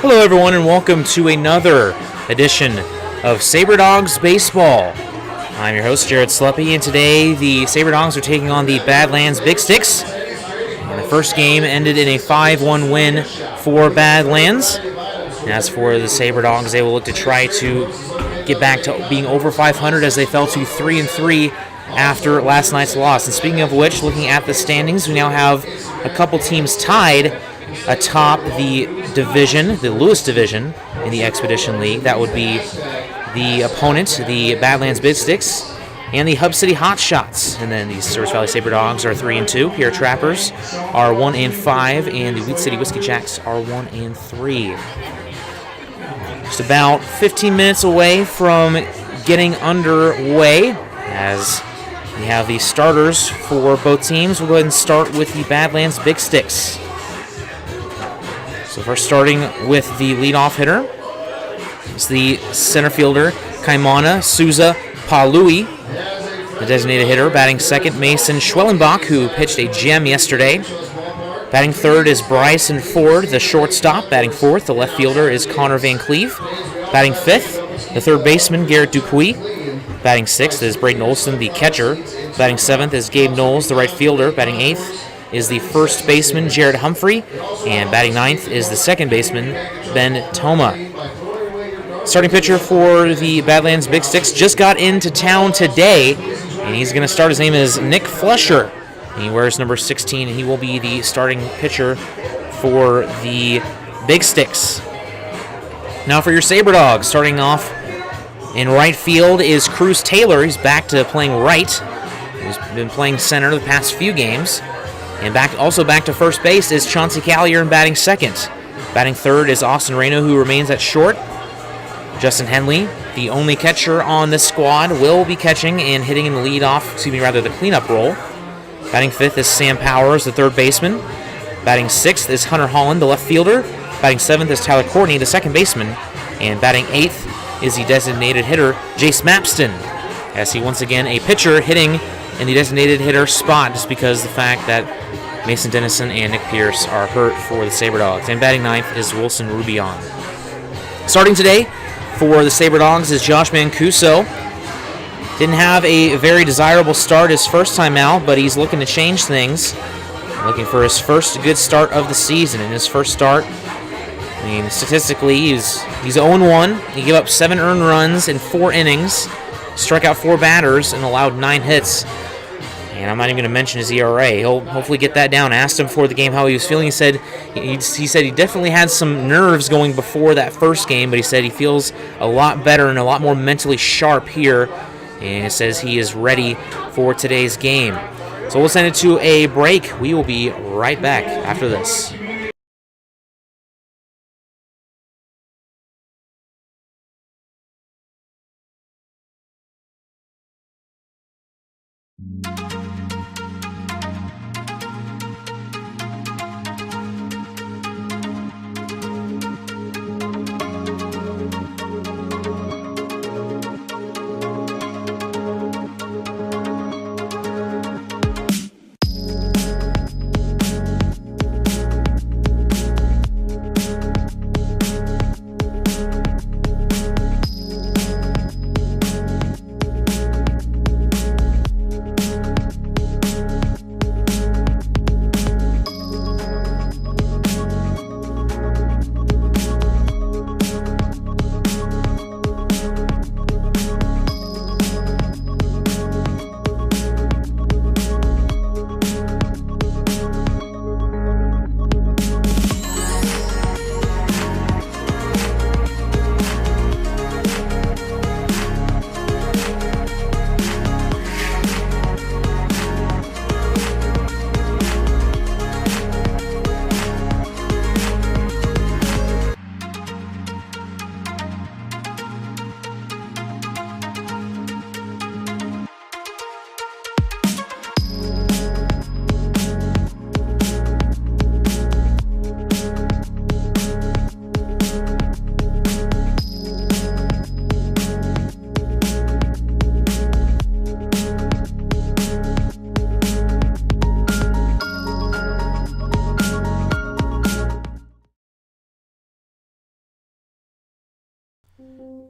Hello everyone and welcome to another edition of Sabre Dogs Baseball. I'm your host Jared Sleppy, and today the Sabre Dogs are taking on the Badlands Big Sticks. And the first game ended in a 5-1 win for Badlands. And as for the Sabre Dogs, they will look to try to get back to being over 500 as they fell to 3-3 after last night's loss. And speaking of which, looking at the standings, we now have a couple teams tied atop the division, the Lewis division in the Expedition League. That would be the opponent, the Badlands Big Sticks, and the Hub City Hotshots. And then the Service Valley Sabre Dogs are 3-2. Here Trappers are 1-5, and the Wheat City Whiskey Jacks are 1-3. Just about 15 minutes away from getting underway as we have the starters for both teams. We'll go ahead and start with the Badlands Big Sticks. So first, starting with the leadoff hitter, it's the center fielder, Kaimana Souza Palui. The designated hitter, batting second, Mason Schwellenbach, who pitched a gem yesterday. Batting third is Bryson Ford, the shortstop. Batting fourth, the left fielder, is Connor Van Cleve. Batting fifth, the third baseman, Garrett Dupuis. Batting sixth is Braden Olson, the catcher. Batting seventh is Gabe Knowles, the right fielder. Batting eighth is the first baseman, Jared Humphrey. And batting ninth is the second baseman, Ben Toma. Starting pitcher for the Badlands Big Sticks just got into town today, and he's going to start. His name is Nick Flesher. He wears number 16, and he will be the starting pitcher for the Big Sticks. Now for your Sabre Dogs, starting off in right field is Cruz Taylor. He's back to playing right. He's been playing center the past few games. And also back to first base is Chauncey Callier in batting second. Batting third is Austin Reno, who remains at short. Justin Henley, the only catcher on this squad, will be catching and hitting in the the cleanup role. Batting fifth is Sam Powers, the third baseman. Batting sixth is Hunter Holland, the left fielder. Batting seventh is Tyler Courtney, the second baseman. And batting eighth is the designated hitter, Jace Mapston, as he once again a pitcher hitting in the designated hitter spot just because of the fact that Mason Dennison and Nick Pierce are hurt for the Sabre Dogs. And batting ninth is Wilson Rubion. Starting today for the Sabre Dogs is Josh Mancuso. Didn't have a very desirable start his first time out, but he's looking to change things. Looking for his first good start of the season. In his first start, I mean, statistically, he's 0-1. He gave up 7 earned runs in 4 innings, struck out 4 batters, and allowed 9 hits. And I'm not even going to mention his ERA. He'll hopefully get that down. Asked him before the game how he was feeling. He said he definitely had some nerves going before that first game, but he said he feels a lot better and a lot more mentally sharp here. And he says he is ready for today's game. So we'll send it to a break. We will be right back after this.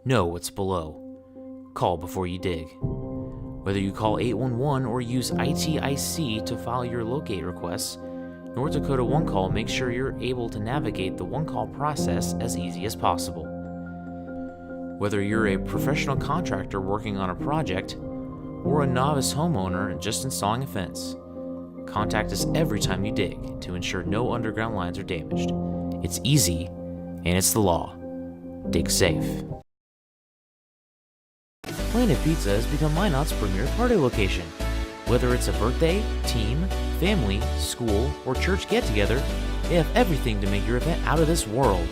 know what's below. Call before you dig. Whether you call 811 or use ITIC to file your locate requests, North Dakota One Call makes sure you're able to navigate the one call process as easy as possible. Whether you're a professional contractor working on a project or a novice homeowner just installing a fence, contact us every time you dig to ensure no underground lines are damaged. It's easy, and it's the law. Dig safe. Planet Pizza has become Minot's premier party location. Whether it's a birthday, team, family, school, or church get-together, they have everything to make your event out of this world.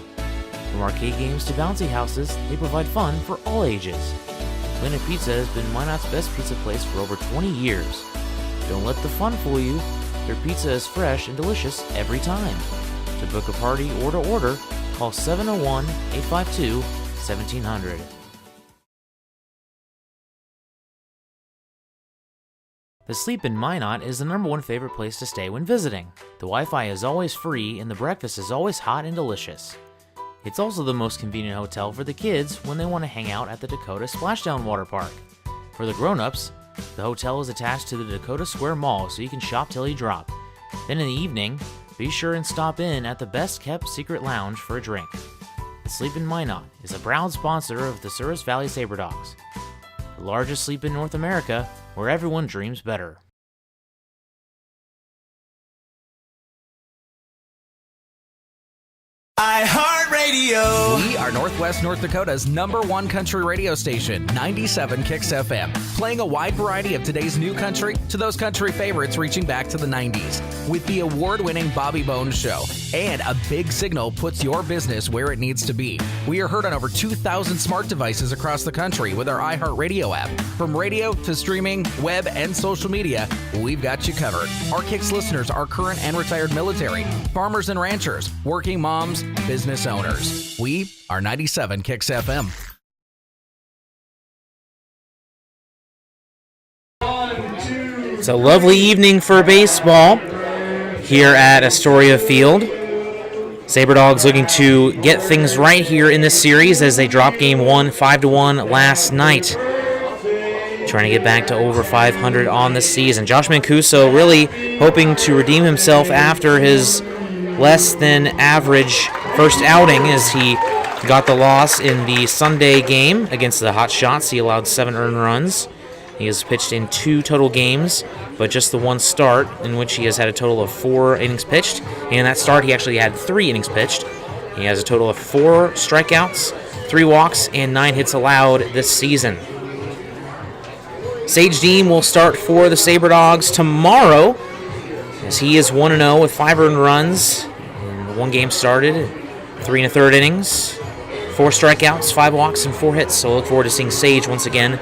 From arcade games to bouncy houses, they provide fun for all ages. Planet Pizza has been Minot's best pizza place for over 20 years. Don't let the fun fool you. Their pizza is fresh and delicious every time. To book a party or to order, call 701-852-1700. The Sleep in Minot is the #1 favorite place to stay when visiting. The Wi-Fi is always free and the breakfast is always hot and delicious. It's also the most convenient hotel for the kids when they want to hang out at the Dakota Splashdown Water Park. For the grown-ups, the hotel is attached to the Dakota Square Mall so you can shop till you drop. Then in the evening, be sure and stop in at the best-kept secret lounge for a drink. The Sleep in Minot is a proud sponsor of the Souris Valley Sabre Dogs, the largest sleep in North America, where everyone dreams better. iHeartRadio. We are Northwest North Dakota's #1 country radio station, 97 Kicks FM, playing a wide variety of today's new country to those country favorites reaching back to the 90s. With the award-winning Bobby Bones Show and a big signal puts your business where it needs to be. We are heard on over 2,000 smart devices across the country with our iHeartRadio app. From radio to streaming, web, and social media, we've got you covered. Our Kicks listeners are current and retired military, farmers and ranchers, working moms, business owners. We are 97 Kicks FM. It's a lovely evening for baseball here at Astoria Field. Sabre Dogs looking to get things right here in this series as they dropped Game 1 5-1 last night. Trying to get back to over 500 on the season. Josh Mancuso really hoping to redeem himself after his less than average first outing as he got the loss in the Sunday game against the Hot Shots. He allowed 7 earned runs. He has pitched in 2 total games, but just the one start in which he has had a total of 4 innings pitched. And in that start, he actually had 3 innings pitched. He has a total of 4 strikeouts, 3 walks, and 9 hits allowed this season. Sage Deem will start for the Sabre Dogs tomorrow as he is 1-0 with 5 earned runs. And 1 game started, 3 1/3 innings, 4 strikeouts, 5 walks, and 4 hits. So look forward to seeing Sage once again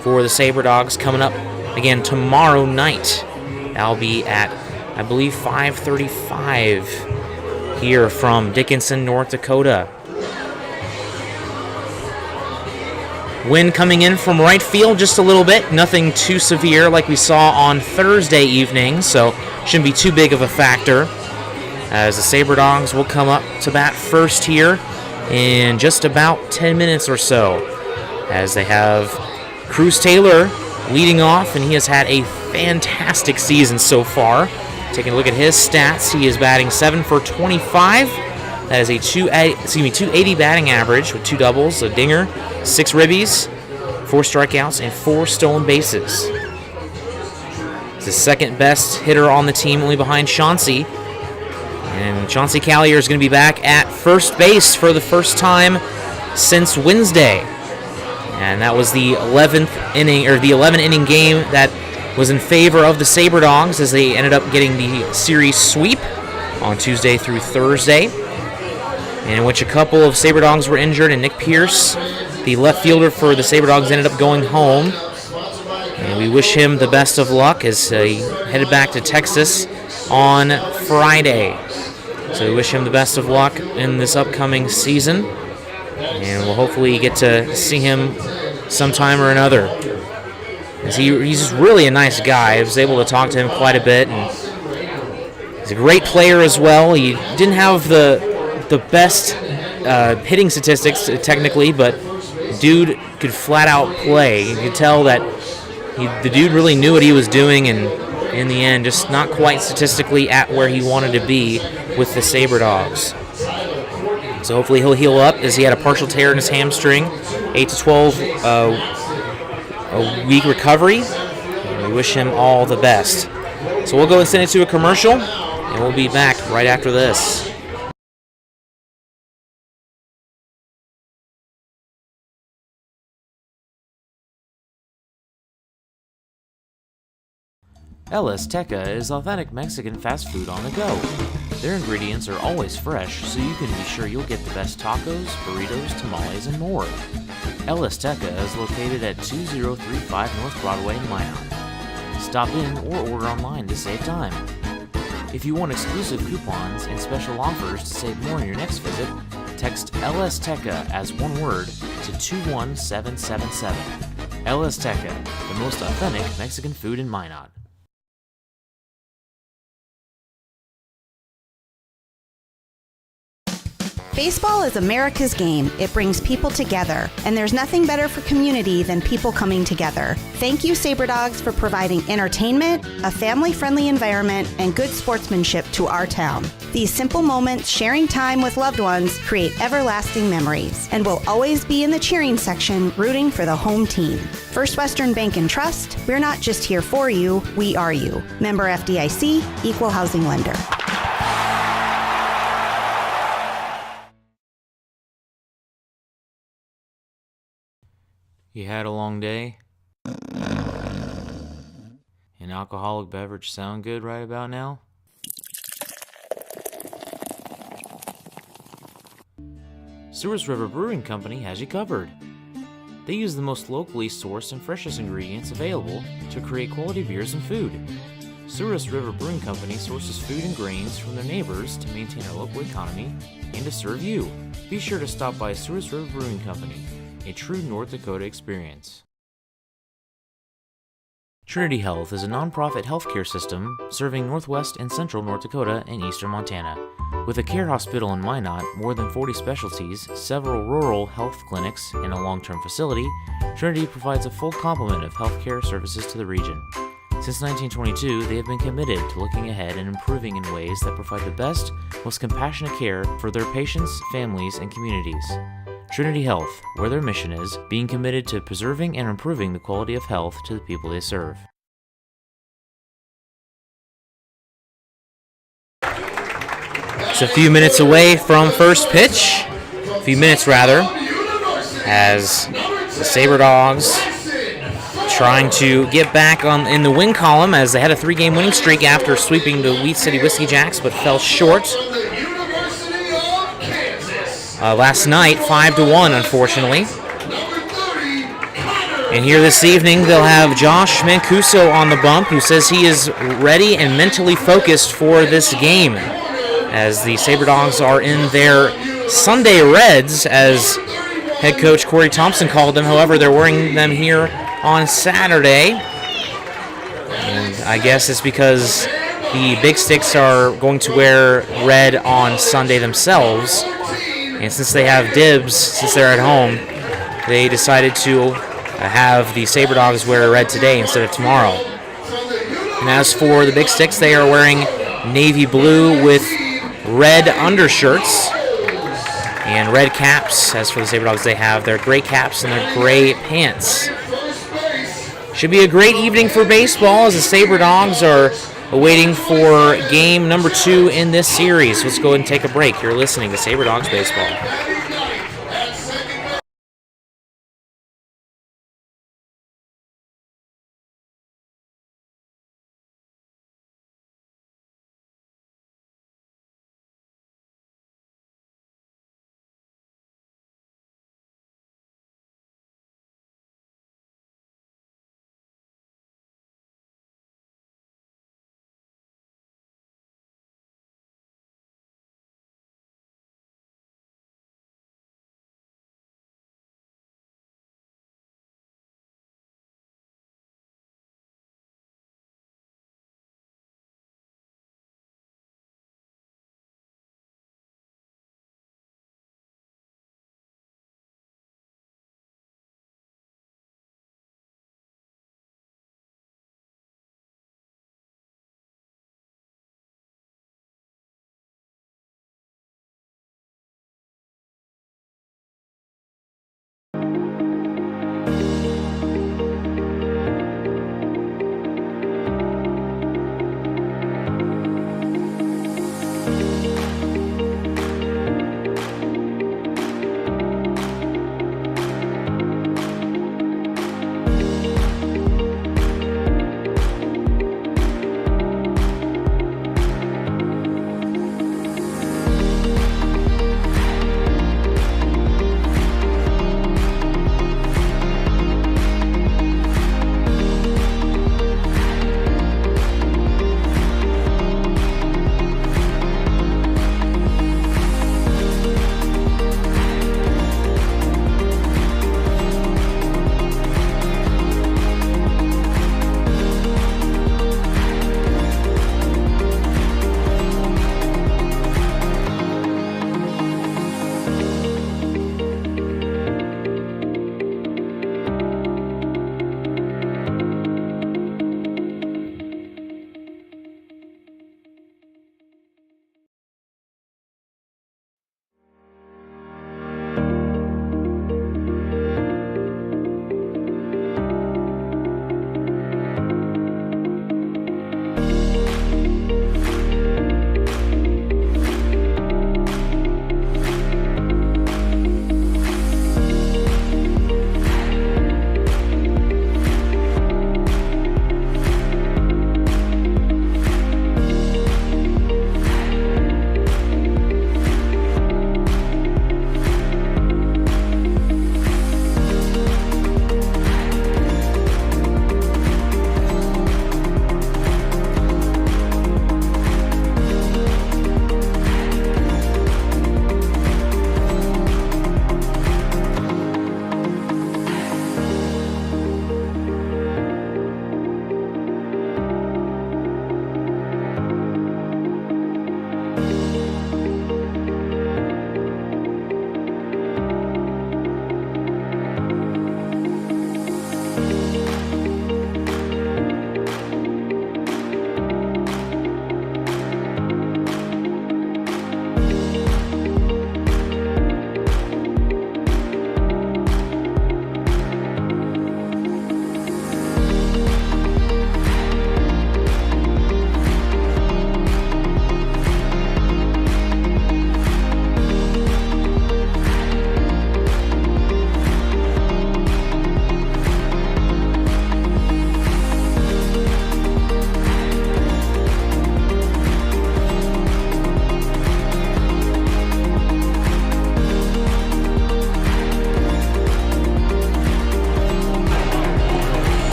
for the Sabre Dogs coming up again tomorrow night. That'll be at, I believe, 5:35 here from Dickinson, North Dakota. Wind coming in from right field just a little bit. Nothing too severe like we saw on Thursday evening, so shouldn't be too big of a factor. As the Sabre Dogs will come up to bat first here in just about 10 minutes or so. As they have Cruz Taylor leading off, and he has had a fantastic season so far. Taking a look at his stats, he is batting 7 for 25. That is a 280 batting average with 2 doubles, a dinger, 6 ribbies, 4 strikeouts, and 4 stolen bases. He's the second best hitter on the team, only behind Chauncey. And Chauncey Callier is going to be back at first base for the first time since Wednesday. And that was the 11th inning, or the 11-inning game that was in favor of the Sabre Dogs as they ended up getting the series sweep on Tuesday through Thursday, in which a couple of Sabre Dogs were injured, and Nick Pierce, the left fielder for the Sabre Dogs, ended up going home. And we wish him the best of luck as he headed back to Texas on Friday. So we wish him the best of luck in this upcoming season, and we'll hopefully get to see him sometime or another. As he's really a nice guy. I was able to talk to him quite a bit, and he's a great player as well. He didn't have the best hitting statistics technically, but The dude could flat out play. You could tell that the dude really knew what he was doing, and in the end, just not quite statistically at where he wanted to be with the Sabre Dogs. So hopefully he'll heal up, as he had a partial tear in his hamstring. 8 to 12 a week recovery. And we wish him all the best. So we'll go and send it to a commercial, and we'll be back right after this. El Azteca is authentic Mexican fast food on the go. Their ingredients are always fresh, so you can be sure you'll get the best tacos, burritos, tamales, and more. El Azteca is located at 2035 North Broadway in Minot. Stop in or order online to save time. If you want exclusive coupons and special offers to save more on your next visit, text El Azteca as one word to 21777. El Azteca, the most authentic Mexican food in Minot. Baseball is America's game. It brings people together, and there's nothing better for community than people coming together. Thank you, Sabre Dogs, for providing entertainment, a family-friendly environment, and good sportsmanship to our town. These simple moments, sharing time with loved ones, create everlasting memories, and will always be in the cheering section, rooting for the home team. First Western Bank and Trust, we're not just here for you, we are you. Member FDIC, Equal Housing Lender. You had a long day? An alcoholic beverage sound good right about now? Souris River Brewing Company has you covered. They use the most locally sourced and freshest ingredients available to create quality beers and food. Souris River Brewing Company sources food and grains from their neighbors to maintain our local economy and to serve you. Be sure to stop by Souris River Brewing Company, a true North Dakota experience. Trinity Health is a nonprofit healthcare system serving northwest and central North Dakota and eastern Montana. With a care hospital in Minot, more than 40 specialties, several rural health clinics, and a long-term facility, Trinity provides a full complement of healthcare services to the region. Since 1922, they have been committed to looking ahead and improving in ways that provide the best, most compassionate care for their patients, families, and communities. Trinity Health, where their mission is, being committed to preserving and improving the quality of health to the people they serve. It's a few minutes away from first pitch, a few minutes rather, as the Sabre Dogs trying to get back in the win column, as they had a 3-game winning streak after sweeping the Wheat City Whiskey Jacks, but fell short. Last night, 5-1, unfortunately. And here this evening, they'll have Josh Mancuso on the bump, who says he is ready and mentally focused for this game, as the Sabre Dogs are in their Sunday Reds, as head coach Corey Thompson called them. However, they're wearing them here on Saturday. And I guess it's because the Big Sticks are going to wear red on Sunday themselves. And since they have dibs, since they're at home, they decided to have the Sabre Dogs wear red today instead of tomorrow. And as for the Big Sticks, they are wearing navy blue with red undershirts and red caps. As for the Sabre Dogs, they have their gray caps and their gray pants. Should be a great evening for baseball, as the Sabre Dogs are waiting for game number 2 in this series. Let's go ahead and take a break. You're listening to Sabre Dogs Baseball.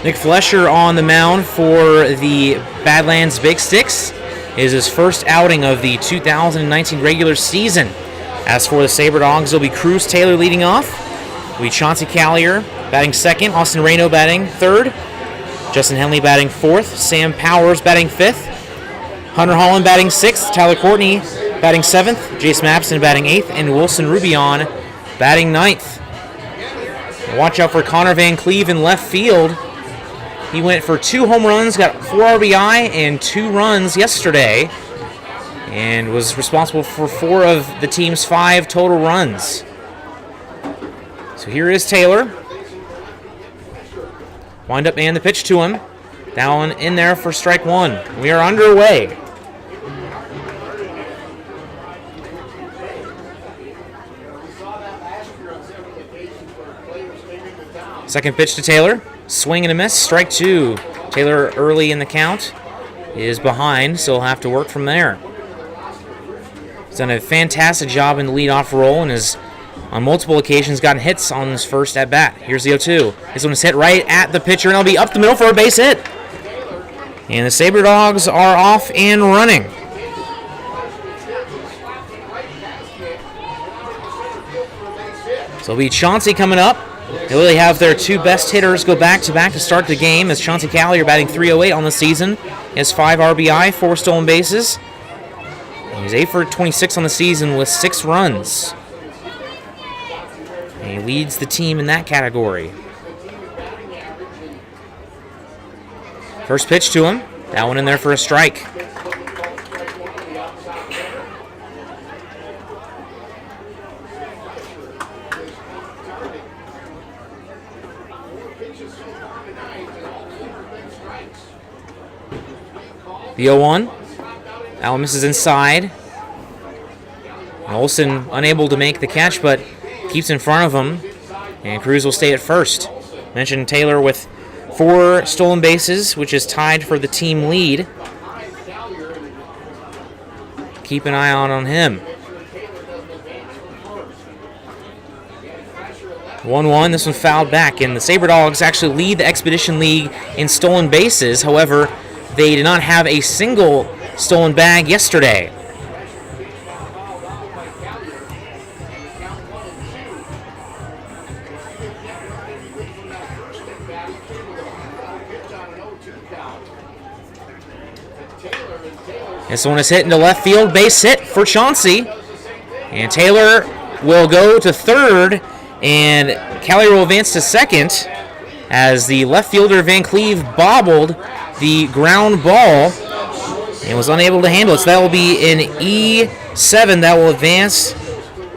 Nick Flesher on the mound for the Badlands Big Sticks. It is his first outing of the 2019 regular season. As for the Sabre Dogs, it'll be Cruz Taylor leading off. It'll be Chauncey Callier batting second, Austin Reno batting third, Justin Henley batting fourth, Sam Powers batting fifth, Hunter Holland batting sixth, Tyler Courtney batting seventh, Jace Mapson batting eighth, and Wilson Rubion batting ninth. Watch out for Connor Van Cleve in left field. He went for 2 home runs, got 4 RBI and 2 runs yesterday, and was responsible for 4 of the team's 5 total runs. So here is Taylor. Wind up and the pitch to him. Down in there for strike 1. We are underway. Second pitch to Taylor. Swing and a miss. Strike 2. Taylor early in the count is behind, so he'll have to work from there. He's done a fantastic job in the leadoff role and has on multiple occasions gotten hits on his first at bat. Here's the 0-2. This one is hit right at the pitcher, and it'll be up the middle for a base hit. And the Sabre Dogs are off and running. So it'll be Chauncey coming up. They really have their 2 best hitters go back-to-back to start the game, as Chauncey Callier batting .308 on the season. He has 5 RBI, 4 stolen bases. And he's 8 for 26 on the season with 6 runs. And he leads the team in that category. First pitch to him. That one in there for a strike. The 0-1. That one misses inside. Olsen unable to make the catch, but keeps in front of him. And Cruz will stay at first. Mentioned Taylor with 4 stolen bases, which is tied for the team lead. Keep an eye on him. 1-1. This one fouled back, and the Sabre Dogs actually lead the Expedition League in stolen bases. However, they did not have a single stolen bag yesterday. This one is hit into left field, base hit for Chauncey. And Taylor will go to third, and Callier will advance to second as the left fielder Van Cleve bobbled the ground ball and was unable to handle it. So that will be an E7 that will advance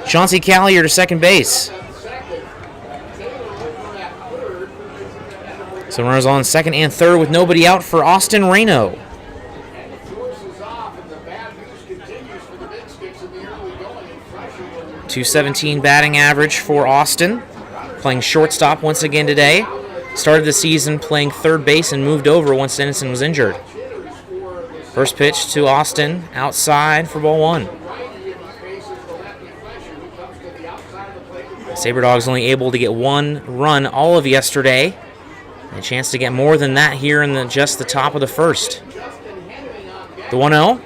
Chauncey Callier to second base. So runners on second and third with nobody out for Austin Reno. 217 batting average for Austin. Playing shortstop once again today. Started the season playing third base and moved over once Dennison was injured. First pitch to Austin, outside for ball 1. Sabre Dogs only able to get 1 run all of yesterday. A chance to get more than that here in just the top of the first. The 1-0.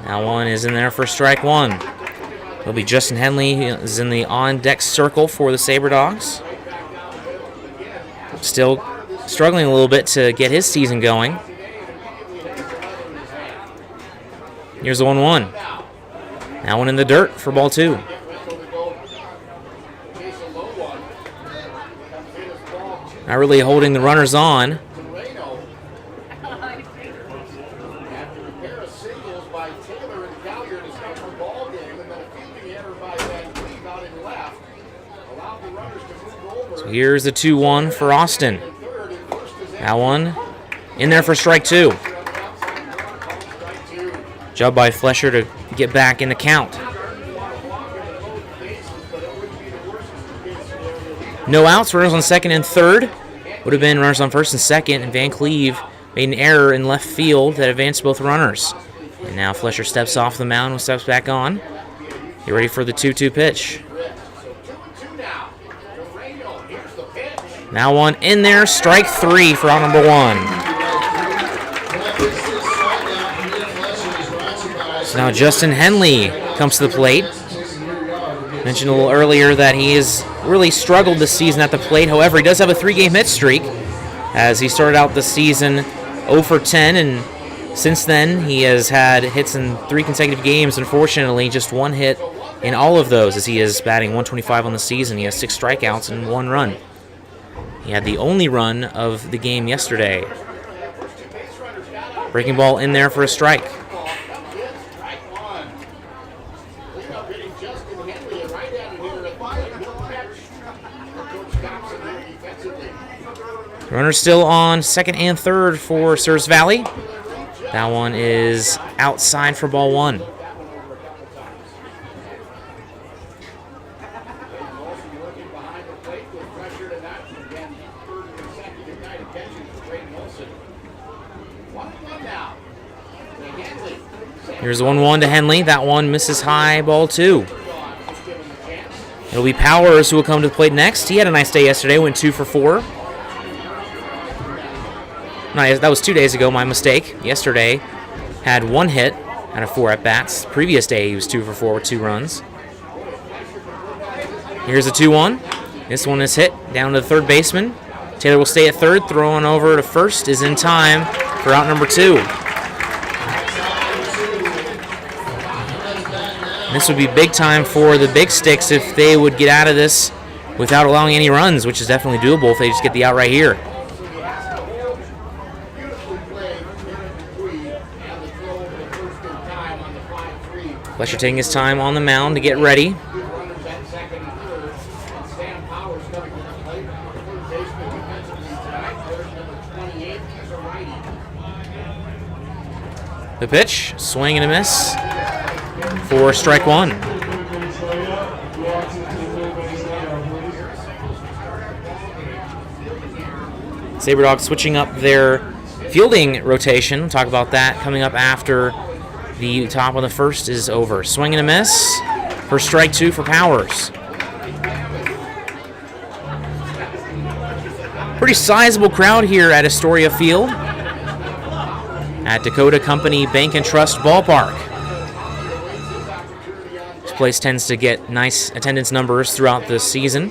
That one is in there for strike 1. It'll be Justin Henley. He is in the on-deck circle for the Sabre Dogs. Still struggling a little bit to get his season going. Here's the 1-1. That one in the dirt for ball 2. Not really holding the runners on. So here's the 2-1 for Austin. That one in there for strike 2. Job by Flesher to get back in the count. No outs, runners on second and third. Would have been runners on first and second, and Van Cleve made an error in left field that advanced both runners. And now Flesher steps off the mound and steps back on. Get ready for the 2-2 pitch. Now one in there, strike 3 for out number 1. So now Justin Henley comes to the plate. Mentioned a little earlier that he has really struggled this season at the plate. However, he does have a 3-game hit streak, as he started out the season 0 for 10, and since then he has had hits in 3 consecutive games. Unfortunately, just 1 hit in all of those, as he is batting 125 on the season. He has 6 strikeouts and 1 run. He had the only run of the game yesterday. Breaking ball in there for a strike. Runner still on second and third for Sears Valley. That one is outside for ball 1. Here's the 1-1 to Henley. That one misses high, ball 2. It'll be Powers who will come to the plate next. He had a nice day yesterday, went 2 for 4. No, that was 2 days ago, my mistake. Yesterday, had 1 hit out of 4 at-bats. Previous day, he was 2 for 4 with 2 runs. Here's a 2-1. This one is hit down to the third baseman. Taylor will stay at third. Throwing over to first is in time for out number 2. This would be big time for the Big Sticks if they would get out of this without allowing any runs, which is definitely doable if they just get the out right here. Fletcher taking his time on the mound to get ready. The pitch, swing and a miss for strike 1. Sabre Dogs switching up their fielding rotation. We'll talk about that coming up after the top of the first is over. Swing and a miss for strike 2 for Powers. Pretty sizable crowd here at Astoria Field at Dakota Company Bank and Trust Ballpark. This place tends to get nice attendance numbers throughout the season.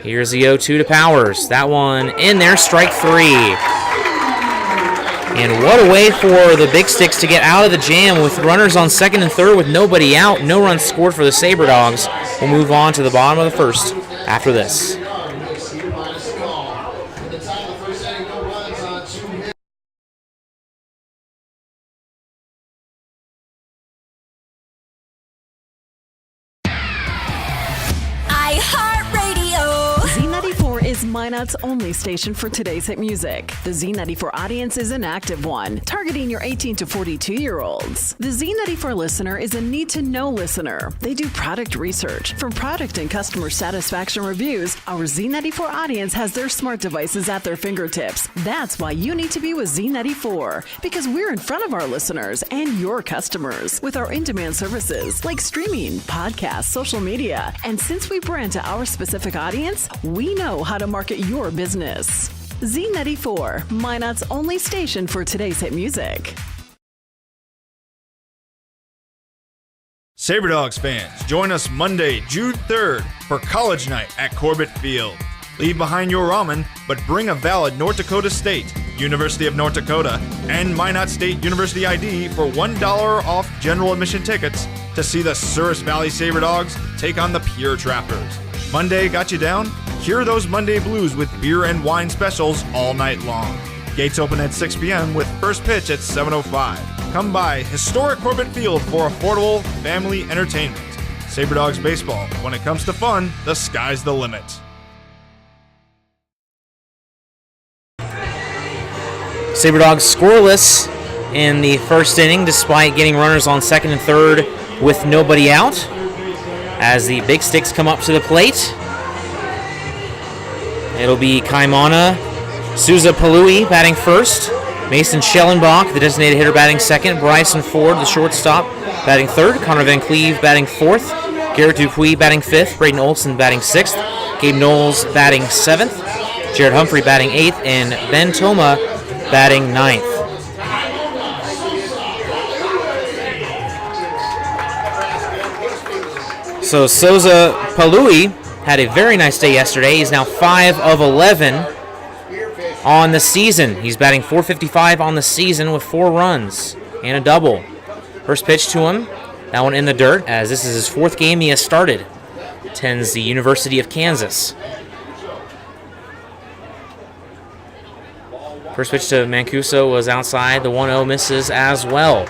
Here's the 0-2 to Powers. That one in there, strike 3. And what a way for the Big Sticks to get out of the jam with runners on second and third with nobody out. No runs scored for the Sabre Dogs. We'll move on to the bottom of the first after this. Minot's only station for today's hit music. The Z94 audience is an active one, targeting your 18 to 42-year-olds. The Z94 listener is a need-to-know listener. They do product research. From product and customer satisfaction reviews, our Z94 audience has their smart devices at their fingertips. That's why you need to be with Z94, because we're in front of our listeners and your customers with our in-demand services like streaming, podcasts, social media. And since we brand to our specific audience, we know how to market your business. Z94, Minot's only station for today's hit music. Sabre Dogs fans, join us Monday, June 3rd for College Night at Corbett Field. Leave behind your ramen, but bring a valid North Dakota State, University of North Dakota, and Minot State University ID for $1 off general admission tickets to see the Souris Valley Sabre Dogs take on the Pure Trappers. Monday got you down? Cure those Monday blues with beer and wine specials all night long. Gates open at 6 p.m. with first pitch at 7:05. Come by historic Corbett Field for affordable family entertainment. Sabre Dogs baseball. When it comes to fun, the sky's the limit. Sabre Dogs scoreless in the first inning despite getting runners on second and third with nobody out. As the Big Sticks come up to the plate, it'll be Kaimana Souza Palui batting first, Mason Schellenbach, the designated hitter, batting second, Bryson Ford, the shortstop, batting third, Connor Van Cleve batting fourth, Garrett Dupuis batting fifth, Braden Olson batting sixth, Gabe Knowles batting 7th, Jared Humphrey batting 8th, and Ben Toma batting 9th. So Souza Palui had a very nice day yesterday. He's now 5 of 11 on the season. He's batting .455 on the season with 4 runs and a double. First pitch to him, that one in the dirt, as this is his 4th game he has started. Attends the University of Kansas. First pitch to Mancuso was outside. The 1-0 misses as well.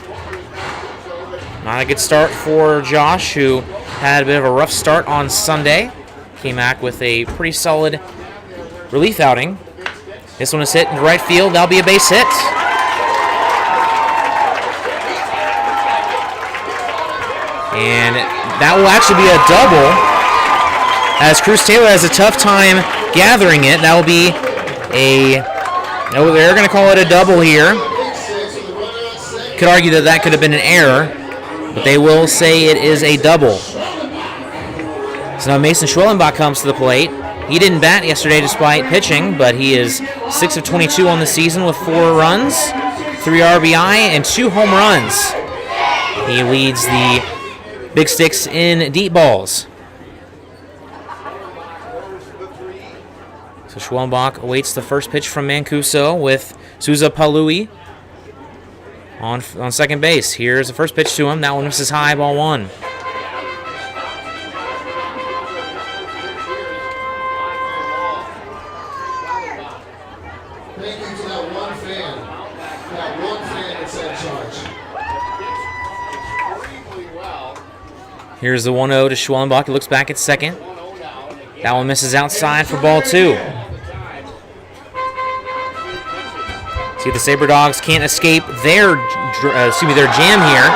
Not a good start for Josh, who had a bit of a rough start on Sunday. Came back with a pretty solid relief outing. This one is hit in right field. That'll be a base hit. And that will actually be a double, as Cruz Taylor has a tough time gathering it. That will be they're going to call it a double here. Could argue that could have been an error, but they will say it is a double. So now Mason Schwellenbach comes to the plate. He didn't bat yesterday despite pitching, but he is 6 of 22 on the season with 4 runs, 3 RBI, and 2 home runs. He leads the Big Sticks in deep balls. So Schwellenbach awaits the first pitch from Mancuso with Souza Palui on second base. Here's the first pitch to him. That one misses high, ball 1. Thank you to that one fan. That one fan that's in charge. Here's the 1-0 to Schwellenbach. He looks back at second. That one misses outside for ball 2. See, the Sabre Dogs can't escape their jam here,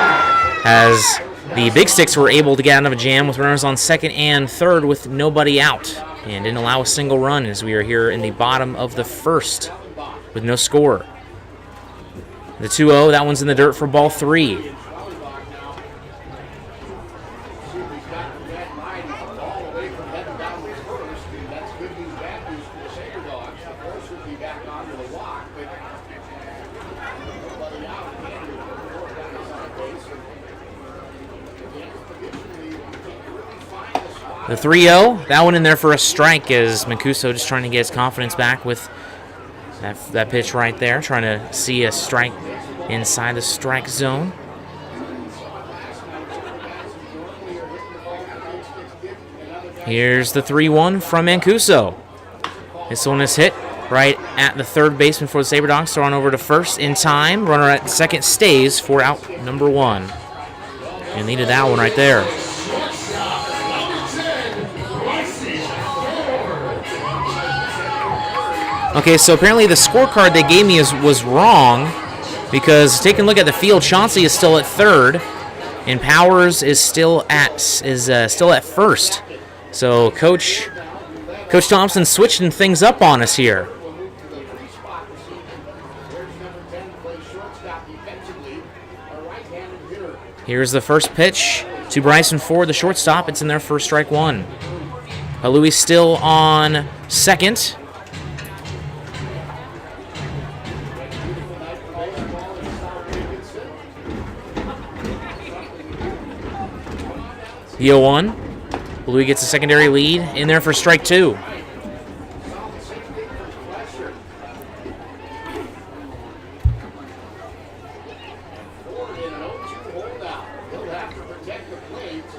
as the Big Sticks were able to get out of a jam with runners on second and third with nobody out, and didn't allow a single run as we are here in the bottom of the first with no score. The 2-0, that one's in the dirt for ball 3. The 3-0, that one in there for a strike, as Mancuso just trying to get his confidence back with that pitch right there, trying to see a strike inside the strike zone. Here's the 3-1 from Mancuso. This one is hit right at the third baseman for the Sabre Dogs, thrown over to first in time. Runner at second stays for out number 1. And needed that one right there. Okay, so apparently the scorecard they gave me was wrong, because taking a look at the field, Chauncey is still at third, and Powers is still at first. So Coach Thompson switching things up on us here. Here's the first pitch to Bryson Ford, the shortstop. It's in there for strike 1. Louis still on second. The 0-1. Louis gets a secondary lead in there for strike 2.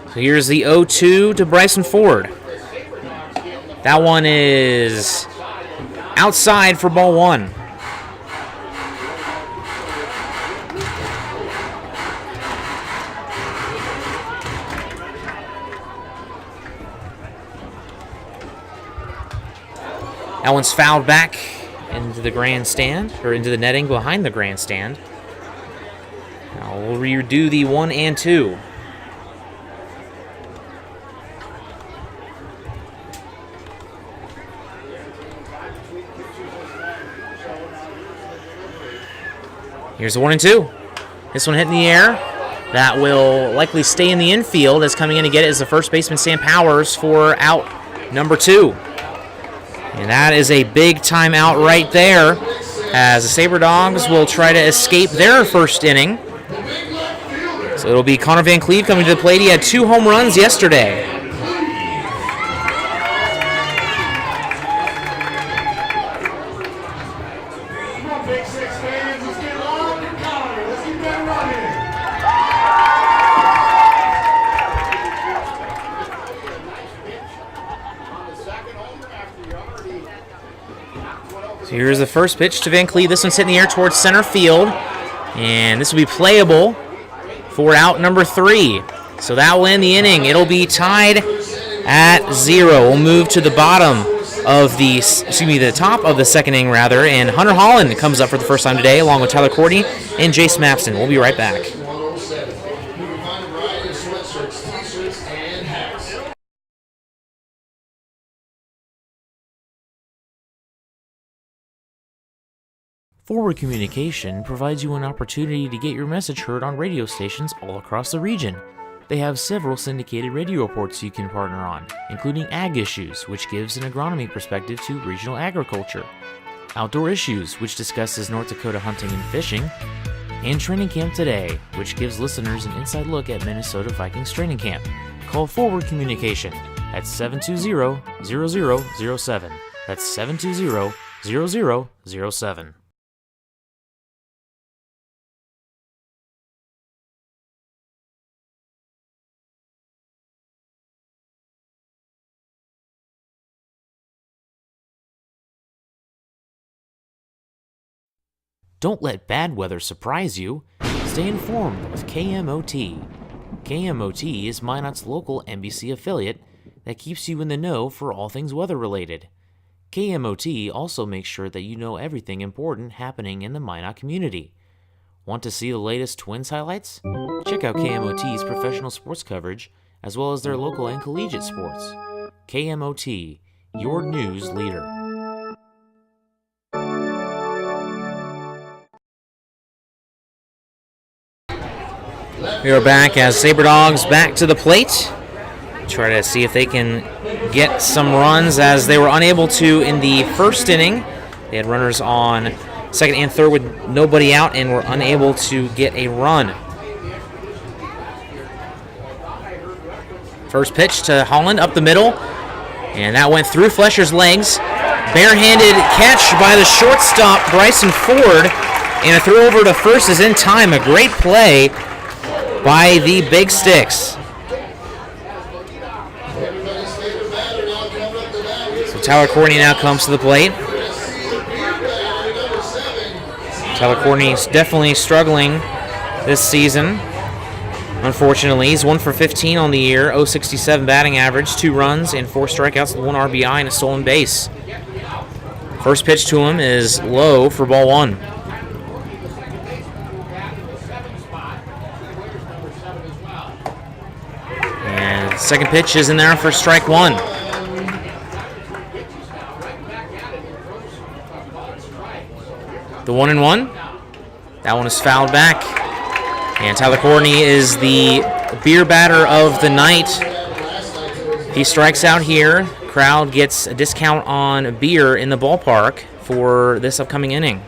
So here's the 0-2 to Bryson Ford. That one is outside for ball 1. That one's fouled back into the grandstand, or into the netting behind the grandstand. Now we'll redo the 1 and 2. Here's the 1 and 2. This one hit in the air. That will likely stay in the infield, as coming in to get it is the first baseman, Sam Powers, for out number 2. And that is a big timeout right there, as the Sabre Dogs will try to escape their first inning. So it'll be Connor Van Cleve coming to the plate. He had 2 home runs yesterday. So here's the first pitch to Van Cleve. This one's hitting the air towards center field. And this will be playable for out number 3. So that will end the inning. It'll be tied at 0. We'll move to the bottom of the top of the second inning, rather. And Hunter Holland comes up for the first time today, along with Tyler Courtney and Jace Mapston. We'll be right back. Forward Communication provides you an opportunity to get your message heard on radio stations all across the region. They have several syndicated radio reports you can partner on, including Ag Issues, which gives an agronomy perspective to regional agriculture, Outdoor Issues, which discusses North Dakota hunting and fishing, and Training Camp Today, which gives listeners an inside look at Minnesota Vikings training camp. Call Forward Communication at 720-0007. That's 720-0007. Don't let bad weather surprise you. Stay informed with KMOT. KMOT is Minot's local NBC affiliate that keeps you in the know for all things weather-related. KMOT also makes sure that you know everything important happening in the Minot community. Want to see the latest Twins highlights? Check out KMOT's professional sports coverage, as well as their local and collegiate sports. KMOT, your news leader. We are back as Sabre Dogs back to the plate. Try to see if they can get some runs, as they were unable to in the first inning. They had runners on second and third with nobody out and were unable to get a run. First pitch to Holland up the middle, and that went through Flesher's legs. Barehanded catch by the shortstop, Bryson Ford, and a throw over to first is in time. A great play by the Big Sticks. So Tyler Courtney now comes to the plate. Tyler Courtney is definitely struggling this season. Unfortunately, he's 1 for 15 on the year, .067 batting average, 2 runs and 4 strikeouts with 1 RBI and a stolen base. First pitch to him is low for ball 1. Second pitch is in there for strike 1. The 1-1. That one is fouled back. And Tyler Courtney is the beer batter of the night. He strikes out here. Crowd gets a discount on beer in the ballpark for this upcoming inning.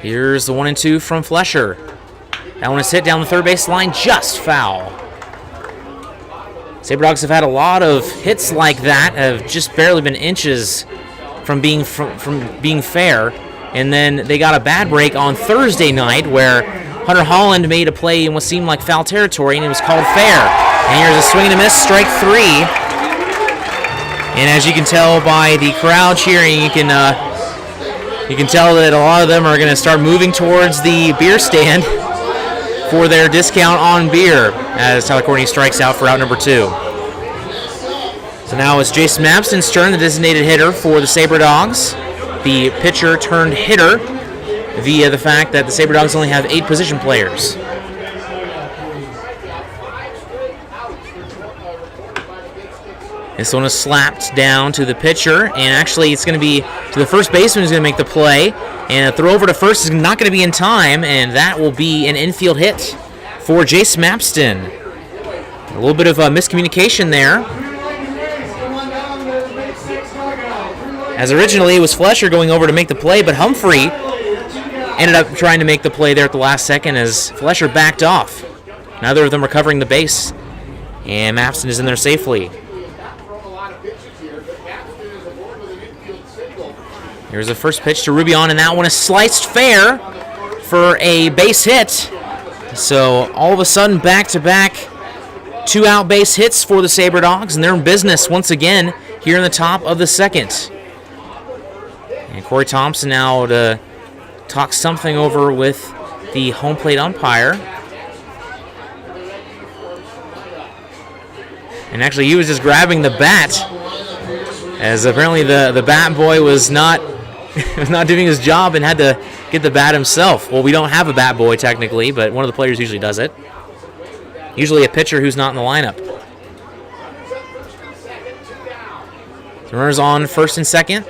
Here's the 1-2 from Flesher. That one is hit down the third base line, just foul. Sabre Dogs have had a lot of hits like that, have just barely been inches from being fair. And then they got a bad break on Thursday night where Hunter Holland made a play in what seemed like foul territory, and it was called fair. And here's a swing and a miss, strike 3. And as you can tell by the crowd cheering, you can tell that a lot of them are going to start moving towards the beer stand for their discount on beer, as Tyler Courtney strikes out for out number 2. So now it's Jason Mapston's turn, the designated hitter for the Sabre Dogs. The pitcher turned hitter via the fact that the Sabre Dogs only have 8 position players. This one is slapped down to the pitcher, and actually it's going to be to the first baseman who's going to make the play. And a throw over to first is not going to be in time, and that will be an infield hit for Jace Mapston. A little bit of miscommunication there. As originally it was Flesher going over to make the play, but Humphrey ended up trying to make the play there at the last second as Flesher backed off. Neither of them recovering the base, and Mapston is in there safely. Here's the first pitch to Rubion, and that one is sliced fair for a base hit. So all of a sudden, back-to-back 2-out base hits for the Sabre Dogs, and they're in business once again here in the top of the second. And Corey Thompson now to talk something over with the home plate umpire. And actually, he was just grabbing the bat, as apparently the bat boy was not doing his job and had to get the bat himself. Well, we don't have a bat boy technically, but one of the players usually does it. Usually a pitcher who's not in the lineup. So runners on first and second.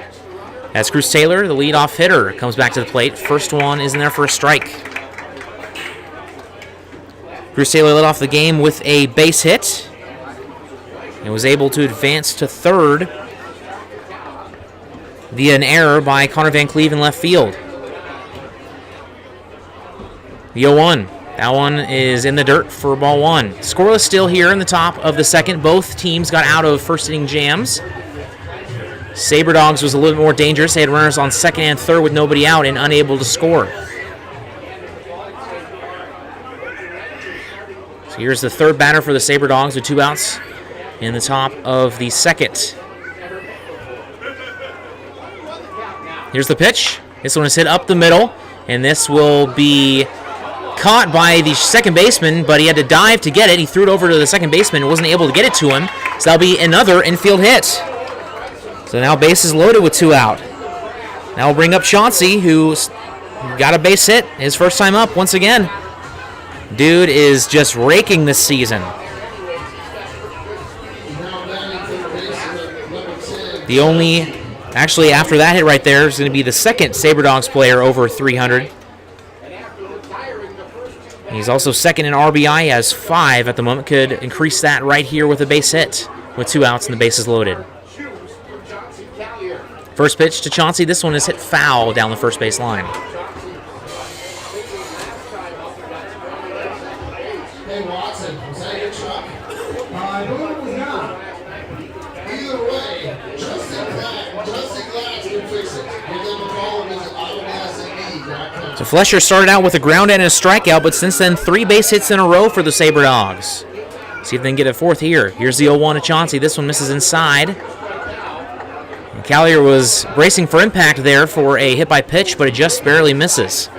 As Cruz Taylor, the leadoff hitter, comes back to the plate. First one is in there for a strike. Cruz Taylor led off the game with a base hit and was able to advance to third via an error by Connor Van Cleve in left field. The 0-1. That one is in the dirt for ball one. Scoreless still here in the top of the second. Both teams got out of first inning jams. Sabre Dogs was a little bit more dangerous. They had runners on second and third with nobody out and unable to score. So here's the third batter for the Sabre Dogs with 2 outs in the top of the second. Here's the pitch. This one is hit up the middle, and this will be caught by the second baseman, but he had to dive to get it. He threw it over to the second baseman and wasn't able to get it to him, so that'll be another infield hit. So now bases loaded with 2 out. Now we'll bring up Chauncey, who's got a base hit his first time up once again. Dude is just raking this season. The only... Actually, after that hit right there is going to be the second Sabre Dogs player over 300. He's also second in RBI, has 5 at the moment. Could increase that right here with a base hit with 2 outs and the bases loaded. First pitch to Chauncey. This one is hit foul down the first base line. Hey, Watson, was that your truck? I believe it was not. Either way, Justin Glass can fix it. Give them a call and visit AutoGlass.me. So Flesher started out with a ground and a strikeout, but since then 3 base hits in a row for the Sabre Dogs. See if they can get a fourth here. Here's the 0-1 to Chauncey. This one misses inside. And Callier was bracing for impact there for a hit by pitch, but it just barely misses.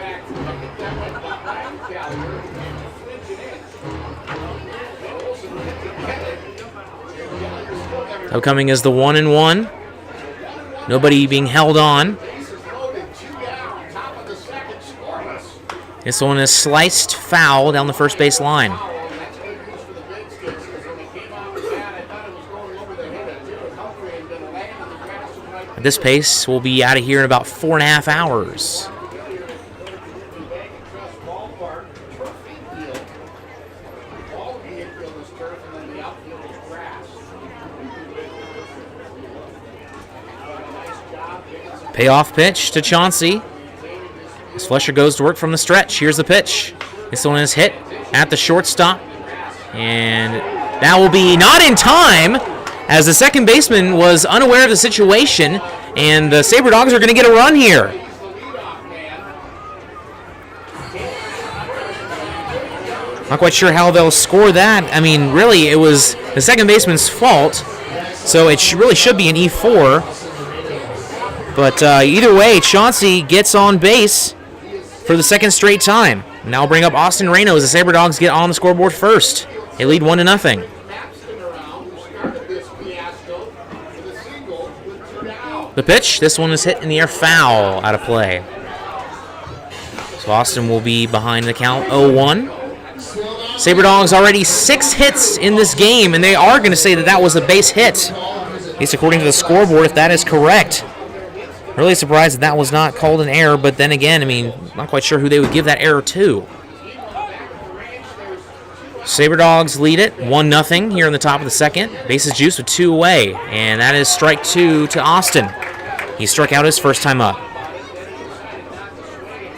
Upcoming is the 1-1. Nobody being held on. This one is sliced foul down the first base line. At this pace, we'll be out of here in about 4.5 hours. Payoff pitch to Chauncey. As Flesher goes to work from the stretch. Here's the pitch. This one is hit at the shortstop. And that will be not in time, as the second baseman was unaware of the situation, and the Sabre Dogs are going to get a run here. Not quite sure how they'll score that. I mean, really, it was the second baseman's fault, so it really should be an E4. But either way, Chauncey gets on base for the second straight time. Now we'll bring up Austin Reno as the Sabre Dogs get on the scoreboard first. They lead 1-0. The pitch, this one is hit in the air, foul, out of play. So Austin will be behind the count, 0-1. Sabre Dogs already 6 hits in this game, and they are going to say that that was a base hit, at least according to the scoreboard, if that is correct. Really surprised that was not called an error, but then again, I mean, not quite sure who they would give that error to. Sabre Dogs lead it 1-0 here in the top of the second. Bases juiced with 2 away, and that is strike 2 to Austin. He struck out his first time up.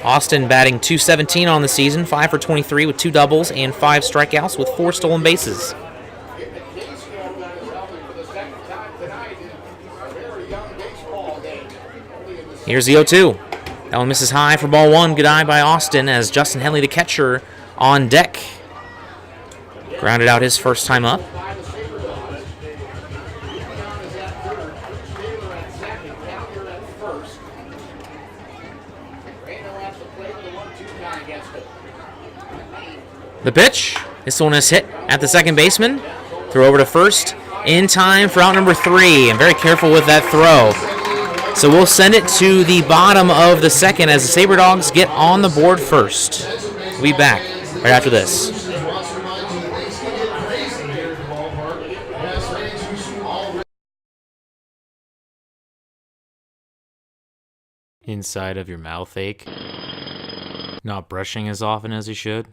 Austin batting .217 on the season, 5 for 23 with 2 doubles and 5 strikeouts with 4 stolen bases. Here's the 0-2. That one misses high for ball 1. Good eye by Austin as Justin Henley, the catcher, on deck. Grounded out his first time up. The pitch. This one is hit at the second baseman. Throw over to first in time for out number 3. And very careful with that throw. So we'll send it to the bottom of the second as the Sabre Dogs get on the board first. We'll be back right after this. Inside of your mouth ache? Not brushing as often as you should?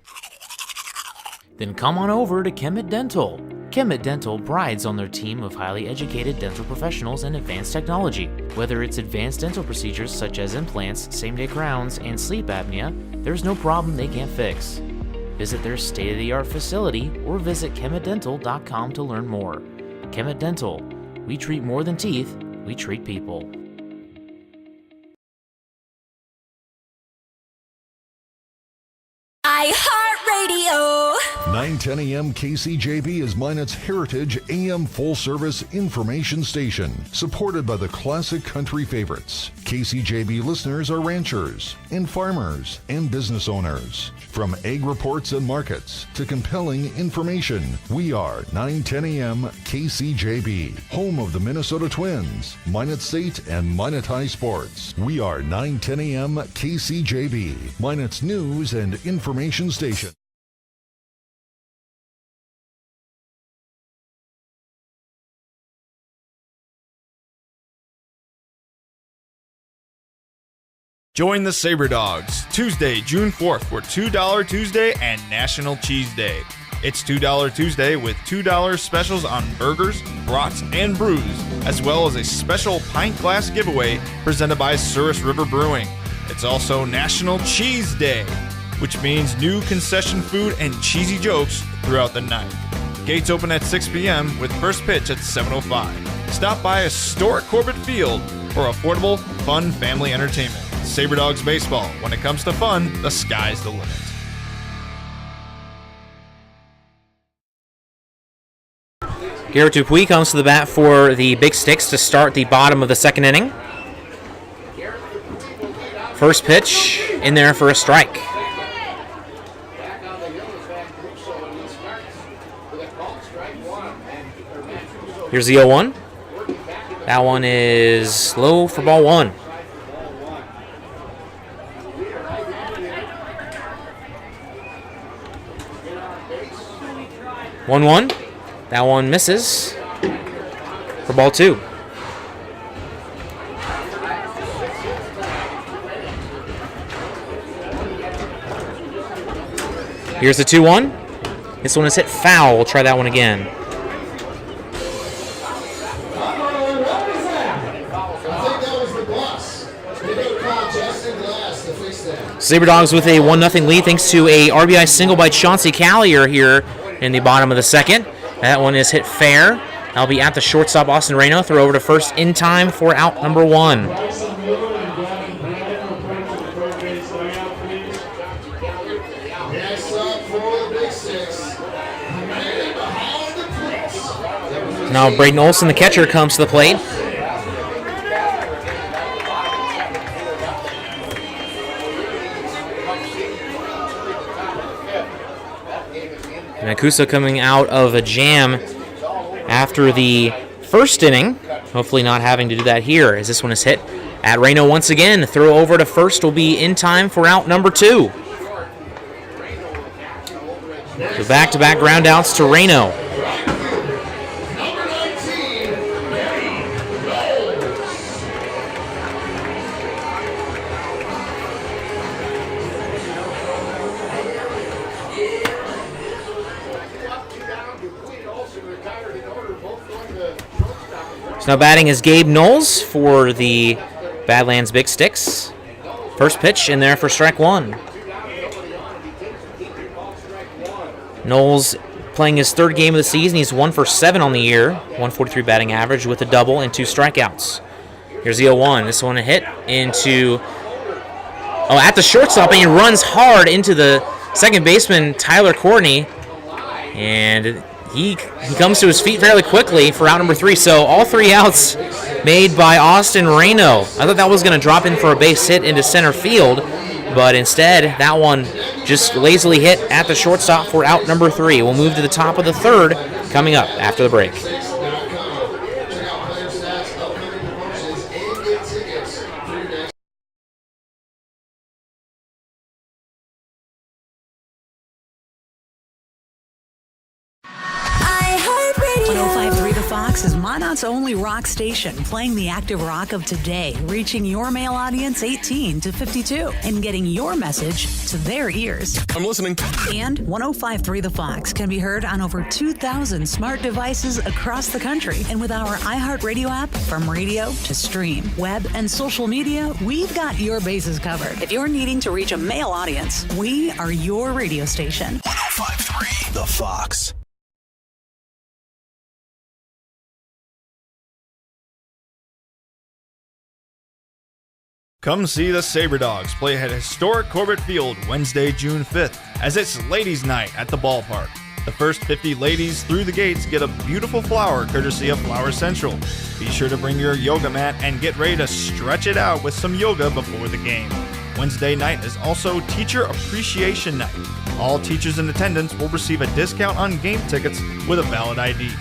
Then come on over to Kemet Dental. Kemet Dental prides on their team of highly educated dental professionals and advanced technology. Whether it's advanced dental procedures such as implants, same-day crowns, and sleep apnea, there's no problem they can't fix. Visit their state-of-the-art facility or visit kemetdental.com to learn more. Kemet Dental. We treat more than teeth, we treat people. iHeartRadio. 910 AM KCJB is Minot's Heritage AM full-service information station, supported by the classic country favorites. KCJB listeners are ranchers and farmers and business owners. From egg reports and markets to compelling information, we are 910 AM KCJB, home of the Minnesota Twins, Minot State, and Minot High Sports. We are 910 AM KCJB, Minot's news and information station. Join the Sabre Dogs Tuesday, June 4th for $2 Tuesday and National Cheese Day. It's $2 Tuesday with $2 specials on burgers, brats, and brews, as well as a special pint glass giveaway presented by Souris River Brewing. It's also National Cheese Day, which means new concession food and cheesy jokes throughout the night. Gates open at 6 p.m. with first pitch at 7:05. Stop by historic Corbett Field for affordable, fun family entertainment. Sabre Dogs Baseball. When it comes to fun, the sky's the limit. Garrett Dupuis comes to the bat for the Big Sticks to start the bottom of the second inning. First pitch in there for a strike. Here's the 0-1. That one is low for ball 1. One. That one misses for ball 2. Here's the 2-1. This one is hit foul. We'll try that one again. Sabre Dogs with a 1-0 lead thanks to a RBI single by Chauncey Callier here in the bottom of the second. That one is hit fair. That'll be at the shortstop, Austin Reno. Throw over to first in time for out number 1. Now Braden Olson, the catcher, comes to the plate. Mancuso coming out of a jam after the first inning. Hopefully not having to do that here as this one is hit at Reno once again. Throw over to first will be in time for out number 2. So back-to-back ground outs to Reno. So now batting is Gabe Knowles for the Badlands Big Sticks. First pitch in there for strike one. Knowles playing his third game of the season. He's 1 for 7 on the year. 143 batting average with a double and 2 strikeouts. Here's the 0-1. This one a hit into... at the shortstop, and he runs hard into the second baseman, Tyler Courtney. And he comes to his feet fairly quickly for out number 3. So all 3 outs made by Austin Reno. I thought that was going to drop in for a base hit into center field, but instead that one just lazily hit at the shortstop for out number 3. We'll move to the top of the third coming up after the break. Is Monarch's only rock station, playing the active rock of today, reaching your male audience 18 to 52, and getting your message to their ears. I'm listening. And 105.3 The Fox can be heard on over 2,000 smart devices across the country. And with our iHeartRadio app, from radio to stream, web, and social media, we've got your bases covered. If you're needing to reach a male audience, we are your radio station. 105.3 The Fox. Come see the Sabre Dogs play at historic Corbett Field Wednesday, June 5th, as it's Ladies' Night at the ballpark. The first 50 ladies through the gates get a beautiful flower courtesy of Flower Central. Be sure to bring your yoga mat and get ready to stretch it out with some yoga before the game. Wednesday night is also Teacher Appreciation Night. All teachers in attendance will receive a discount on game tickets with a valid ID.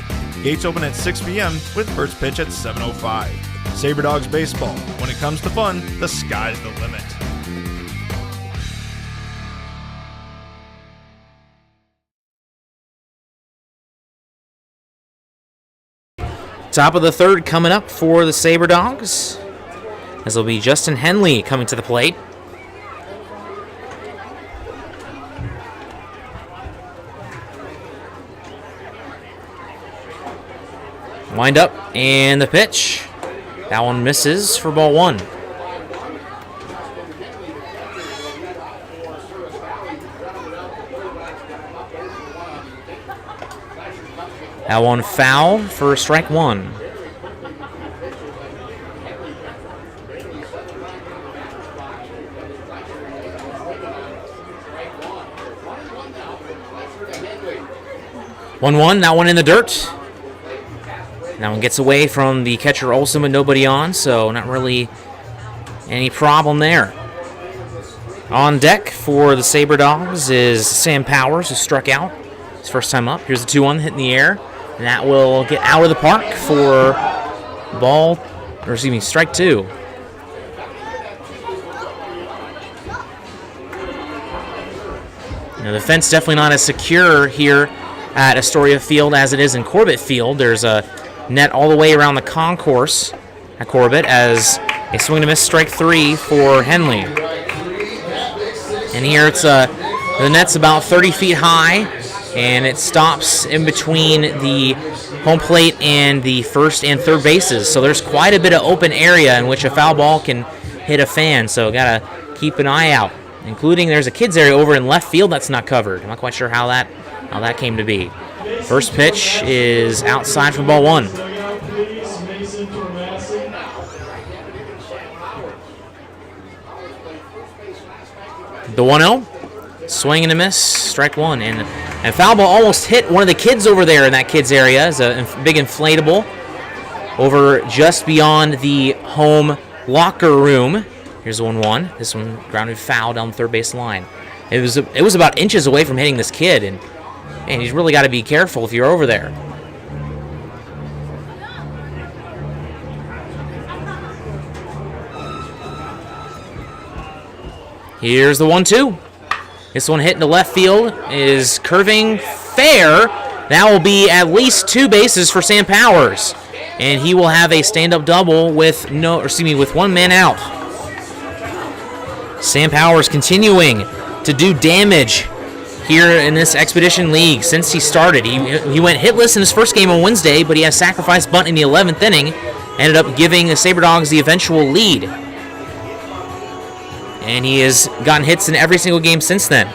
Gates open at 6 p.m. with first pitch at 7:05. Sabre Dogs baseball. When it comes to fun, the sky's the limit. Top of the third coming up for the Sabre Dogs. This will be Justin Henley coming to the plate. Wind up and the pitch. That one misses for ball 1. That one foul for strike 1. That one in the dirt. That one gets away from the catcher Olsen with nobody on, so not really any problem there. On deck for the Sabre Dogs is Sam Powers, who struck out his first time up. Here's the 2-1 hit in the air, and that will get out of the park for strike 2. Now, the fence definitely not as secure here at Astoria Field as it is in Corbett Field. There's a net all the way around the concourse at Corbett as a swing and a miss, strike 3 for Henley. And here it's the net's about 30 feet high, and it stops in between the home plate and the first and third bases. So there's quite a bit of open area in which a foul ball can hit a fan. So gotta keep an eye out. Including there's a kids area over in left field that's not covered. I'm not quite sure how that came to be. First pitch is outside for ball 1. The 1-0, swing and a miss, strike 1. And foul ball almost hit one of the kids over there in that kids area. It's a big inflatable over just beyond the home locker room. Here's the 1-1. This one grounded foul down the third base line. It was about inches away from hitting this kid, and man, he's really got to be careful if you're over there. Here's the 1-2. This one hit into left field is curving fair. That will be at least 2 bases for Sam Powers, and he will have a stand-up double with one man out. Sam Powers continuing to do damage here in this Expedition League since he started. He went hitless in his first game on Wednesday, but he has sacrifice bunt in the 11th inning. ended up giving the Sabre Dogs the eventual lead. And he has gotten hits in every single game since then.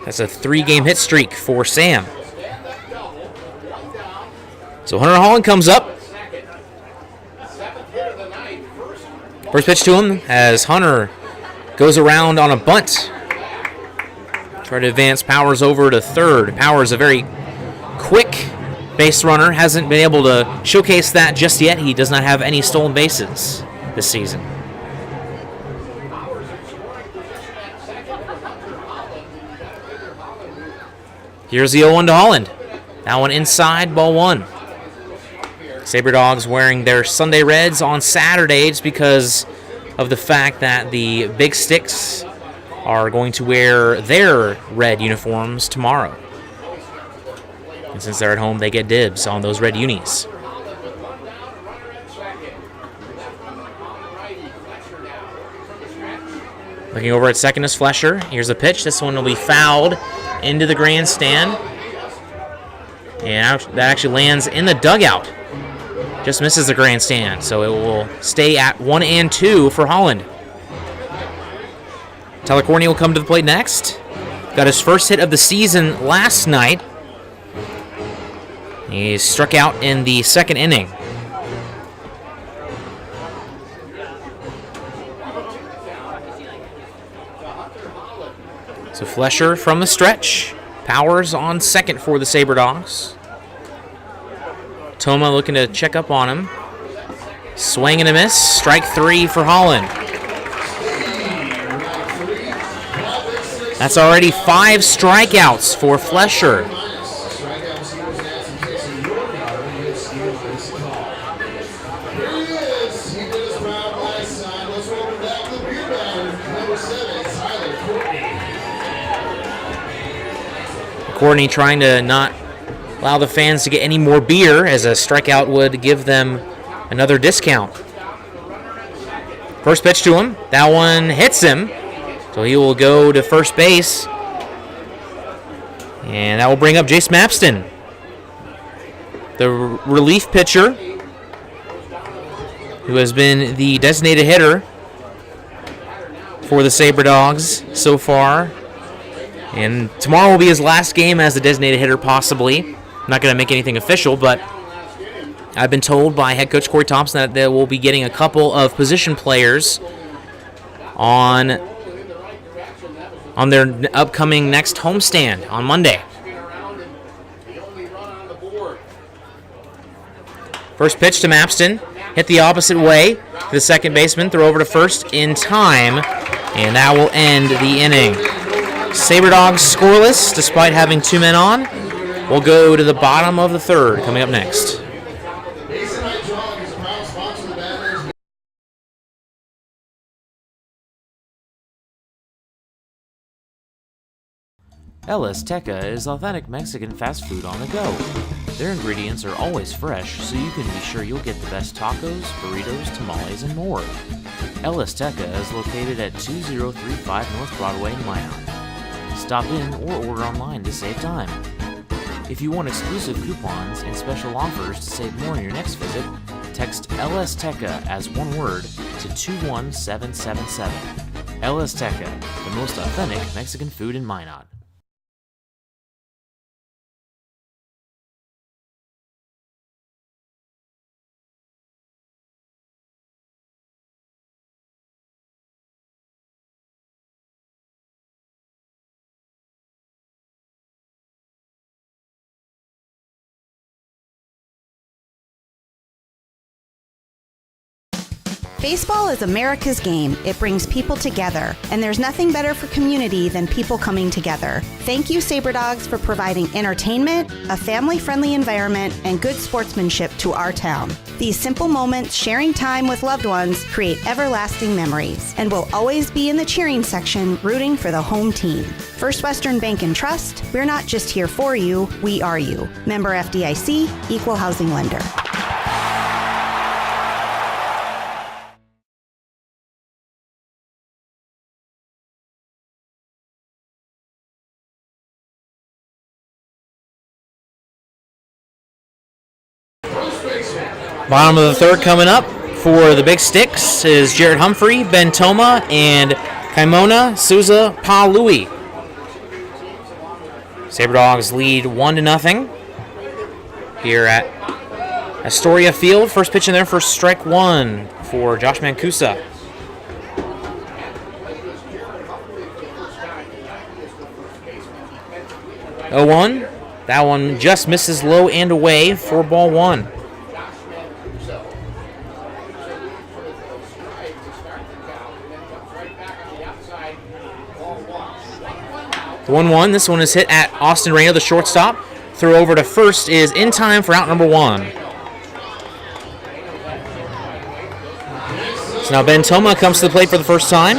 That's a 3-game hit streak for Sam. So Hunter Holland comes up. First pitch to him as Hunter goes around on a bunt. Try to advance Powers over to third. Powers, a very quick base runner, hasn't been able to showcase that just yet. He does not have any stolen bases this season. Here's the 0-1 to Holland. That one inside, ball 1. Sabre Dogs wearing their Sunday Reds on Saturday just because of the fact that the Big Sticks are going to wear their red uniforms tomorrow. And since they're at home, they get dibs on those red unis. Looking over at second is Flesher. Here's the pitch. This one will be fouled into the grandstand. And that actually lands in the dugout. Just misses the grandstand, so it will stay at 1-2 for Holland. Tyler Courtney will come to the plate next. Got his first hit of the season last night. He struck out in the second inning. So Flesher from the stretch. Powers on second for the Sabre Dogs. Toma looking to check up on him. Swing and a miss. Strike 3 for Holland. That's already 5 strikeouts for Flesher. Courtney trying to not allow the fans to get any more beer, as a strikeout would give them another discount. First pitch to him. That one hits him. So he will go to first base. And that will bring up Jace Mapston, the relief pitcher, who has been the designated hitter for the Sabre Dogs so far. And tomorrow will be his last game as the designated hitter, possibly. I'm not going to make anything official, but I've been told by head coach Corey Thompson that they will be getting a couple of position players on their upcoming next homestand on Monday. First pitch to Mapston. Hit the opposite way to the second baseman. Throw over to first in time. And that will end the inning. Sabre Dogs scoreless despite having 2 men on. We'll go to the bottom of the third coming up next. El Azteca is authentic Mexican fast food on the go. Their ingredients are always fresh, so you can be sure you'll get the best tacos, burritos, tamales, and more. El Azteca is located at 2035 North Broadway in Minot. Stop in or order online to save time. If you want exclusive coupons and special offers to save more on your next visit, text El Azteca as one word to 21777. El Azteca, the most authentic Mexican food in Minot. Baseball is America's game. It brings people together, and there's nothing better for community than people coming together. Thank you, Sabre Dogs, for providing entertainment, a family-friendly environment, and good sportsmanship to our town. These simple moments, sharing time with loved ones, create everlasting memories, and will always be in the cheering section, rooting for the home team. First Western Bank and Trust, we're not just here for you, we are you. Member FDIC, Equal Housing Lender. Bottom of the third coming up for the Big Sticks is Jarrett Humphrey, Ben Toma, and Kaimona Souza Palui. Sabre Dogs lead 1-0 here at Astoria Field. First pitch in there for strike one for Josh Mancusa. Oh, 1. That one just misses low and away for ball one. The 1-1. This one is hit at Austin Reno, the shortstop. Throw over to first is in time for out number one. So now Ben Toma comes to the plate for the first time.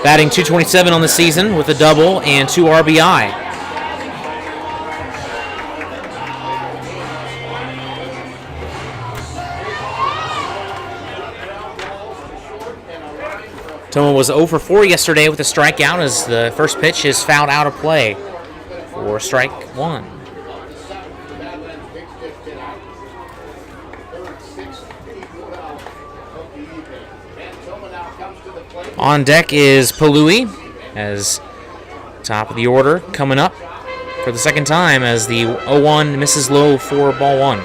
Batting .227 on the season with a double and 2 RBI. Toma was 0 for 4 yesterday with a strikeout as the first pitch is fouled out of play for strike one. On deck is Palui as top of the order coming up for the second time as the 0-1 misses low for ball one.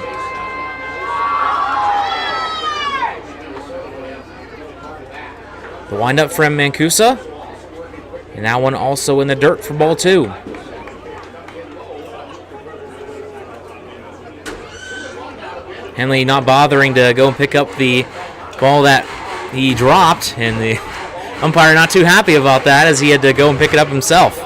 The windup from Mancusa, and that one also in the dirt for ball two. Henley not bothering to go and pick up the ball that he dropped, and the umpire not too happy about that as he had to go and pick it up himself.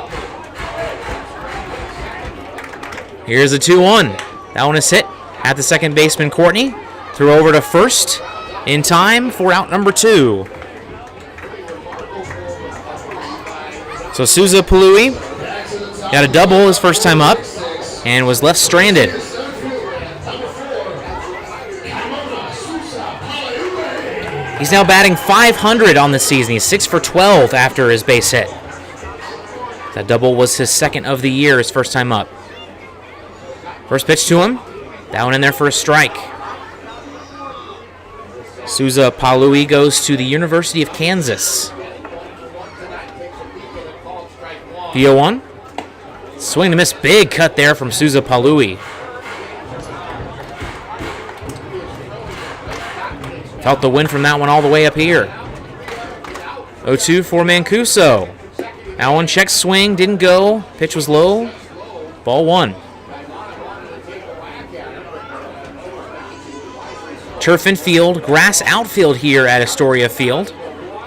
Here's a 2-1. That one is hit at the second baseman, Courtney. Throw over to first in time for out number two. So Souza Palui got a double his first time up and was left stranded. He's now batting .500 on the season. He's 6 for 12 after his base hit. That double was his second of the year, his first time up. First pitch to him. That one in there for a strike. Souza Palui goes to the University of Kansas. The 0-1. Swing and miss. Big cut there from Souza Palui. Felt the wind from that one all the way up here. 0-2 for Mancuso. That one check swing, didn't go. Pitch was low. Ball one. Turf infield, grass outfield here at Astoria Field.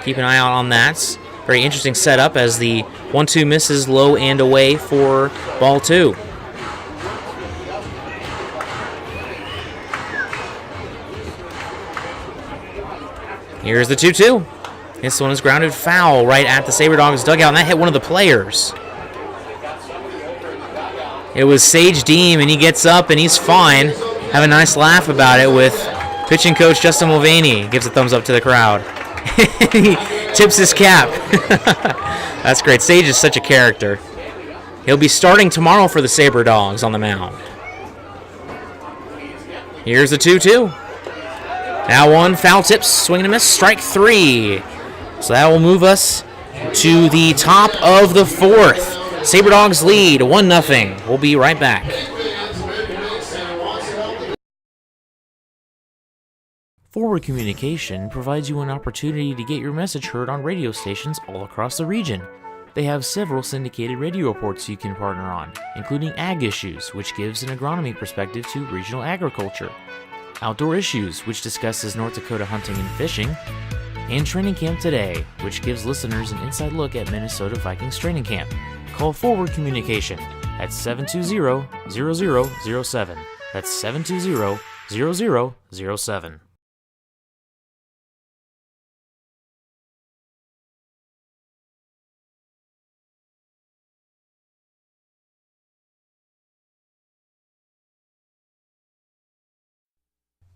Keep an eye out on that. Very interesting setup as the 1-2 misses low and away for ball two. Here's the 2-2. This one is grounded foul right at the Sabre Dogs dugout, and that hit one of the players. It was Sage Deem, and he gets up and he's fine. Have a nice laugh about it with pitching coach Justin Mulvaney. Gives a thumbs up to the crowd. He tips his cap. That's great. Sage is such a character. He'll be starting tomorrow for the Sabre Dogs on the mound. Here's the 2-2. Now one foul tips, swing and a miss, strike three. So that will move us to the top of the fourth. Sabre Dogs lead 1-0. We'll be right back. Forward Communication provides you an opportunity to get your message heard on radio stations all across the region. They have several syndicated radio reports you can partner on, including Ag Issues, which gives an agronomy perspective to regional agriculture, Outdoor Issues, which discusses North Dakota hunting and fishing, and Training Camp Today, which gives listeners an inside look at Minnesota Vikings training camp. Call Forward Communication at 720-0007. That's 720-0007.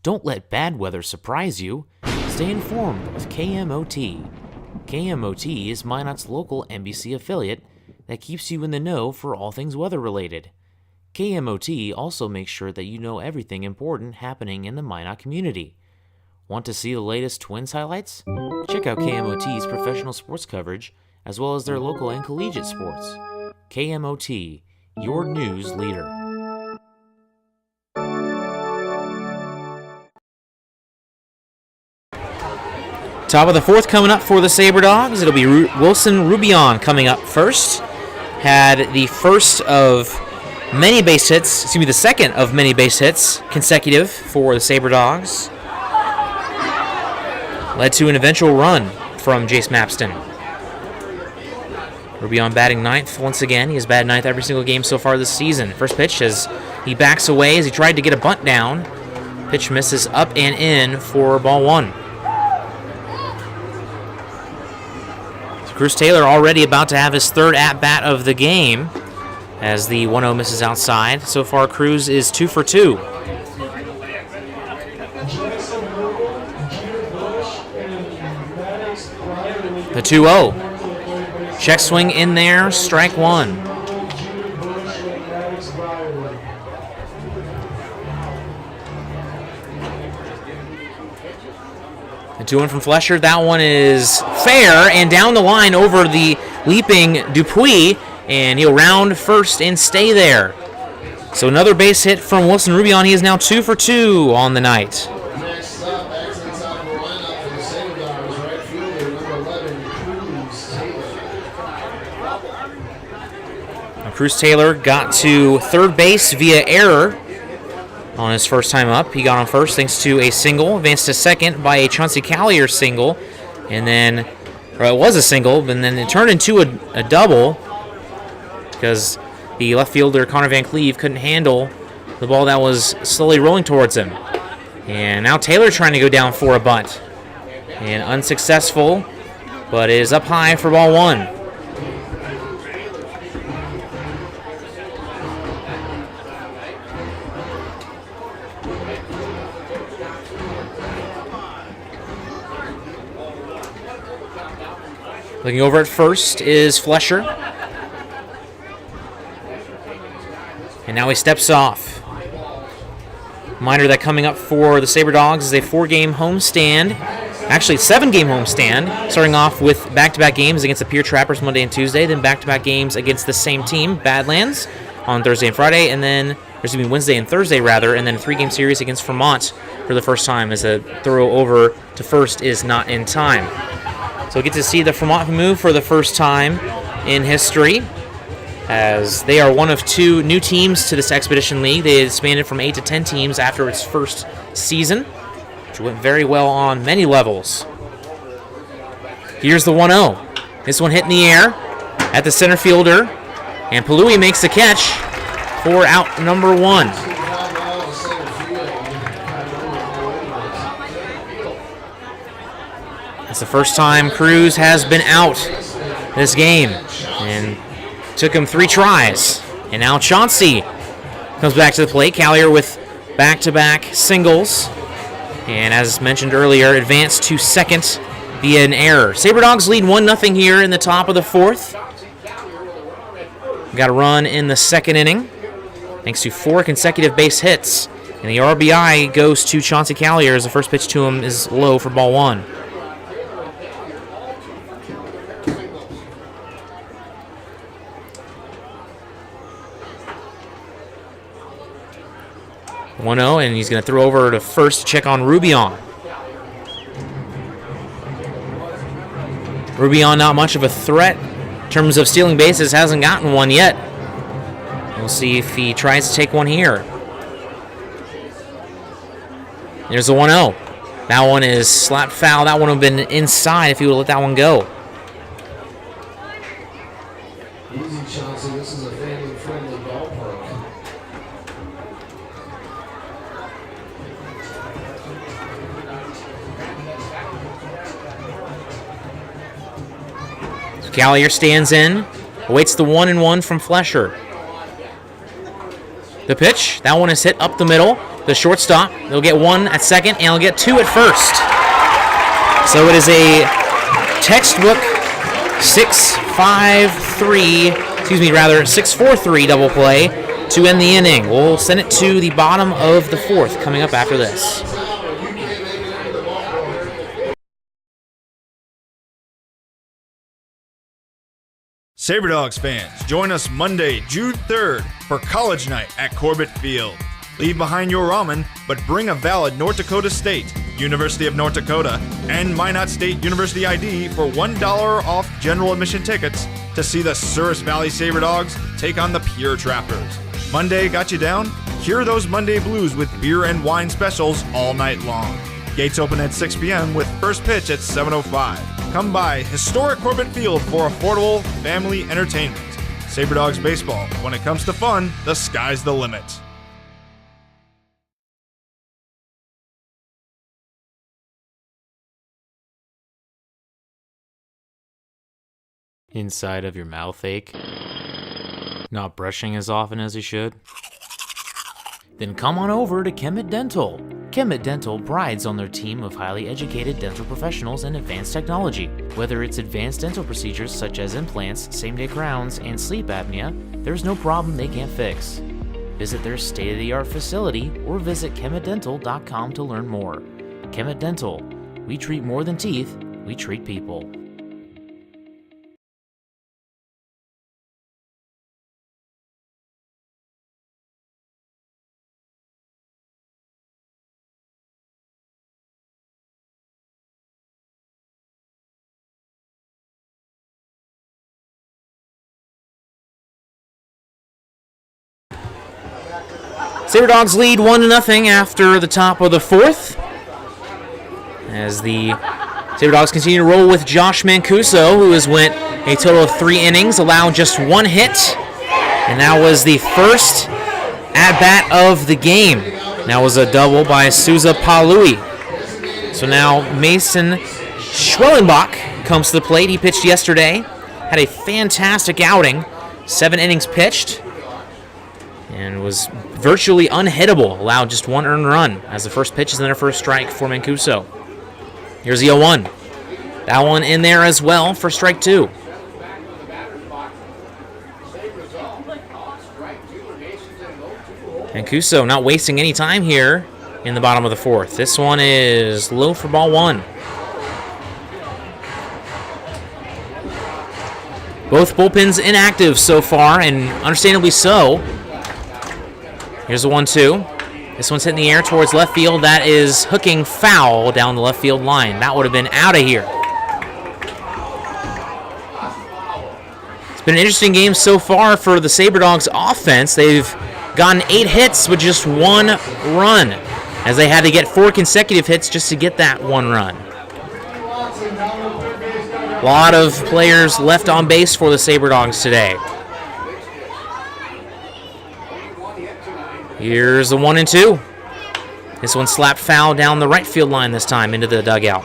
Don't let bad weather surprise you. Stay informed with KMOT. KMOT is Minot's local NBC affiliate that keeps you in the know for all things weather-related. KMOT also makes sure that you know everything important happening in the Minot community. Want to see the latest Twins highlights? Check out KMOT's professional sports coverage, as well as their local and collegiate sports. KMOT, your news leader. Top of the fourth coming up for the Sabre Dogs. It'll be Wilson Rubion coming up first. Had the first of many base hits, the second of many base hits consecutive for the Sabre Dogs. Led to an eventual run from Jace Mapston. Rubion batting ninth once again. He has batted ninth every single game so far this season. First pitch as he backs away as he tried to get a bunt down. Pitch misses up and in for ball one. Cruz Taylor already about to have his third at-bat of the game as the 1-0 misses outside. So far, Cruz is 2 for 2. The 2-0. Check swing in there, strike one. The 2-1 from Flesher. That one is fair and down the line over the leaping Dupuis, and he'll round first and stay there. So another base hit from Wilson Rubion. He is now 2 for 2 on the night. Next up, back to the top of the lineup for the Sabre Dogs, right fielder, number 11, Cruz Taylor. Now, Cruz Taylor got to third base via error on his first time up. He got on first thanks to a single, advanced to second by a Chauncey Collier single, and then, or it was a single, and then it turned into a double because the left fielder, Connor Van Cleve, couldn't handle the ball that was slowly rolling towards him. And now Taylor trying to go down for a bunt. And unsuccessful, but is up high for ball one. Looking over at first is Flesher. And now he steps off. Reminder that coming up for the Sabre Dogs is a 4-game homestand. Actually, 7-game homestand, starting off with back-to-back games against the Pier Trappers Monday and Tuesday, then back-to-back games against the same team, Badlands, on Thursday and Friday, and then, Wednesday and Thursday, rather, and then a 3-game series against Vermont for the first time as a throw over to first is not in time. So we get to see the Vermont move for the first time in history, as they are one of 2 new teams to this Expedition League. They expanded from 8 to 10 teams after its first season, which went very well on many levels. Here's the 1-0. This one hit in the air at the center fielder, and Palui makes the catch for out number 1. It's the first time Cruz has been out this game, and took him 3 tries. And now Chauncey comes back to the plate. Collier with back-to-back singles, and as mentioned earlier, advanced to second via an error. Sabre Dogs lead 1-0 here in the top of the fourth. Got a run in the second inning, thanks to 4 consecutive base hits. And the RBI goes to Chauncey Collier as the first pitch to him is low for ball 1. And he's going to throw over to first to check on Rubion. Rubion not much of a threat in terms of stealing bases, hasn't gotten one yet. We'll see if he tries to take one here. There's a 1-0. That one is slapped foul. That one would have been inside if he would have let that one go. Easy, Chauncey. This is a family-friendly ballpark. Collier stands in, awaits the 1-1 from Flesher. The pitch, that one is hit up the middle. The shortstop, they'll get 1 at second, and they'll get 2 at first. So it is a textbook 6-4-3 double play to end the inning. We'll send it to the bottom of the fourth coming up after this. Sabre Dogs fans, join us Monday, June 3rd for College Night at Corbett Field. Leave behind your ramen, but bring a valid North Dakota State, University of North Dakota, and Minot State University ID for $1 off general admission tickets to see the Souris Valley Sabre Dogs take on the Pure Trappers. Monday got you down? Hear those Monday blues with beer and wine specials all night long. Gates open at 6 p.m. with first pitch at 7:05. Come by historic Corbett Field for affordable family entertainment. Sabre Dogs baseball. When it comes to fun, the sky's the limit. Inside of your mouth ache? Not brushing as often as you should? Then come on over to Kemet Dental. Kemet Dental prides on their team of highly educated dental professionals and advanced technology. Whether it's advanced dental procedures such as implants, same-day crowns, and sleep apnea, there's no problem they can't fix. Visit their state-of-the-art facility or visit kemetdental.com to learn more. Kemet Dental. We treat more than teeth, we treat people. Sabre Dogs lead 1-0 after the top of the fourth, as the Sabre Dogs continue to roll with Josh Mancuso, who has went a total of 3 innings, allowed just 1 hit, and that was the first at-bat of the game. That was a double by Souza Palui. So now Mason Schwellenbach comes to the plate. He pitched yesterday, had a fantastic outing, 7 innings pitched, and was virtually unhittable, allowed just 1 earned run as the first pitch is then a first strike for Mancuso. Here's the 0-1. That one in there as well for strike 2. Mancuso not wasting any time here in the bottom of the fourth. This one is low for ball 1. Both bullpens inactive so far, and understandably so. Here's the 1-2. This one's hitting the air towards left field. That is hooking foul down the left field line. That would have been out of here. It's been an interesting game so far for the Sabre Dogs offense. They've gotten 8 hits with just 1 run, as they had to get 4 consecutive hits just to get that 1 run. A lot of players left on base for the Sabre Dogs today. Here's the 1-2. This one slapped foul down the right field line this time into the dugout.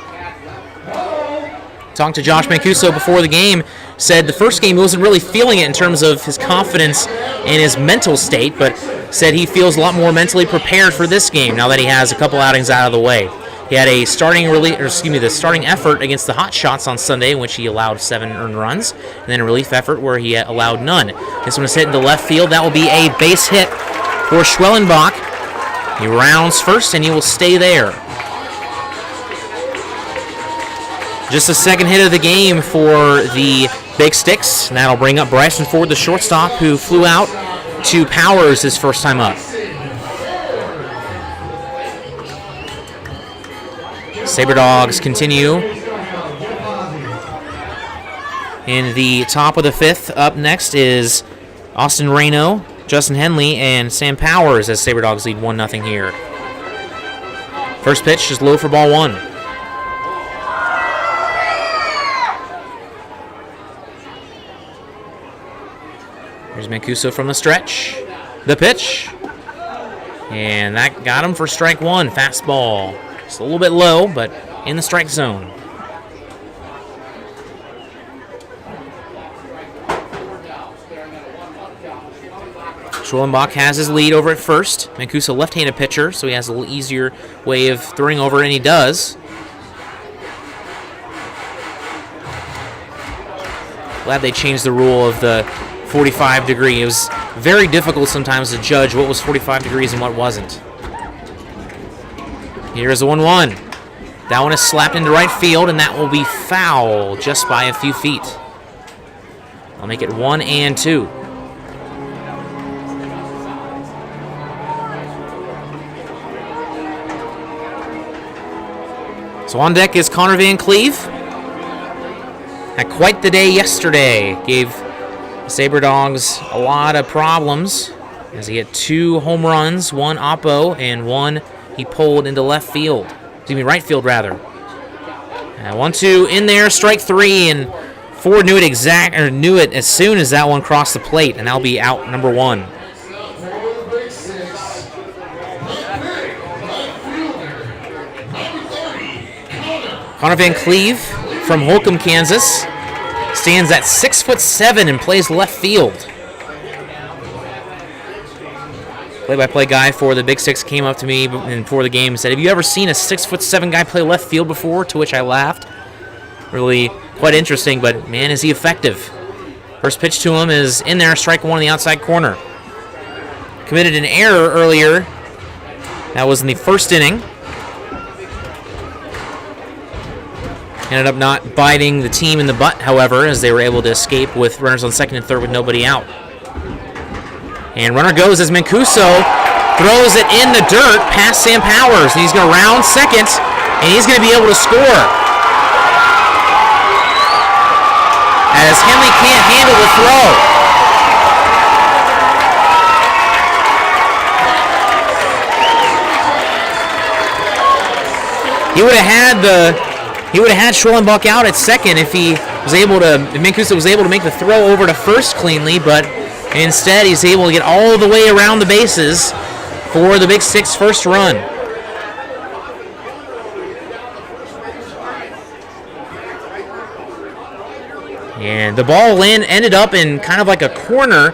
Talked to Josh Mancuso before the game, said the first game he wasn't really feeling it in terms of his confidence and his mental state, but said he feels a lot more mentally prepared for this game now that he has a couple outings out of the way. He had a the starting effort against the Hot Shots on Sunday, in which he allowed 7 earned runs, and then a relief effort where he allowed none. This one is hit into left field. That will be a base hit for Schwellenbach. He rounds first, and he will stay there. Just the second hit of the game for the Big Sticks. And that'll bring up Bryson Ford, the shortstop, who flew out to Powers his first time up. Sabre Dogs continue in the top of the 5th. Up next is Austin Reno, Justin Henley, and Sam Powers as Sabre Dogs lead 1-0 here. First pitch is low for ball 1. Here's Mancuso from the stretch. The pitch. And that got him for strike 1. Fastball. It's a little bit low, but in the strike zone. Schwellenbach has his lead over at first. Mancuso left-handed pitcher, so he has a little easier way of throwing over, and he does. Glad they changed the rule of the 45 degree. It was very difficult sometimes to judge what was 45 degrees and what wasn't. Here's the 1-1. That one is slapped into right field, and that will be foul just by a few feet. I'll make it 1-2. So on deck is Connor Van Cleve. Had quite the day yesterday. Gave the Sabre Dogs a lot of problems as he had 2 home runs, 1 oppo, and 1 he pulled into left field. Excuse me, right field rather. 1-2 in there, strike 3, and Ford knew it as soon as that one crossed the plate, and that'll be out number 1. Connor Van Cleve from Holcomb, Kansas, stands at 6'7" and plays left field. Play-by-play guy for the Big Six came up to me before the game and said, "Have you ever seen a 6'7" guy play left field before?" To which I laughed. Really quite interesting, but man, is he effective. First pitch to him is in there, strike 1 in the outside corner. Committed an error earlier. That was in the first inning. Ended up not biting the team in the butt, however, as they were able to escape with runners on second and third with nobody out. And runner goes as Mancuso throws it in the dirt past Sam Powers. And he's going to round second, and he's going to be able to score. As Henley can't handle the throw. He would have had Schwellenbach out at second if Mancuso was able to make the throw over to first cleanly, but instead he's able to get all the way around the bases for the Big Six first run. And the ball ended up in kind of like a corner,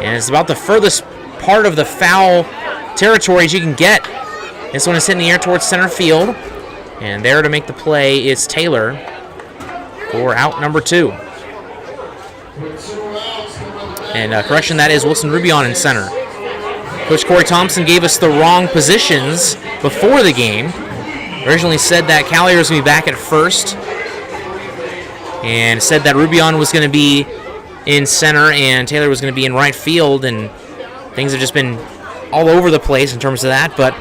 and it's about the furthest part of the foul territory as you can get. This one is hitting the air towards center field. And there to make the play is Taylor for out number 2. And correction, that is Wilson Rubion in center. Coach Corey Thompson gave us the wrong positions before the game. Originally said that Callier was going to be back at first. And said that Rubion was going to be in center and Taylor was going to be in right field. And things have just been all over the place in terms of that. But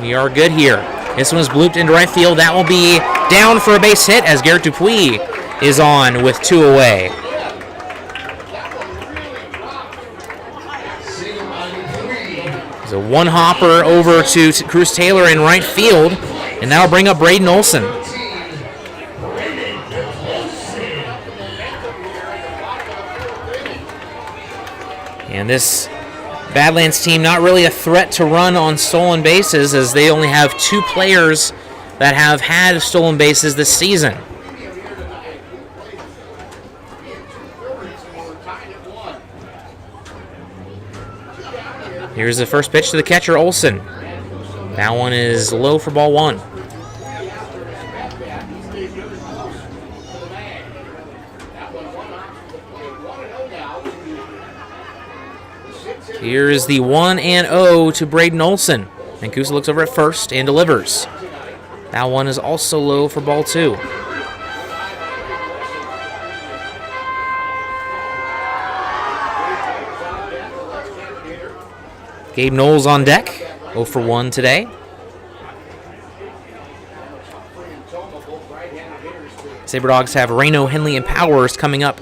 we are good here. This one is blooped into right field. That will be down for a base hit as Garrett Dupuis is on with 2 away. There's a 1-hopper over to Cruz Taylor in right field, and that'll bring up Braden Olson. And this Badlands team not really a threat to run on stolen bases as they only have 2 players that have had stolen bases this season. Here's the first pitch to the catcher, Olson. That one is low for ball 1. Here is the 1-0 to Braden Olson. Mancuso looks over at first and delivers. That one is also low for ball 2. Gabe Knowles on deck, 0 for 1 today. Sabre Dogs have Reno, Henley, and Powers coming up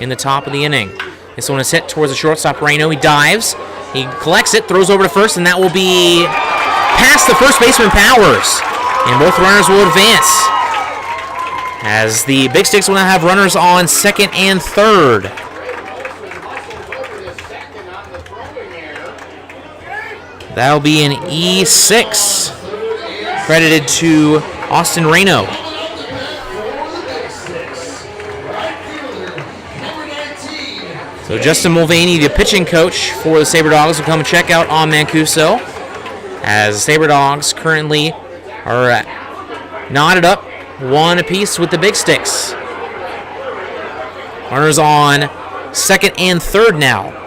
in the top of the inning. This one is hit towards the shortstop, Reno. He dives. He collects it, throws over to first, and that will be past the first baseman, Powers. And both runners will advance. As the Big Sticks will now have runners on second and third. That'll be an E6. Credited to Austin Reno. So Justin Mulvaney, the pitching coach for the Sabre Dogs, will come and check out on Mancuso. As the Sabre Dogs currently are knotted up 1 apiece with the Big Sticks. Runners on second and third now.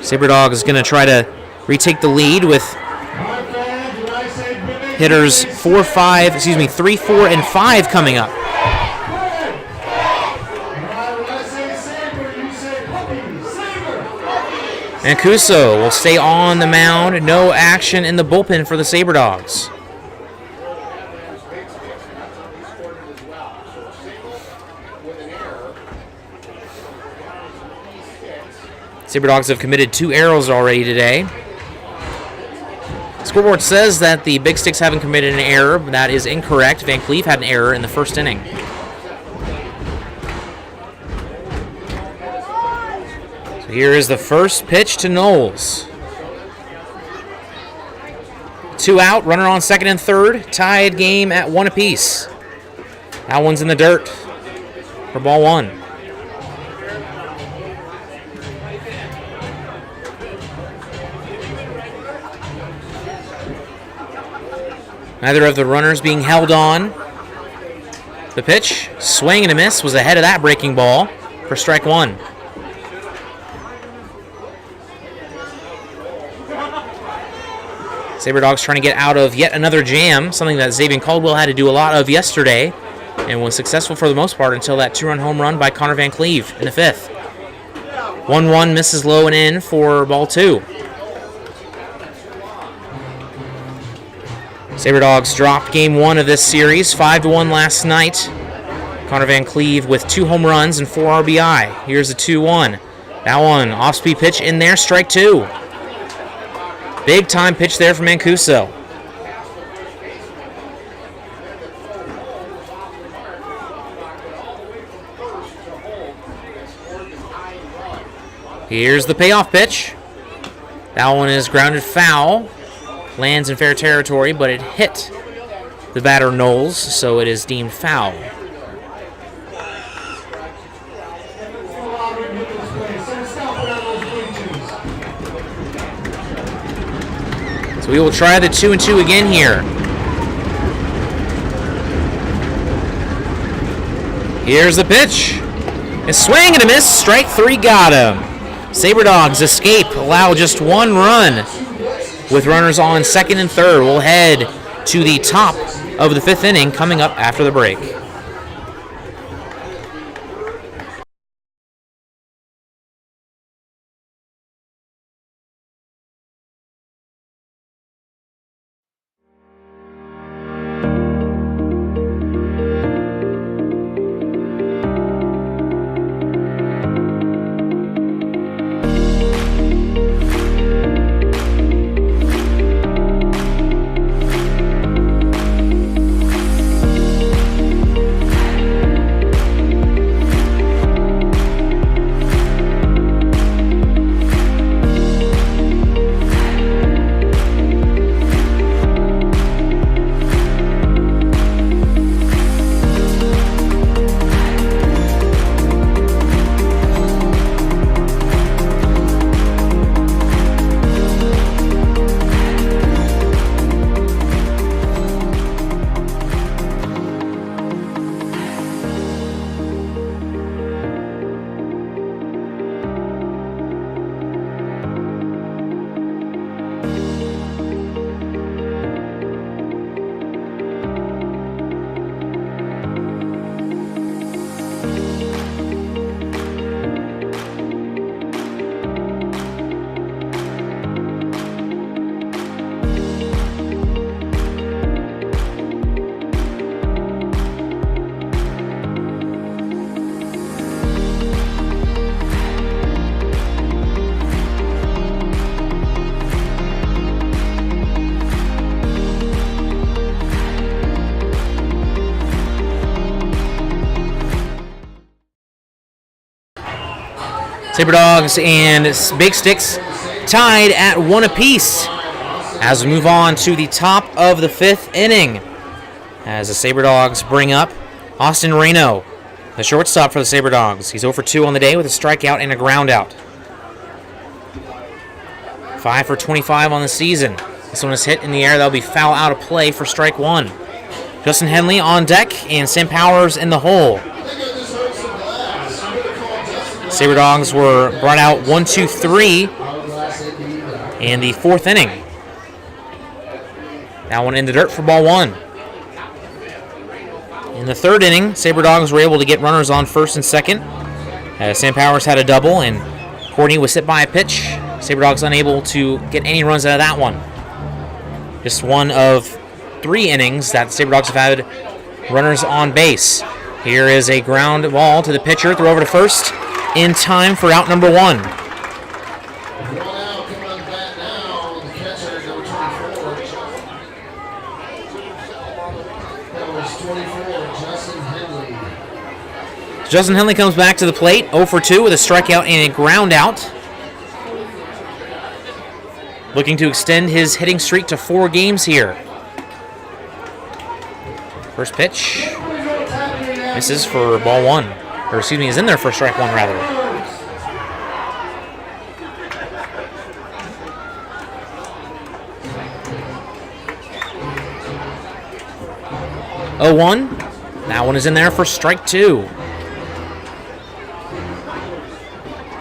Sabre Dogs is going to try to retake the lead with hitters 3, 4, and 5 coming up. Mancuso will stay on the mound. No action in the bullpen for the Sabre Dogs. Sabre Dogs have committed 2 errors already today. Scoreboard says that the Big Sticks haven't committed an error, but that is incorrect. Van Cleve had an error in the first inning. So here is the first pitch to Knowles. 2 out, runner on second and third. Tied game at 1 apiece. That one's in the dirt for ball 1. Neither of the runners being held on. The pitch, swing and a miss, was ahead of that breaking ball for strike 1. Sabre Dogs trying to get out of yet another jam, something that Xavier Caldwell had to do a lot of yesterday and was successful for the most part until that 2-run home run by Connor Van Cleve in the 5th. 1-1 misses low and in for ball 2. Sabre Dogs dropped game 1 of this series, 5-1 last night. Connor Van Cleve with 2 home runs and 4 RBI. Here's the 2-1. That one, off-speed pitch in there, strike 2. Big time pitch there from Mancuso. Here's the payoff pitch. That one is grounded foul. Lands in fair territory, but it hit the batter Knowles, so it is deemed foul. So we will try the 2-2 again here. Here's the pitch. A swing and a miss. Strike 3 got him. Sabre Dogs escape, allow just 1 run. With runners on second and third, we'll head to the top of the 5th inning coming up after the break. Sabre Dogs and Big Sticks tied at 1 apiece as we move on to the top of the 5th inning. As the Sabre Dogs bring up Austin Reno, the shortstop for the Sabre Dogs. He's 0 for 2 on the day with a strikeout and a ground out. 5 for 25 on the season. This one is hit in the air. That'll be foul out of play for strike one. Justin Henley on deck, and Sam Powers in the hole. Sabre Dogs were brought out 1-2-3 in the fourth inning. That one in the dirt for ball one. In the third inning, Sabre Dogs were able to get runners on first and second. Sam Powers had a double, and Courtney was hit by a pitch. Sabre Dogs unable to get any runs out of that one. Just one of 3 innings that the Sabre Dogs have had runners on base. Here is a ground ball to the pitcher, throw over to first, in time for out number 1. Justin Henley comes back to the plate, 0 for 2 with a strikeout and a ground out. Looking to extend his hitting streak to 4 games here. First pitch misses for ball 1. Or excuse me, is in there for strike 1 rather. Oh, 1. That one is in there for strike 2.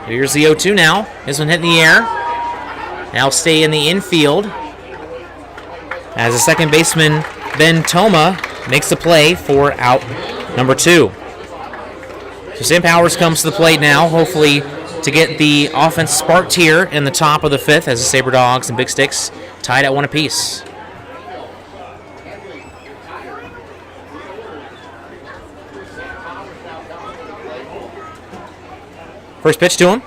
Here's the 0-2 now. This one hit in the air. Now stay in the infield as the second baseman, Ben Toma, makes the play for out number 2. So Sam Powers comes to the plate now, hopefully to get the offense sparked here in the top of the 5th as the Sabre Dogs and Big Sticks tied at 1 apiece. First pitch to him.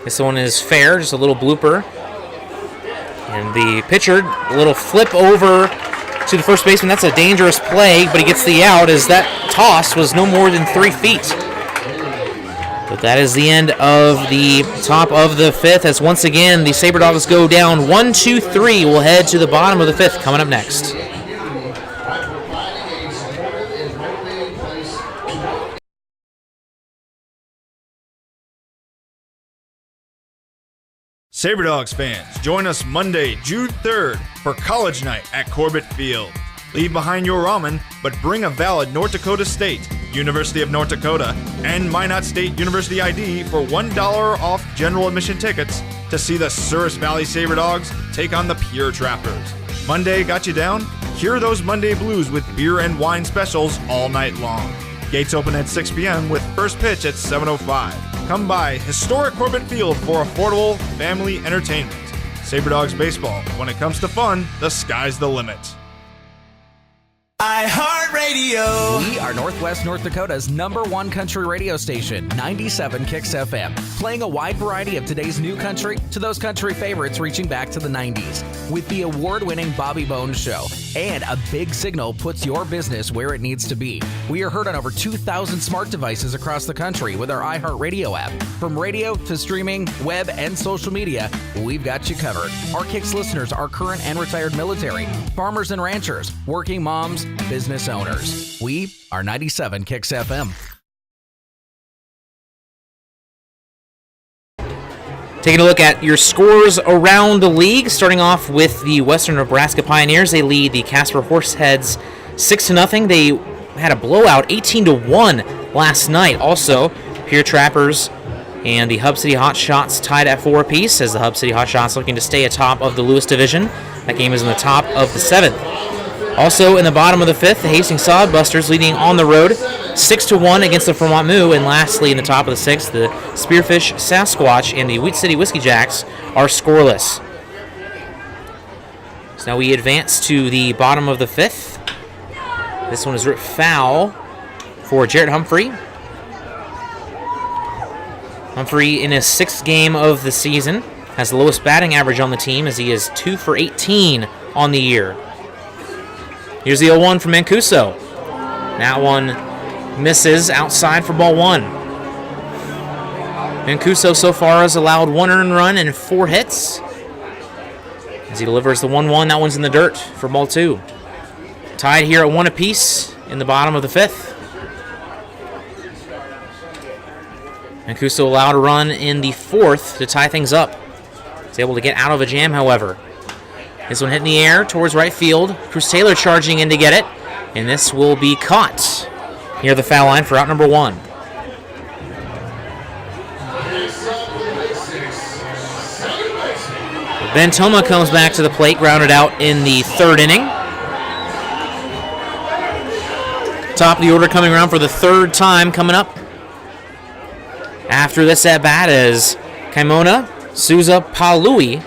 This one is fair, just a little blooper. And the pitcher, a little flip over to the first baseman. That's a dangerous play, but he gets the out as that toss was no more than 3 feet. But that is the end of the top of the 5th as once again the Sabre Dogs go down 1-2-3. We'll head to the bottom of the 5th coming up next. Sabre Dogs fans, join us Monday, June 3rd for College Night at Corbett Field. Leave behind your ramen, but bring a valid North Dakota State, University of North Dakota, and Minot State University ID for $1 off general admission tickets to see the Souris Valley Sabre Dogs take on the Pure Trappers. Monday got you down? Cure those Monday blues with beer and wine specials all night long. Gates open at 6 p.m. with first pitch at 7:05. Come by historic Corbett Field for affordable family entertainment. Sabre Dogs baseball. When it comes to fun, the sky's the limit. iHeartRadio. We are Northwest North Dakota's #1 country radio station, 97 Kicks FM, playing a wide variety of today's new country to those country favorites reaching back to the 90s. With the award-winning Bobby Bones Show and a big signal puts your business where it needs to be. We are heard on over 2,000 smart devices across the country with our iHeartRadio app. From radio to streaming, web, and social media, we've got you covered. Our Kicks listeners are current and retired military, farmers and ranchers, working moms, business owners. We are 97 Kicks FM. Taking a look at your scores around the league, starting off with the Western Nebraska Pioneers. They lead the Casper Horseheads 6-0. They had a blowout 18-1 last night. Also, Pure Trappers and the Hub City Hotshots tied at 4 apiece as the Hub City Hotshots looking to stay atop of the Lewis Division. That game is in the top of the 7th. Also in the bottom of the 5th, the Hastings Sodbusters leading on the road 6-1 against the Vermont Moo. And lastly, in the top of the 6th, the Spearfish Sasquatch and the Wheat City Whiskey Jacks are scoreless. So now we advance to the bottom of the 5th. This one is ripped foul for Jarrett Humphrey. Humphrey, in his 6th game of the season, has the lowest batting average on the team as he is 2 for 18 on the year. Here's the 0-1 from Mancuso. That one misses outside for ball 1. Mancuso so far has allowed 1 earned run and 4 hits. As he delivers the 1-1, that one's in the dirt for ball 2. Tied here at 1 apiece in the bottom of the 5th. Mancuso allowed a run in the 4th to tie things up. He's able to get out of a jam, however. This one hit in the air towards right field. Cruz Taylor charging in to get it, and this will be caught near the foul line for out number 1. Ben Toma comes back to the plate, grounded out in the 3rd inning. Top of the order coming around for the 3rd time coming up. After this at bat is Kaimona Souza Palui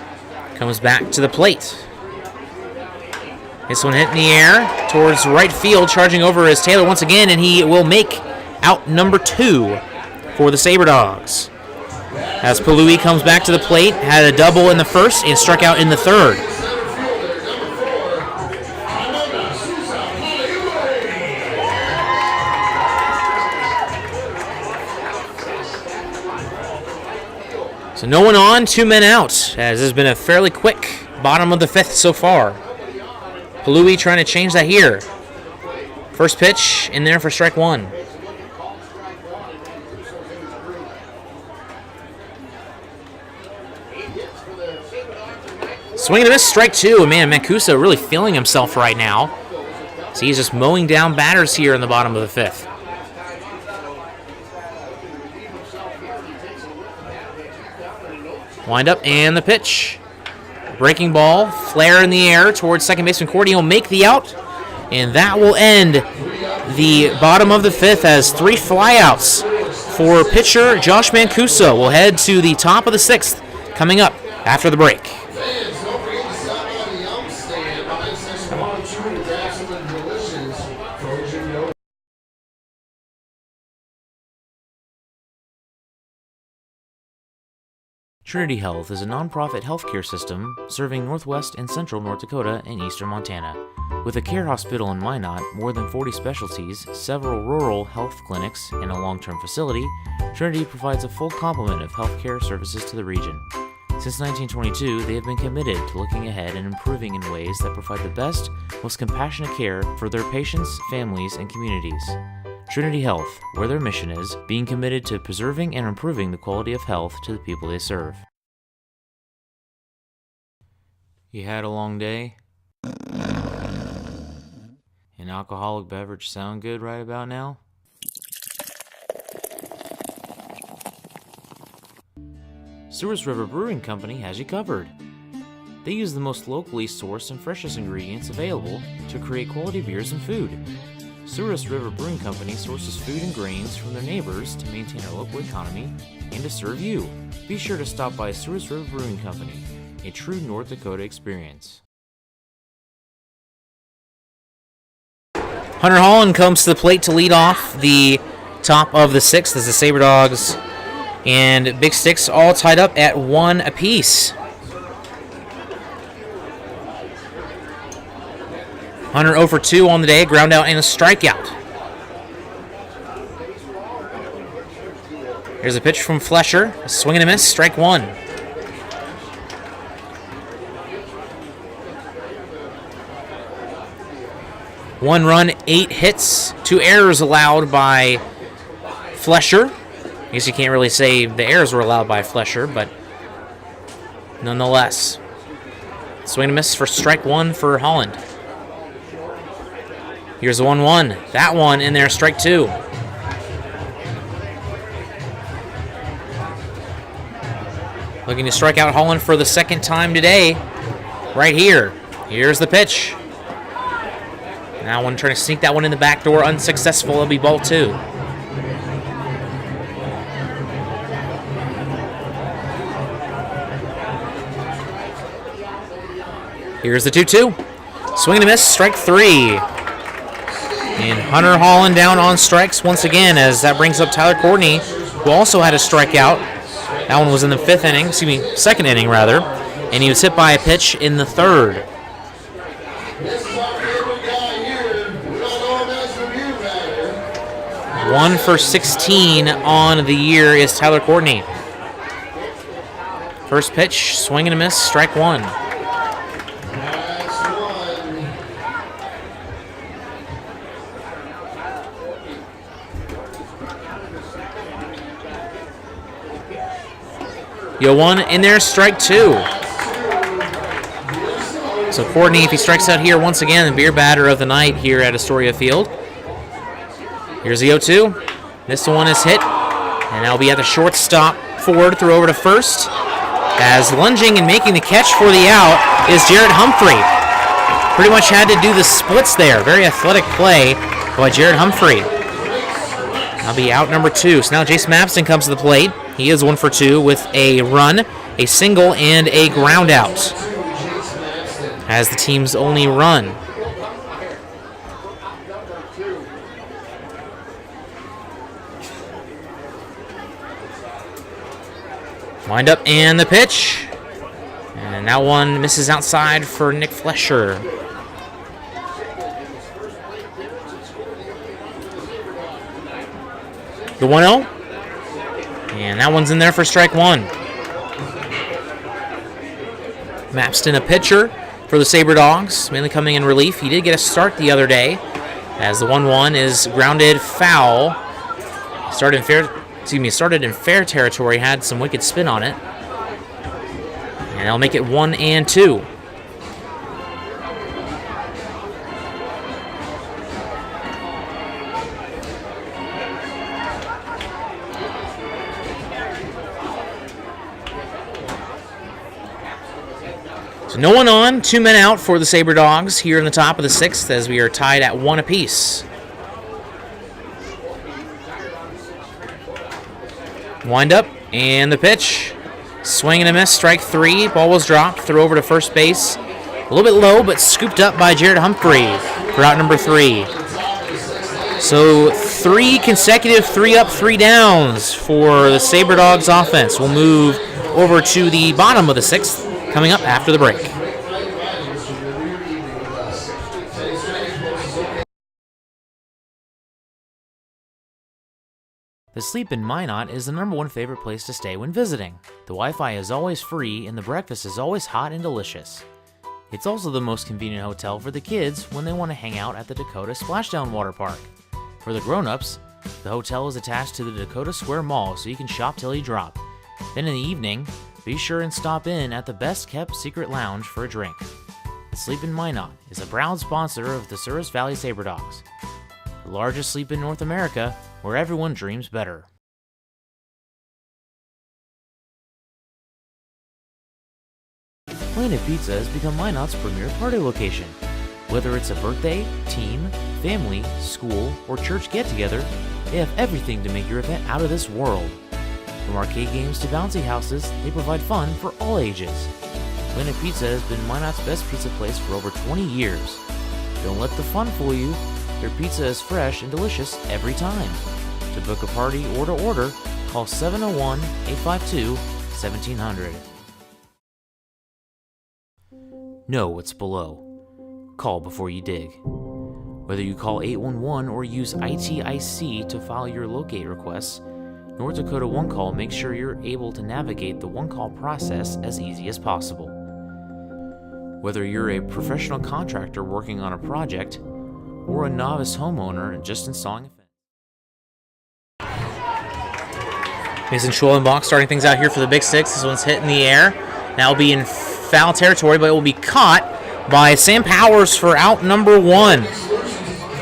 comes back to the plate. This one hit in the air towards right field, charging over is Taylor once again, and he will make out number 2 for the Sabre Dogs. As Palui comes back to the plate, had a double in the 1st and struck out in the 3rd. So no one on, 2 men out, as this has been a fairly quick bottom of the 5th so far. Palui trying to change that here. First pitch in there for strike 1. Swing and a miss, strike 2. And man, Mancuso really feeling himself right now. So he's just mowing down batters here in the bottom of the 5th. Wind up and the pitch. Breaking ball, flare in the air towards second baseman Cordy. He'll make the out, and that will end the bottom of the 5th as 3 flyouts for pitcher Josh Mancuso. We'll head to the top of the 6th coming up after the break. Trinity Health is a nonprofit healthcare system serving northwest and central North Dakota and eastern Montana. With a care hospital in Minot, more than 40 specialties, several rural health clinics, and a long-term facility, Trinity provides a full complement of healthcare services to the region. Since 1922, they have been committed to looking ahead and improving in ways that provide the best, most compassionate care for their patients, families, and communities. Trinity Health, where their mission is, being committed to preserving and improving the quality of health to the people they serve. You had a long day? An alcoholic beverage sound good right about now? Sewers River Brewing Company has you covered. They use the most locally sourced and freshest ingredients available to create quality beers and food. Sewers River Brewing Company sources food and grains from their neighbors to maintain our local economy and to serve you. Be sure to stop by Sewers River Brewing Company, a true North Dakota experience. Hunter Holland comes to the plate to lead off the top of the 6th as the Sabre Dogs and Big Sticks all tied up at 1 apiece. Hunter 0 for 2 on the day, ground out and a strikeout. Here's a pitch from Flesher, a swing and a miss, strike 1. One run, 8 hits, 2 errors allowed by Flesher. I guess you can't really say the errors were allowed by Flesher, but nonetheless. Swing and a miss for strike 1 for Holland. Here's the 1-1. That one in there, strike 2. Looking to strike out Holland for the 2nd time today. Right here. Here's the pitch. Now one trying to sneak that one in the back door. Unsuccessful. It'll be ball 2. Here's the 2-2. Swing and a miss, strike 3. And Hunter Holland down on strikes once again as that brings up Tyler Courtney, who also had a strikeout. That one was in the 2nd inning rather, and he was hit by a pitch in the 3rd. One for 16 on the year is Tyler Courtney. First pitch, swing and a miss, strike 1. Yo, 1 in there, strike 2. So Courtney, if he strikes out here once again, the beer batter of the night here at Astoria Field. Here's the 0-2. This one is hit, and that'll be at the shortstop. Forward, throw over to first. As lunging and making the catch for the out is Jared Humphrey. Pretty much had to do the splits there. Very athletic play by Jared Humphrey. That'll be out number 2. So now Jason Mapston comes to the plate. He is 1 for 2 with a run, a single, and a ground out. As the team's only run. Wind up and the pitch. And that one misses outside for Nick Flesher. The 1-0. And that one's in there for strike 1. Mapston, a pitcher for the Sabre Dogs, mainly coming in relief. He did get a start the other day, as the 1-1 is grounded foul. Started in fair territory, had some wicked spin on it. And they'll make it 1-2. So no one on, 2 men out for the Sabre Dogs here in the top of the 6th as we are tied at 1 apiece. Wind up and the pitch. Swing and a miss, strike 3. Ball was dropped, throw over to first base. A little bit low, but scooped up by Jared Humphrey for out number 3. So 3 consecutive 3-up, 3-downs for the Sabre Dogs offense. We'll move over to the bottom of the 6th. Coming up after the break. The Sleep in Minot is the #1 favorite place to stay when visiting. The Wi-Fi is always free and the breakfast is always hot and delicious. It's also the most convenient hotel for the kids when they want to hang out at the Dakota Splashdown Water Park. For the grown-ups, the hotel is attached to the Dakota Square Mall so you can shop till you drop. Then in the evening, be sure and stop in at the best-kept secret lounge for a drink. The Sleep in Minot is a proud sponsor of the Souris Valley Sabre Dogs, the largest sleep in North America, where everyone dreams better. Planet Pizza has become Minot's premier party location. Whether it's a birthday, team, family, school, or church get-together, they have everything to make your event out of this world. From arcade games to bouncy houses, they provide fun for all ages. Planet Pizza has been Minot's best pizza place for over 20 years. Don't let the fun fool you. Their pizza is fresh and delicious every time. To book a party or to order, call 701-852-1700. Know what's below. Call before you dig. Whether you call 811 or use ITIC to file your locate requests, North Dakota One Call makes sure you're able to navigate the One Call process as easy as possible. Whether you're a professional contractor working on a project or a novice homeowner just installing a fence. Mason Schwellenbach starting things out here for the Big Six. This one's hit in the air. Now will be in foul territory, but it will be caught by Sam Powers for out number 1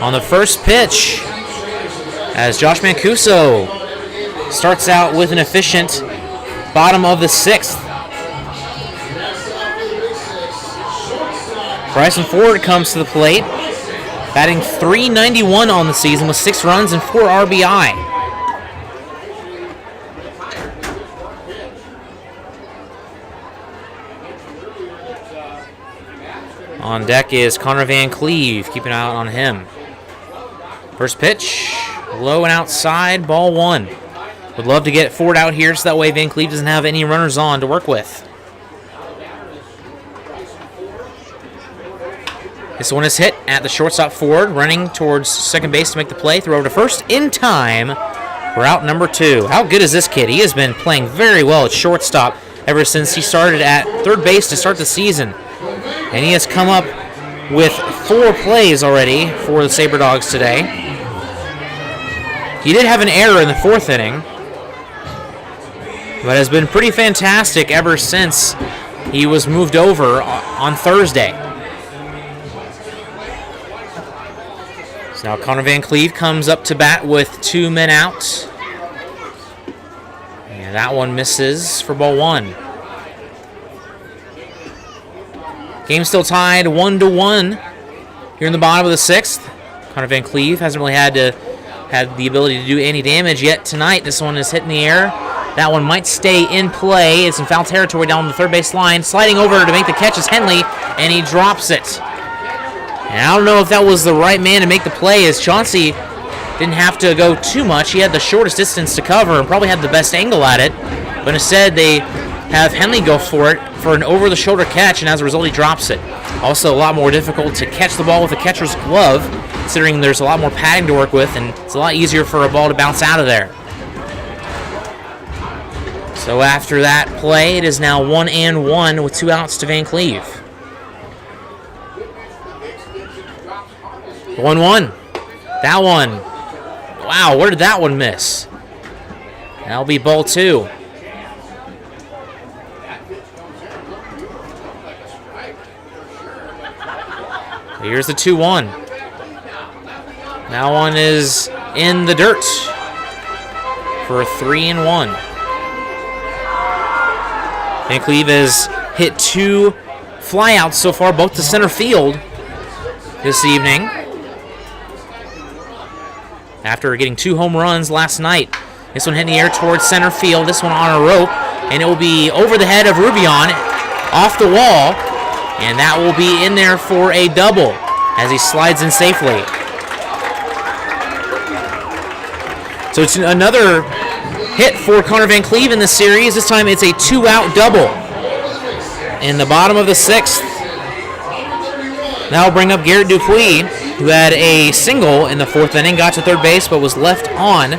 on the first pitch as Josh Mancuso starts out with an efficient bottom of the 6th. Bryson Ford comes to the plate, batting .391 on the season with 6 runs and 4 RBI. On deck is Connor Van Cleve, keeping an eye on him. First pitch, low and outside, ball 1. Would love to get Ford out here so that way Van Cleve doesn't have any runners on to work with. This one is hit at the shortstop. Ford running towards second base to make the play. Throw over to first in time. We're out number 2. How good is this kid? He has been playing very well at shortstop ever since he started at third base to start the season. And he has come up with 4 plays already for the Sabre Dogs today. He did have an error in the 4th inning, but has been pretty fantastic ever since he was moved over on Thursday. So now Connor Van Cleve comes up to bat with 2 men out. And that one misses for ball 1. Game still tied 1-1 here in the bottom of the 6th. Connor Van Cleve hasn't really had the ability to do any damage yet tonight. This one is hit in the air. That one might stay in play. It's in foul territory down the third base line. Sliding over to make the catch is Henley, and he drops it. And I don't know if that was the right man to make the play, as Chauncey didn't have to go too much. He had the shortest distance to cover and probably had the best angle at it. But instead, they have Henley go for it for an over-the-shoulder catch, and as a result, he drops it. Also, a lot more difficult to catch the ball with a catcher's glove, considering there's a lot more padding to work with, and it's a lot easier for a ball to bounce out of there. So after that play, it is now 1-1 with 2 outs to Van Cleve. 1-1. That one. Wow, where did that one miss? That'll be ball 2. Here's the 2-1. That one is in the dirt for a 3-1. Van Cleve has hit 2 flyouts so far, both to center field this evening. After getting 2 home runs last night. This one hit in the air towards center field. This one on a rope. And it will be over the head of Rubion, off the wall. And that will be in there for a double as he slides in safely. So it's another hit for Connor Van Cleve in the series. This time it's a 2-out double in the bottom of the 6th. Now we'll bring up Garrett Dupuis, who had a single in the 4th inning, got to third base, but was left on.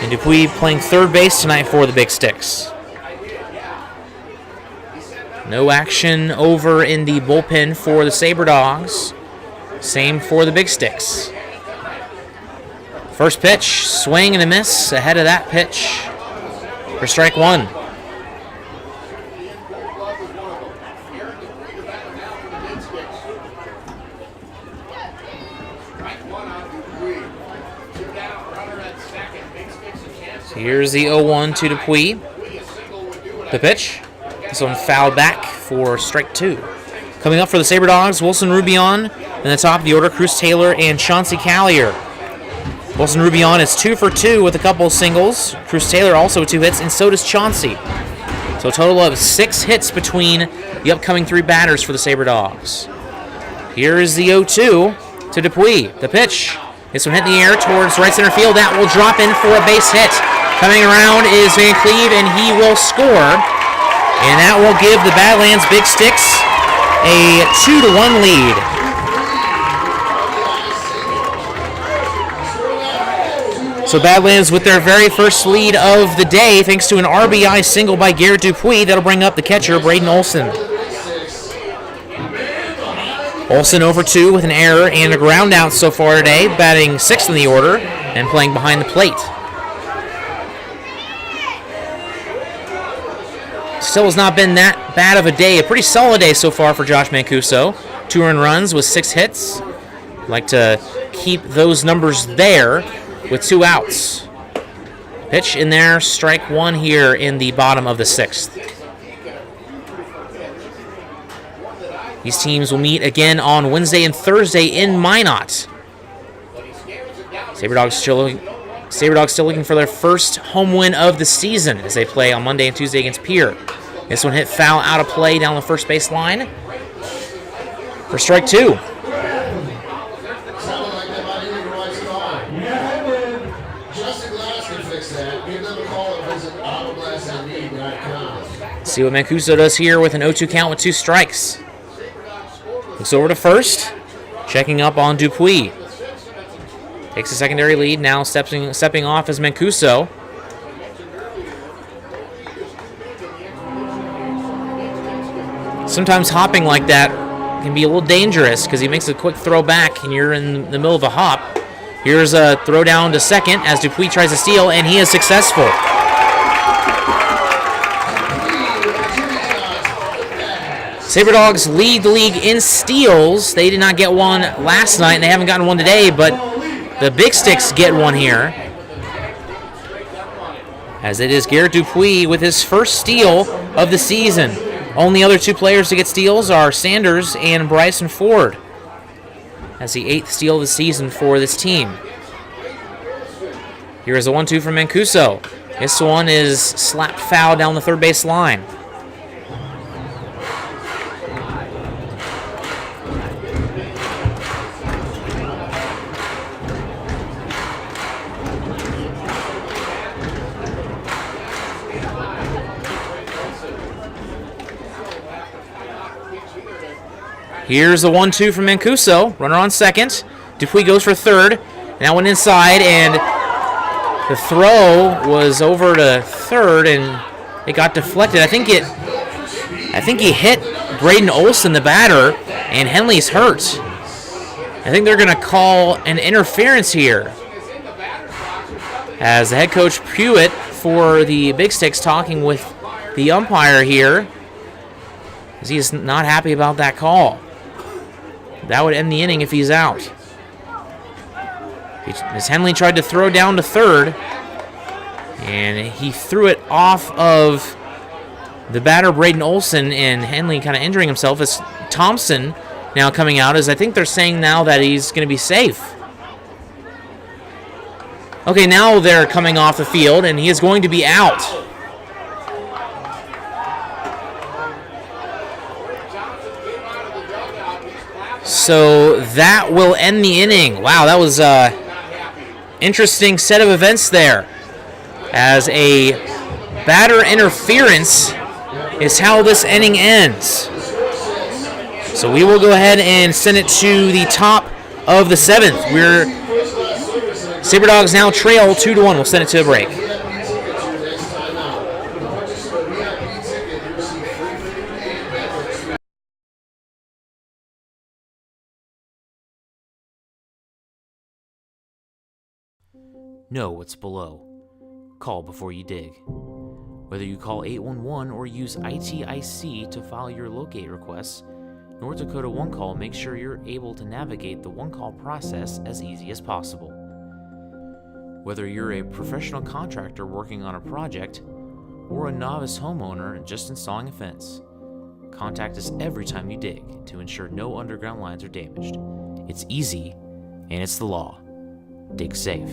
And Dupuis playing third base tonight for the Big Sticks. No action over in the bullpen for the Sabre Dogs. Same for the Big Sticks. First pitch, swing and a miss ahead of that pitch for strike 1. So here's the 0-1 to Dupuis. The pitch. This one fouled back for strike 2. Coming up for the Sabre Dogs, Wilson Rubion. In the top of the order, Cruz Taylor and Chauncey Callier. Wilson Rubion is 2 for 2 with a couple of singles. Cruz Taylor also 2 hits, and so does Chauncey. So a total of 6 hits between the upcoming 3 batters for the Sabre Dogs. Here is the 0-2 to Dupuis. The pitch. This one hit in the air towards right center field. That will drop in for a base hit. Coming around is Van Cleve, and he will score. And that will give the Badlands Big Sticks a 2-1 lead. So Badlands with their very first lead of the day, thanks to an RBI single by Garrett Dupuis. That'll bring up the catcher, Braden Olson. Olson over 2 with an error and a ground out so far today, batting 6th in the order and playing behind the plate. Still has not been that bad of a day. A pretty solid day so far for Josh Mancuso. 2 earned runs with 6 hits. Like to keep those numbers there with 2 outs. Pitch in there, strike 1 here in the bottom of the 6th. These teams will meet again on Wednesday and Thursday in Minot. Sabre Dogs still looking for their first home win of the season as they play on Monday and Tuesday against Pierre. This one hit foul out of play down the first base line for strike 2. See what Mancuso does here with an 0-2 count with 2 strikes. Looks over to first, checking up on Dupuis. Takes a secondary lead, now stepping off as Mancuso. Sometimes hopping like that can be a little dangerous because he makes a quick throw back and you're in the middle of a hop. Here's a throw down to second as Dupuis tries to steal, and he is successful. Sabre Dogs lead the league in steals. They did not get one last night, and they haven't gotten one today, but the Big Sticks get one here. As it is Garrett Dupuis with his first steal of the season. Only other two players to get steals are Sanders and Bryson Ford. That's the 8th steal of the season for this team. Here is a 1-2 from Mancuso. This one is slapped foul down the third base line. Here's the 1-2 from Mancuso. Runner on second. Dupuis goes for third. Now went inside, and the throw was over to third, and it got deflected. I think he hit Braden Olson, the batter, and Henley's hurt. I think they're going to call an interference here. As the head coach Pewitt for the Big Sticks talking with the umpire here, as he is not happy about that call. That would end the inning if he's out. As Henley tried to throw down to third, and he threw it off of the batter Braden Olson, and Henley kind of injuring himself. As Thompson now coming out, as I think they're saying now that he's going to be safe. Okay, now they're coming off the field, and he is going to be out. So that will end the inning. Wow, that was an interesting set of events there. As a batter interference is how this inning ends. So we will go ahead and send it to the top of the 7th. Sabre Dogs now trail 2-1. We'll send it to a break. Know what's below. Call before you dig. Whether you call 811 or use ITIC to file your locate requests, North Dakota One Call makes sure you're able to navigate the One Call process as easy as possible. Whether you're a professional contractor working on a project or a novice homeowner just installing a fence, contact us every time you dig to ensure no underground lines are damaged. It's easy, and it's the law. Dig safe.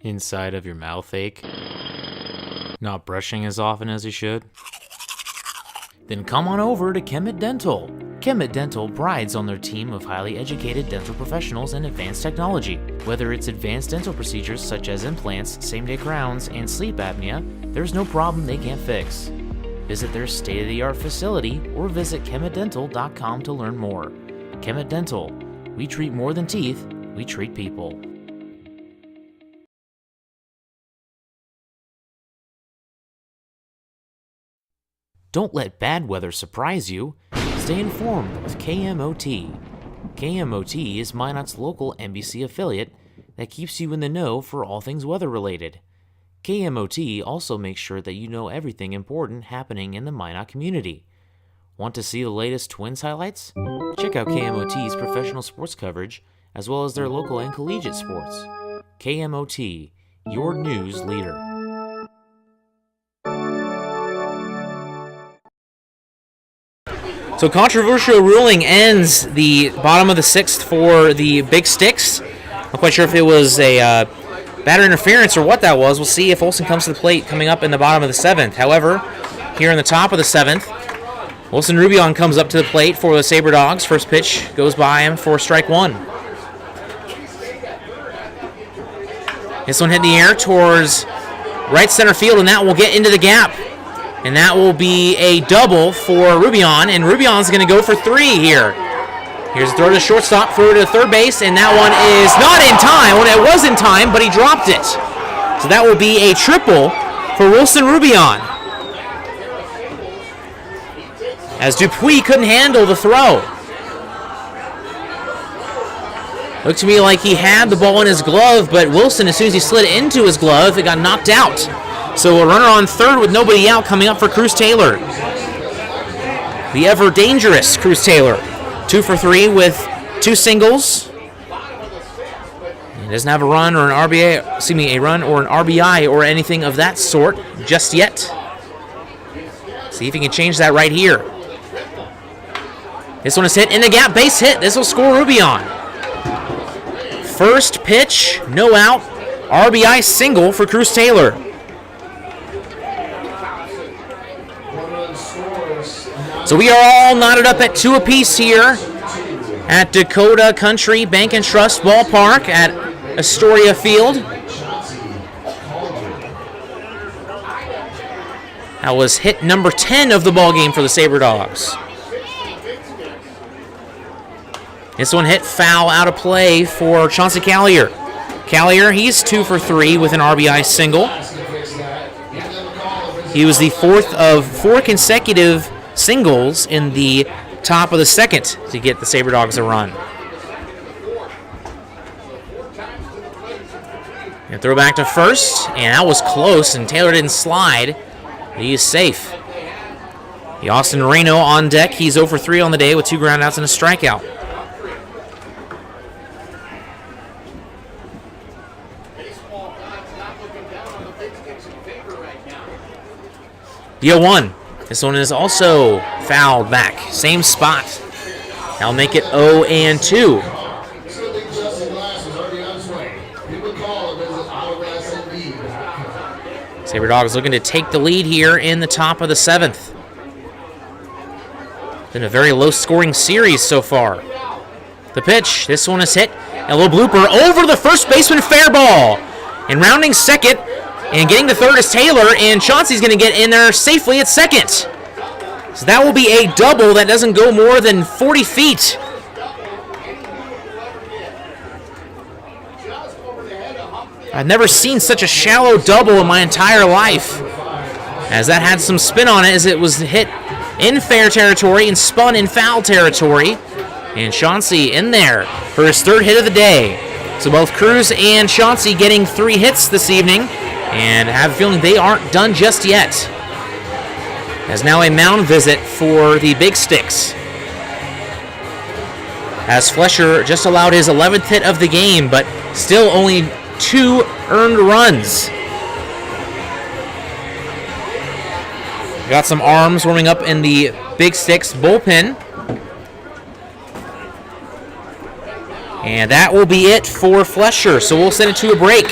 Inside of your mouth ache? Not brushing as often as you should? Then come on over to Kemet Dental. Kemet Dental prides on their team of highly educated dental professionals and advanced technology. Whether it's advanced dental procedures such as implants, same-day crowns, and sleep apnea, there's no problem they can't fix. Visit their state-of-the-art facility or visit kemetdental.com to learn more. Kemet Dental. We treat more than teeth, we treat people. Don't let bad weather surprise you. Stay informed with KMOT. KMOT is Minot's local NBC affiliate that keeps you in the know for all things weather-related. KMOT also makes sure that you know everything important happening in the Minot community. Want to see the latest Twins highlights? Check out KMOT's professional sports coverage, as well as their local and collegiate sports. KMOT, your news leader. So controversial ruling ends the bottom of the 6th for the Big Sticks. Not quite sure if it was a batter interference or what that was. We'll see if Olson comes to the plate coming up in the bottom of the 7th. However, here in the top of the 7th, Wilson Rubion comes up to the plate for the Sabre Dogs. First pitch goes by him for strike one. This one hit in the air towards right center field, and that will get into the gap. And that will be a double for Rubion, and Rubion's going to go for 3 here. Here's a throw to the shortstop, throw to the third base, and that one is not in time. Well, it was in time, but he dropped it. So that will be a triple for Wilson Rubion, as Dupuis couldn't handle the throw. Looked to me like he had the ball in his glove, but Wilson, as soon as he slid it into his glove, it got knocked out. So a runner on third with nobody out coming up for Cruz Taylor. The ever dangerous Cruz Taylor. 2 for 3 with 2 singles. He doesn't have a run or an RBI or anything of that sort just yet. See if he can change that right here. This one is hit in the gap, base hit. This will score Rubion. First pitch, no out. RBI single for Cruz Taylor. So we are all knotted up at 2 apiece here at Dakota Country Bank and Trust Ballpark at Astoria Field. That was hit number 10 of the ball game for the Sabre Dogs. This one hit foul out of play for Chauncey Callier. Callier, he's 2 for 3 with an RBI single. He was the 4th of 4 consecutive singles in the top of the second to get the Sabre Dogs a run. And throw back to first, and that was close, and Taylor didn't slide. He is safe. The Austin Reno on deck. He's 0 for 3 on the day with 2 groundouts and a strikeout. The 0-1. This one is also fouled back. Same spot. That'll make it 0-2. Sabre Dogs looking to take the lead here in the top of the 7th. Been a very low-scoring series so far. The pitch. This one is hit. A little blooper over the first baseman, fair ball. And rounding second and getting to third is Taylor, and Chauncey's going to get in there safely at second. So that will be a double that doesn't go more than 40 feet. I've never seen such a shallow double in my entire life, as that had some spin on it as it was hit in fair territory and spun in foul territory. And Chauncey in there for his 3rd hit of the day. So both Cruz and Chauncey getting 3 hits this evening, and I have a feeling they aren't done just yet. As now a mound visit for the Big Sticks, as Flesher just allowed his 11th hit of the game, but still only 2 earned runs. Got some arms warming up in the Big Sticks bullpen. And that will be it for Flesher, so we'll send it to a break.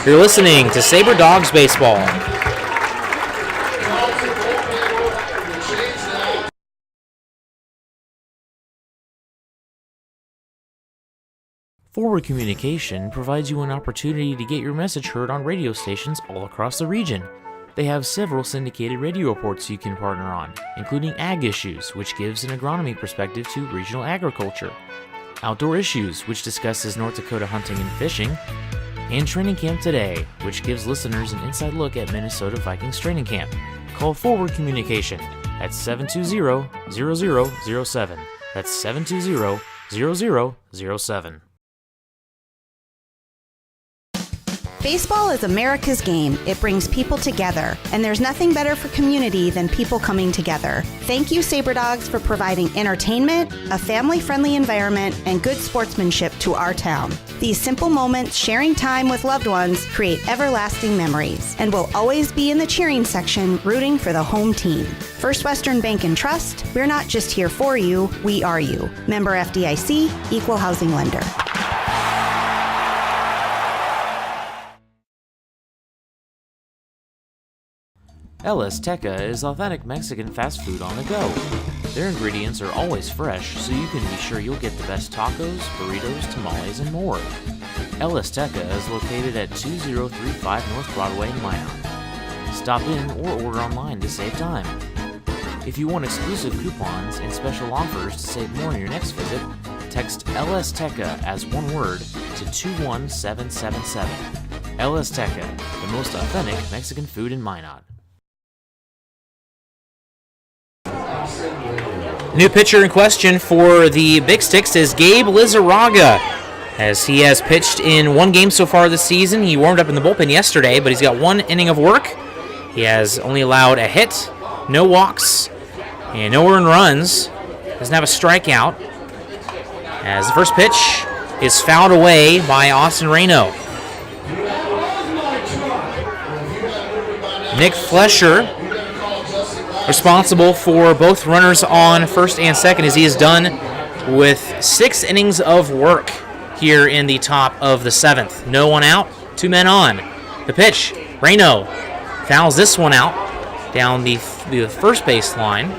You're listening to Sabre Dogs Baseball. Forward Communication provides you an opportunity to get your message heard on radio stations all across the region. They have several syndicated radio reports you can partner on, including Ag Issues, which gives an agronomy perspective to regional agriculture, Outdoor Issues, which discusses North Dakota hunting and fishing, and Training Camp Today, which gives listeners an inside look at Minnesota Vikings training camp. Call Forward Communication at 720-0007. That's 720-0007. Baseball is America's game. It brings people together, and there's nothing better for community than people coming together. Thank you, Sabre Dogs, for providing entertainment, a family-friendly environment, and good sportsmanship to our town. These simple moments, sharing time with loved ones, create everlasting memories, and will always be in the cheering section, rooting for the home team. First Western Bank and Trust, we're not just here for you, we are you. Member FDIC, Equal Housing Lender. El Azteca is authentic Mexican fast food on the go. Their ingredients are always fresh, so you can be sure you'll get the best tacos, burritos, tamales, and more. El Azteca is located at 2035 North Broadway in Minot. Stop in or order online to save time. If you want exclusive coupons and special offers to save more on your next visit, text El Azteca as one word to 21777. El Azteca, the most authentic Mexican food in Minot. New pitcher in question for the Big Sticks is Gabe Lizarraga, as he has pitched in 1 game so far this season. He warmed up in the bullpen yesterday, but he's got 1 inning of work He has only allowed a hit, no walks, and no earned runs. Doesn't have a strikeout. As the first pitch is fouled away by Austin Reno. Nick Flesher responsible for both runners on first and second, as he is done with 6 innings of work here in the top of the 7th. No one out, 2 men on. The pitch, Reno fouls this one out down the first base line.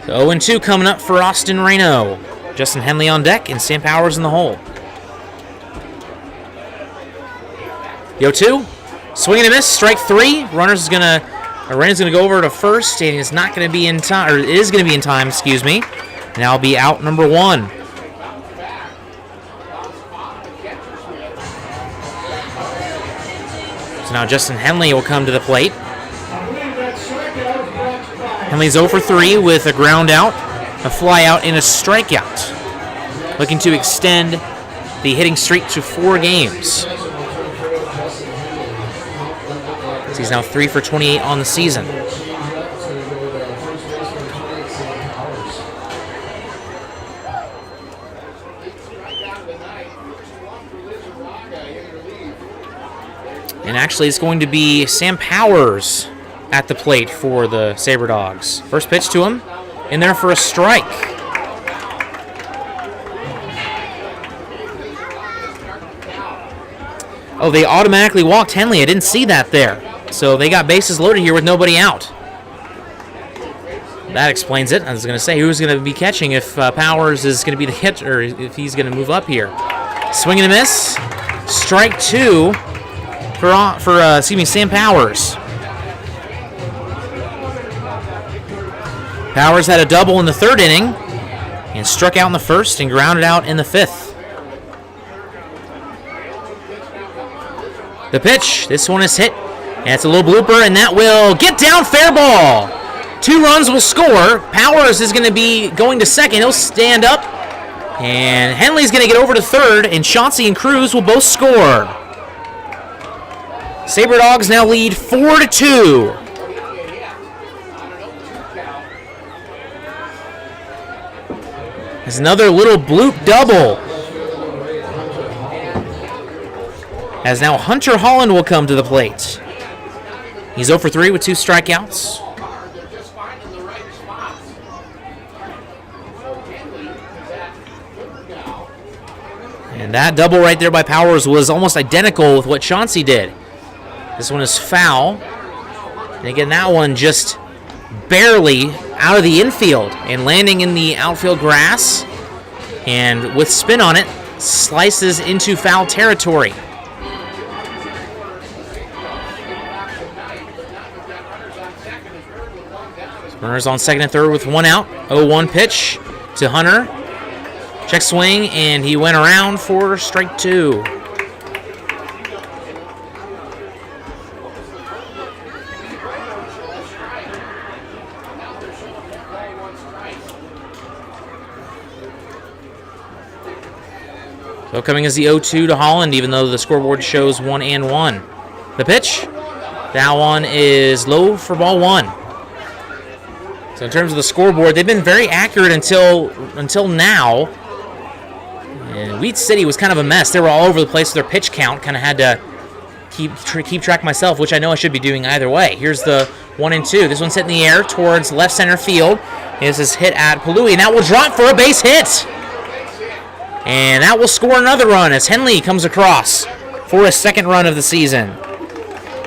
So 0-2 coming up for Austin Reno. Justin Henley on deck and Sam Powers in the hole. The 0-2, swing and a miss, strike 3. Rena's gonna go over to first, and it's not gonna be in time, or it is gonna be in time, excuse me. Now I'll be out number 1. So now Justin Henley will come to the plate. Henley's 0 for 3 with a ground out, a fly out, and a strikeout. Looking to extend the hitting streak to 4 games. He's now 3 for 28 on the season. And actually, it's going to be Sam Powers at the plate for the Sabre Dogs. First pitch to him, in there for a strike. Oh, they automatically walked Henley. I didn't see that there. So they got bases loaded here with nobody out. That explains it. I was going to say, who's going to be catching if Powers is going to be the catcher, or if he's going to move up here. Swing and a miss. Strike 2 for Sam Powers. Powers had a double in the 3rd inning and struck out in the 1st and grounded out in the 5th. The pitch, this one is hit, and it's a little blooper, and that will get down, fair ball. 2 runs will score. Powers is going to be going to second. He'll stand up, and Henley's going to get over to 3rd, and Chauncey and Cruz will both score. Sabre Dogs now lead 4-2. There's another little bloop double. As now Hunter Holland will come to the plate. He's 0 for 3 with 2 strikeouts. And that double right there by Powers was almost identical with what Chauncey did. This one is foul. And again, that one just barely out of the infield and landing in the outfield grass. And with spin on it, slices into foul territory. Runners on second and third with 1 out. 0-1 pitch to Hunter. Check swing, and he went around for strike 2. So coming is the 0-2 to Holland, even though the scoreboard shows 1-1. The pitch, that one is low for ball 1. So in terms of the scoreboard, they've been very accurate until now. And Wheat City was kind of a mess. They were all over the place with their pitch count. Kind of had to keep track myself, which I know I should be doing either way. Here's the 1-2. This one's hit in the air towards left center field. This is hit at Palui, and that will drop for a base hit. And that will score another run as Henley comes across for his 2nd run of the season.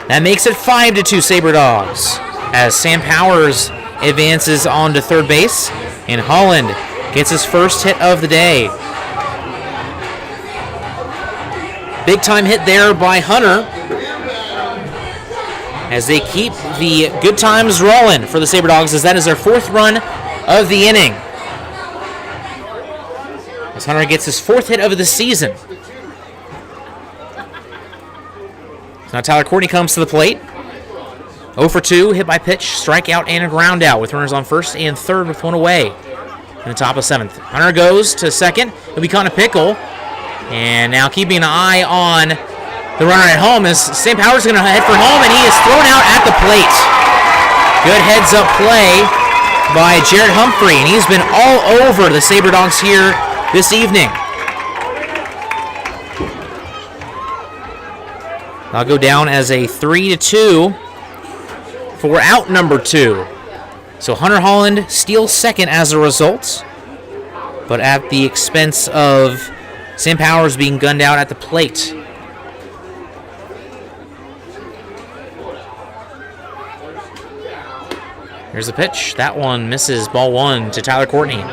That makes it 5-2 Sabre Dogs as Sam Powers advances on to 3rd base, and Holland gets his first hit of the day. Big time hit there by Hunter as they keep the good times rolling for the Sabre Dogs, as that is their 4th run of the inning. As Hunter gets his 4th hit of the season. So now Tyler Courtney comes to the plate. 0 for 2, hit by pitch, strikeout, and a ground out with runners on first and third with 1 away in the top of 7th. Hunter goes to second. It'll be Connor Pickle, And now keeping an eye on the runner at home as St. Powers going to head for home, and he is thrown out at the plate. Good heads-up play by Jared Humphrey, and he's been all over the Sabre Dogs here this evening. I'll go down as a 3-2 for out number 2. So Hunter Holland steals second as a result, but at the expense of St. Powers being gunned out at the plate. Here's the pitch. That one misses. Ball 1 to Tyler Courtney.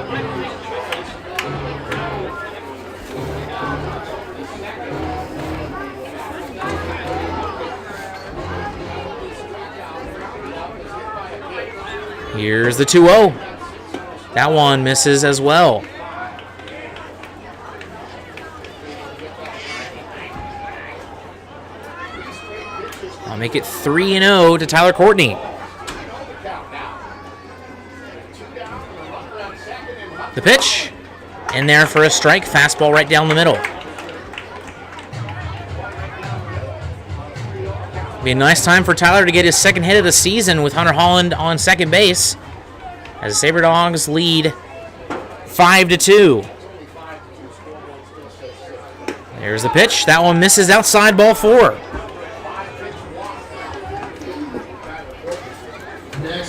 Here's the 2-0. That one misses as well. I'll make it 3-0 to Tyler Courtney. The pitch, in there for a strike. Fastball right down the middle. Be a nice time for Tyler to get his second hit of the season with Hunter Holland on second base as the Sabre Dogs lead 5-2. There's the pitch. That one misses outside, ball 4.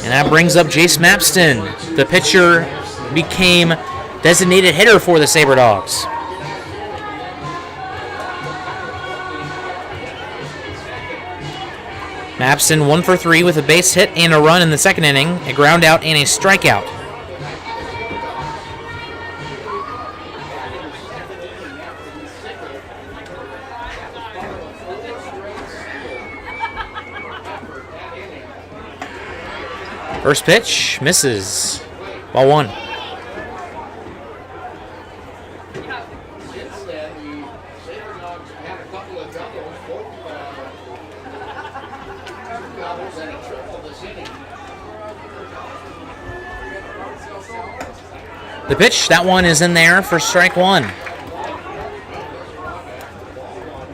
And that brings up Jace Mapston. The pitcher became designated hitter for the Sabre Dogs. Mapston 1 for 3 with a base hit and a run in the second inning, a ground out and a strikeout. First pitch misses. Ball 1. The pitch, that one is in there for strike 1.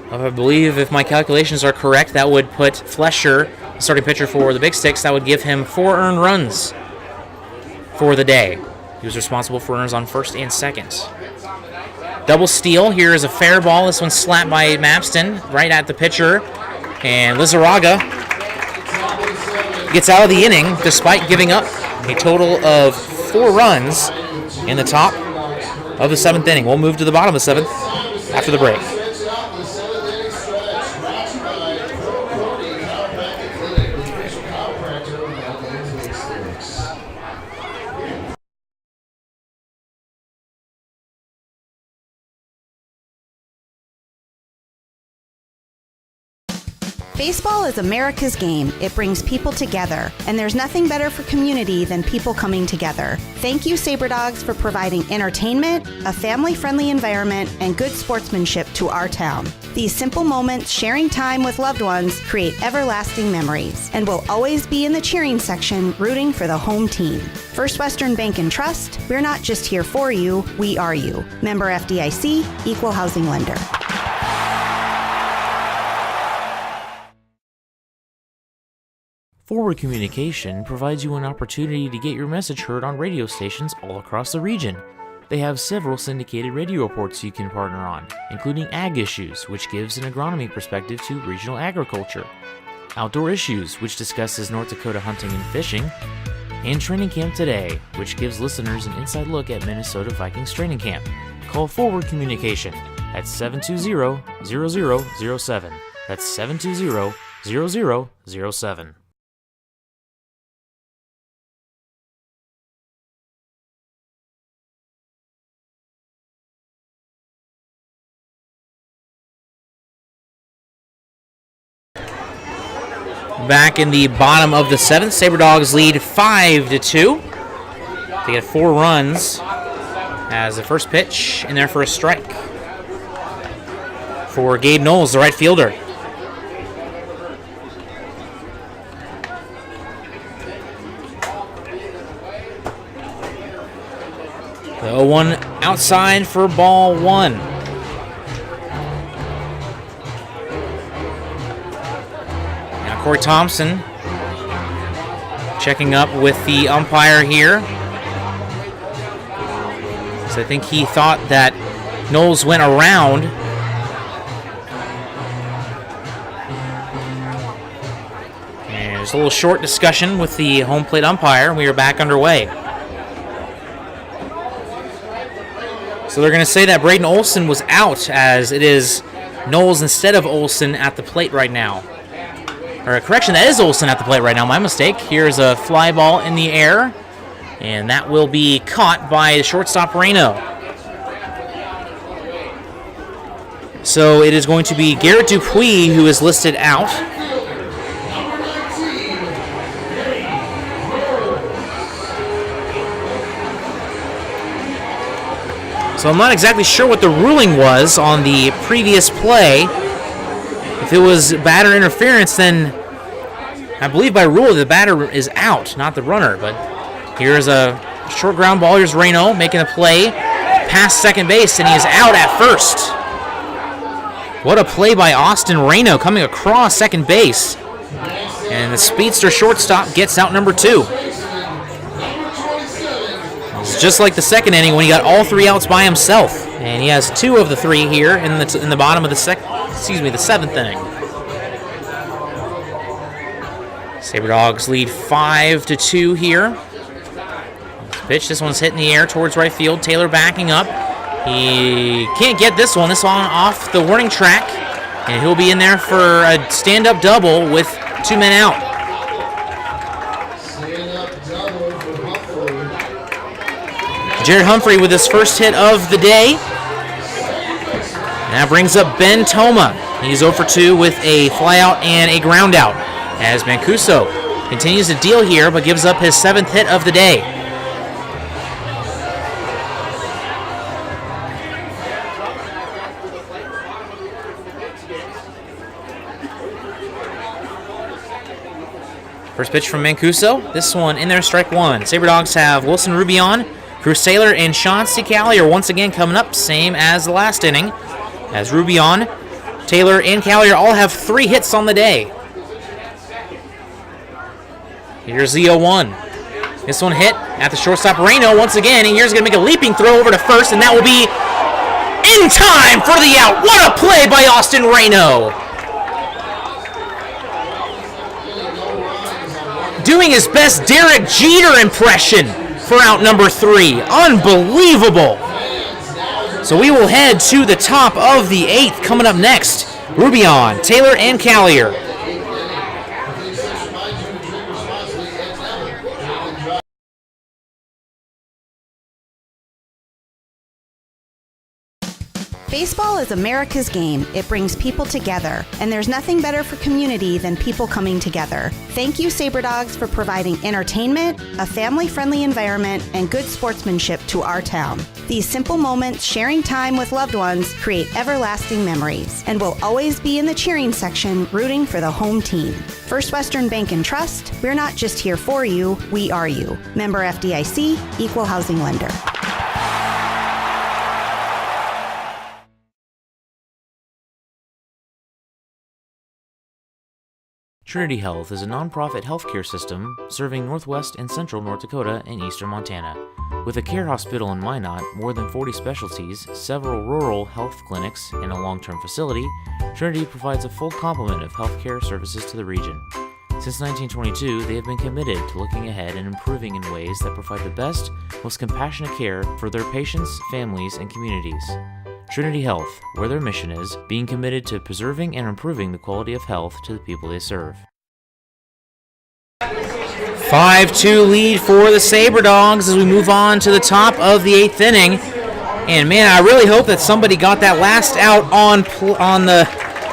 I believe if my calculations are correct, that would put Flesher, starting pitcher for the Big Sticks, that would give him 4 earned runs for the day. He was responsible for runners on first and second. Double steal. Here is a fair ball. This one's slapped by Mapston right at the pitcher. And Lizarraga gets out of the inning despite giving up a total of 4 runs in the top of the 7th inning. We'll move to the bottom of the 7th after the break. Baseball is America's game. It brings people together, and there's nothing better for community than people coming together. Thank you, Sabre Dogs, for providing entertainment, a family-friendly environment, and good sportsmanship to our town. These simple moments, sharing time with loved ones, create everlasting memories, and will always be in the cheering section, rooting for the home team. First Western Bank and Trust, we're not just here for you, we are you. Member FDIC, Equal Housing Lender. Forward Communication provides you an opportunity to get your message heard on radio stations all across the region. They have several syndicated radio reports you can partner on, including Ag Issues, which gives an agronomy perspective to regional agriculture, Outdoor Issues, which discusses North Dakota hunting and fishing, and Training Camp Today, which gives listeners an inside look at Minnesota Vikings training camp. Call Forward Communication at 720-0007. That's 720-0007. Back in the bottom of the 7th, Sabre Dogs lead 5-2. They get 4 runs as the first pitch in there for a strike for Gabe Knowles, the right fielder. The 0-1 outside for ball 1. Corey Thompson checking up with the umpire here. So I think he thought that Knowles went around. And there's a little short discussion with the home plate umpire. We are back underway. So they're going to say that Braden Olson was out, as it is Knowles instead of Olson at the plate right now. Or a correction, that is Olson at the plate right now. My mistake. Here's a fly ball in the air, and that will be caught by shortstop Reno. So it is going to be Garrett Dupuis who is listed out. So I'm not exactly sure what the ruling was on the previous play. If it was batter interference, then I believe by rule the batter is out, not the runner. But here's a short ground ball. Here's Reno making a play past second base, and he is out at first. What a play by Austin Reno coming across second base. And the speedster shortstop gets out number 2. It's just like the second inning when he got all 3 outs by himself, and he has 2 of the 3 here in the bottom of the seventh inning. Sabre Dogs lead 5-2 here. Pitch. This one's hit in the air towards right field. Taylor backing up. He can't get this one. This one off the warning track, and he'll be in there for a stand-up double with 2 men out. Jared Humphrey with his first hit of the day. And that brings up Ben Toma. He's 0 for 2 with a flyout and a groundout, as Mancuso continues to deal here but gives up his 7th hit of the day. First pitch from Mancuso. This one in there, strike 1. Sabre Dogs have Wilson Rubion, Cruz Taylor, and Chauncey Callier once again coming up, same as the last inning, as Rubion, Taylor, and Callier all have 3 hits on the day. Here's the 0-1. This one hit at the shortstop Reno once again, and here's going to make a leaping throw over to first, and that will be in time for the out. What a play by Austin Reno! Doing his best Derek Jeter impression for out number 3. Unbelievable. So we will head to the top of the 8th. Coming up next, Rubion, Taylor, and Callier. Baseball is America's game. It brings people together, and there's nothing better for community than people coming together. Thank you, Sabre Dogs, for providing entertainment, a family-friendly environment, and good sportsmanship to our town. These simple moments, sharing time with loved ones, create everlasting memories, and will always be in the cheering section, rooting for the home team. First Western Bank and Trust, we're not just here for you, we are you. Member FDIC, Equal Housing Lender. Trinity Health is a nonprofit healthcare system serving northwest and central North Dakota and eastern Montana. With a care hospital in Minot, more than 40 specialties, several rural health clinics, and a long-term facility, Trinity provides a full complement of healthcare services to the region. Since 1922, they have been committed to looking ahead and improving in ways that provide the best, most compassionate care for their patients, families, and communities. Trinity Health, where their mission is, being committed to preserving and improving the quality of health to the people they serve. 5-2 lead for the Sabre Dogs as we move on to the top of the 8th inning. And man, I really hope that somebody got that last out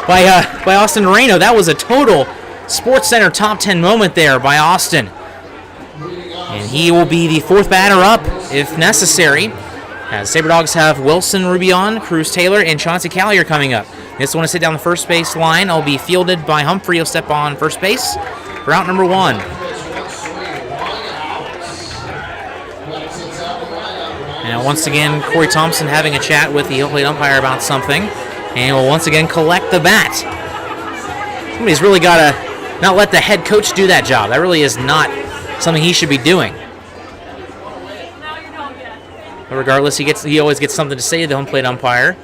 by Austin Reno. That was a total SportsCenter top 10 moment there by Austin. And he will be the 4th batter up if necessary, as Sabre Dogs have Wilson Rubion, Cruz Taylor, and Chauncey Callier coming up. This one is hit down the first base line. It'll be fielded by Humphrey. He'll step on first base for out number 1. And once again, Corey Thompson having a chat with the plate umpire about something, and will once again collect the bat. Somebody's really got to not let the head coach do that job. That really is not something he should be doing. But regardless, he always gets something to say to the home plate umpire.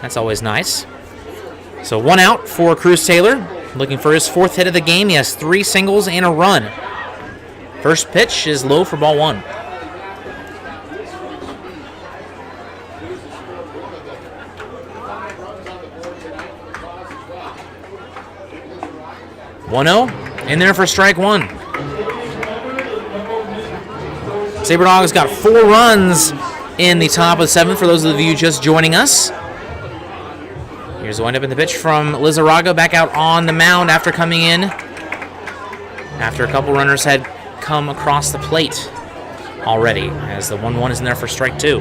That's always nice. So 1 out for Cruz Taylor. Looking for his 4th hit of the game. He has 3 singles and a run. First pitch is low for ball 1. In there for strike 1. Sabre Dogs got 4 runs in the top of the 7th for those of you just joining us. Here's the windup in the pitch from Lizarraga back out on the mound after coming in. After a couple runners had come across the plate already, as the 1-1 is in there for strike 2.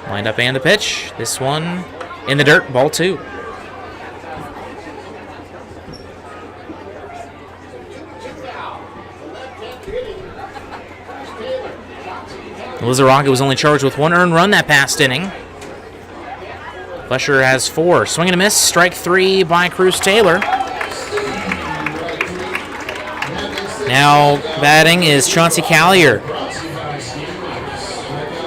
Lined up and the pitch. This one in the dirt, ball 2. Lizarraga was only charged with 1 earned run that past inning. Flesher has 4. Swing and a miss, strike 3 by Cruz Taylor. Now batting is Chauncey Callier.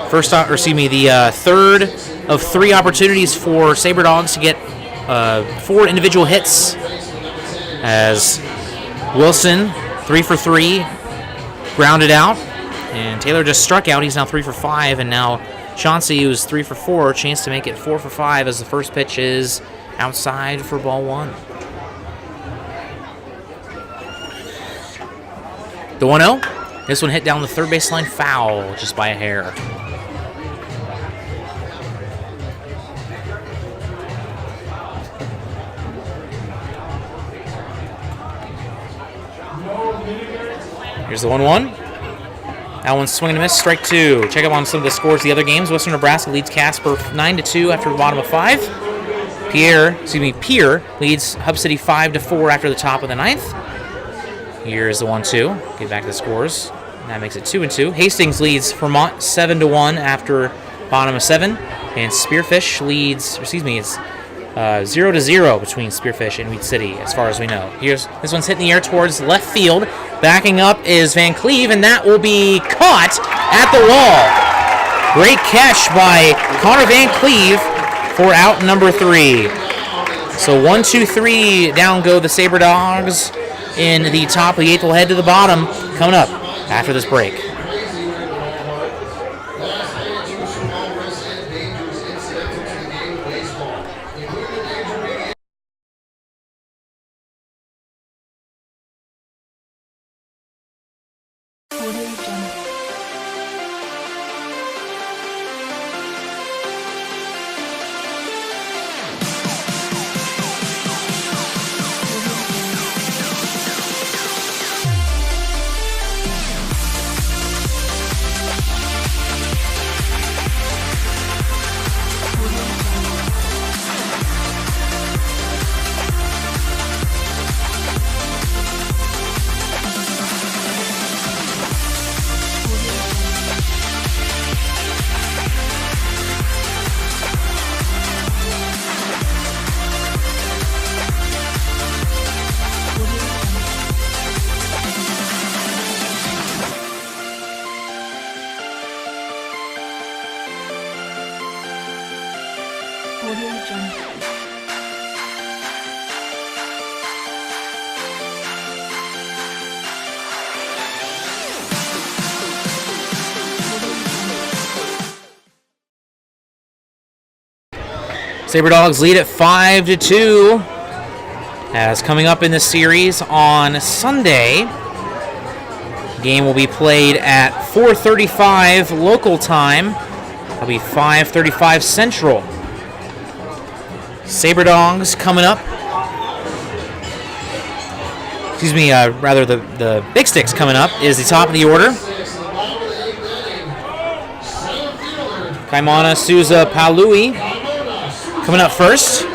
The third of 3 opportunities for Sabre Dogs to get 4 individual hits. As Wilson, 3 for 3, grounded out. And Taylor just struck out. He's now 3 for 5. And now Chauncey, who's 3 for 4, chance to make it 4 for 5 as the first pitch is outside for ball 1. The 1-0. This one hit down the third baseline, foul just by a hair. Here's the 1-1. That one's swing and a miss, strike 2. Check up on some of the scores of the other games. Western Nebraska leads Casper 9-2 after the bottom of 5. Pierre leads Hub City 5-4 after the top of the 9th. Here's the 1-2. Get back to the scores. That makes it 2-2. Hastings leads Vermont 7-1 after bottom of 7. And Spearfish leads, it's 0-0 between Spearfish and Wheat City, as far as we know. This one's hitting the air towards left field. Backing up is Van Cleve, and that will be caught at the wall. Great catch by Connor Van Cleve for out number 3. So 1, 2, 3 down go the Sabre Dogs in the top of the 8th. We'll head to the bottom coming up after this break. Sabre Dogs lead at 5-2. As coming up in the series on Sunday, game will be played at 4:35 local time. That'll be 5:35 Central. Sabre Dogs coming up. The Big Sticks coming up is the top of the order. Kaimana Souza Palui coming up first.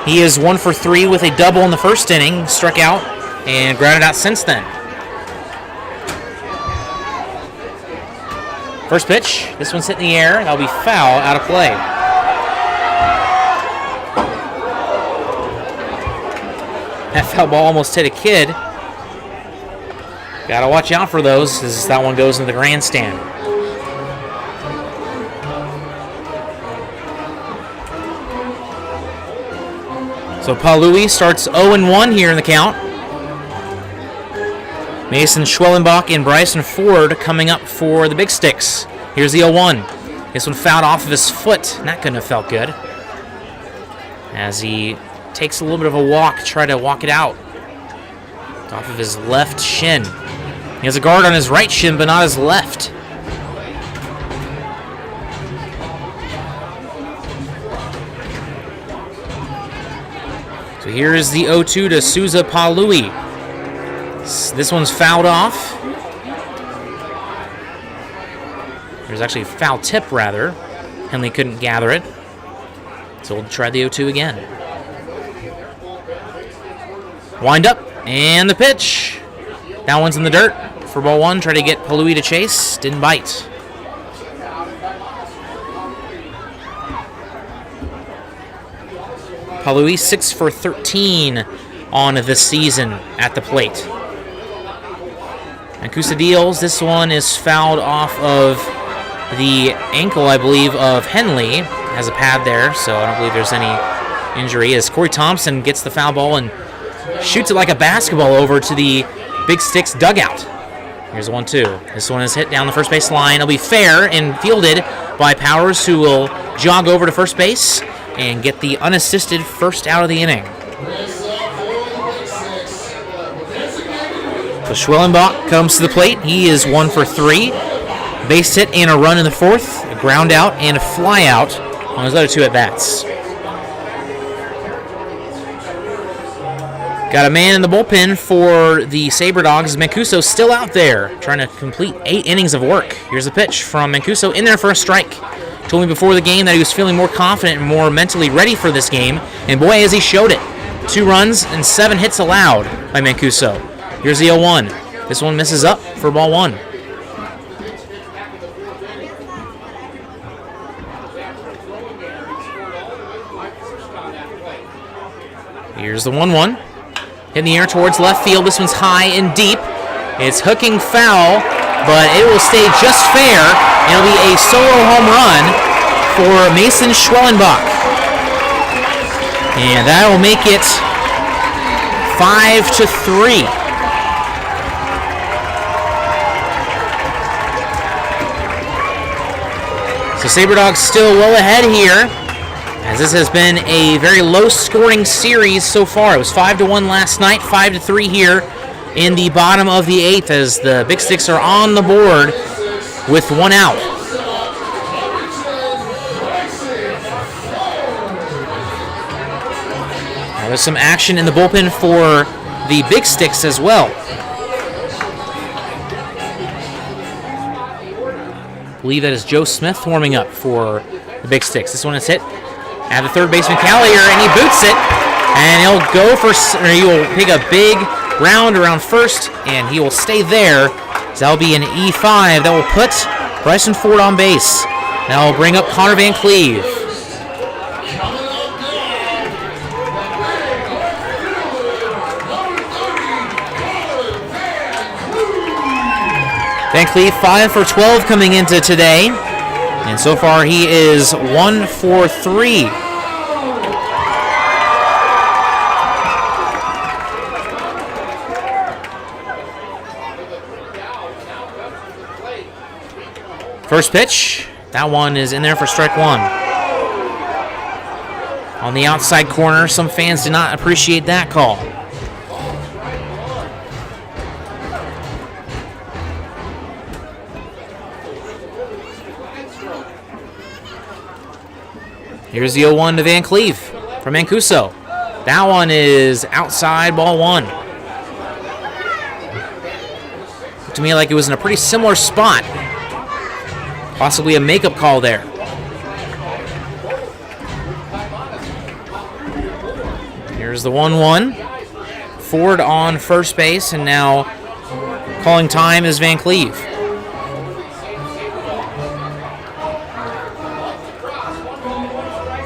He is 1 for 3 with a double in the first inning, struck out and grounded out since then. First pitch, this one's hit in the air. That'll be foul, out of play. That foul ball almost hit a kid. Gotta watch out for those as that one goes into the grandstand. So Paului starts 0-1 here in the count. Mason Schwellenbach and Bryson Ford coming up for the Big Sticks. Here's the 0-1. This one fouled off of his foot. That couldn't have felt good. As he takes a little bit of a walk, try to walk it out. Off of his left shin. He has a guard on his right shin, but not his left. So here is the 0-2 to Souza Paului. This one's fouled off. There's actually a foul tip, rather. Henley couldn't gather it. So we'll try the 0-2 again. Wind up, and the pitch. That one's in the dirt for ball one. Try to get Paului to chase. Didn't bite. Paului 6 for 13 on the season at the plate. Mancuso deals. This one is fouled off of the ankle, I believe, of Henley. Has a pad there, so I don't believe there's any injury. As Corey Thompson gets the foul ball and shoots it like a basketball over to the Big Sticks dugout. Here's 1-2. This one is hit down the first base line. It'll be fair and fielded by Powers, who will jog over to first base and get the unassisted first out of the inning. So Schwellenbach comes to the plate. He is 1 for 3. Base hit and a run in the fourth, a ground out and a fly out on his other two at-bats. Got a man in the bullpen for the Sabre Dogs. Mancuso still out there trying to complete 8 innings of work. Here's a pitch from Mancuso in there for a strike. Told me before the game that he was feeling more confident and more mentally ready for this game, and boy, has he showed it. 2 runs and 7 hits allowed by Mancuso. Here's the 0-1. This one misses up for ball one. Here's the 1-1. In the air towards left field. This one's high and deep. It's hooking foul, but it will stay just fair. It'll be a solo home run for Mason Schwellenbach. And that will make it 5-3. So Sabre Dogs still well ahead here, as this has been a very low-scoring series so far. It was 5-1 last night, 5-3 here in the bottom of the 8th, as the Big Sticks are on the board with 1 out. Now there's some action in the bullpen for the Big Sticks as well. I believe that is Joe Smith warming up for the Big Sticks. This one is hit at the third baseman Callier, and he boots it, and he will take a big round around first, and he will stay there. So that'll be an E5 that will put Bryson Ford on base. That will bring up Connor Van Cleve. Van Cleve 5 for 12 coming into today, and so far he is 1 for 3. First pitch, that one is in there for strike 1. On the outside corner, some fans did not appreciate that call. Here's the 0-1 to Van Cleve from Mancuso. That one is outside, ball 1. Looked to me like it was in a pretty similar spot. Possibly a makeup call there. Here's the 1-1. Ford on first base, and now calling time is Van Cleve.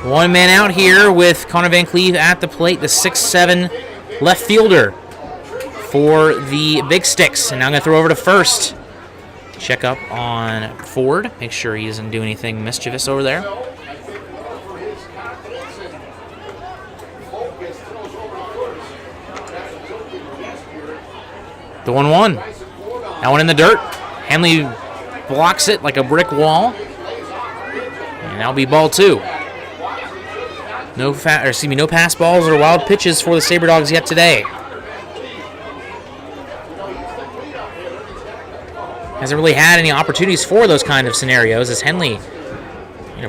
One man out here with Connor Van Cleve at the plate, the 6'7" left fielder for the Big Sticks. And now I'm going to throw over to first. Check up on Ford. Make sure he doesn't do anything mischievous over there. The 1-1. That one in the dirt. Hanley blocks it like a brick wall. And that'll be ball 2. No pass balls or wild pitches for the Sabre Dogs yet today. Hasn't really had any opportunities for those kind of scenarios as Henley,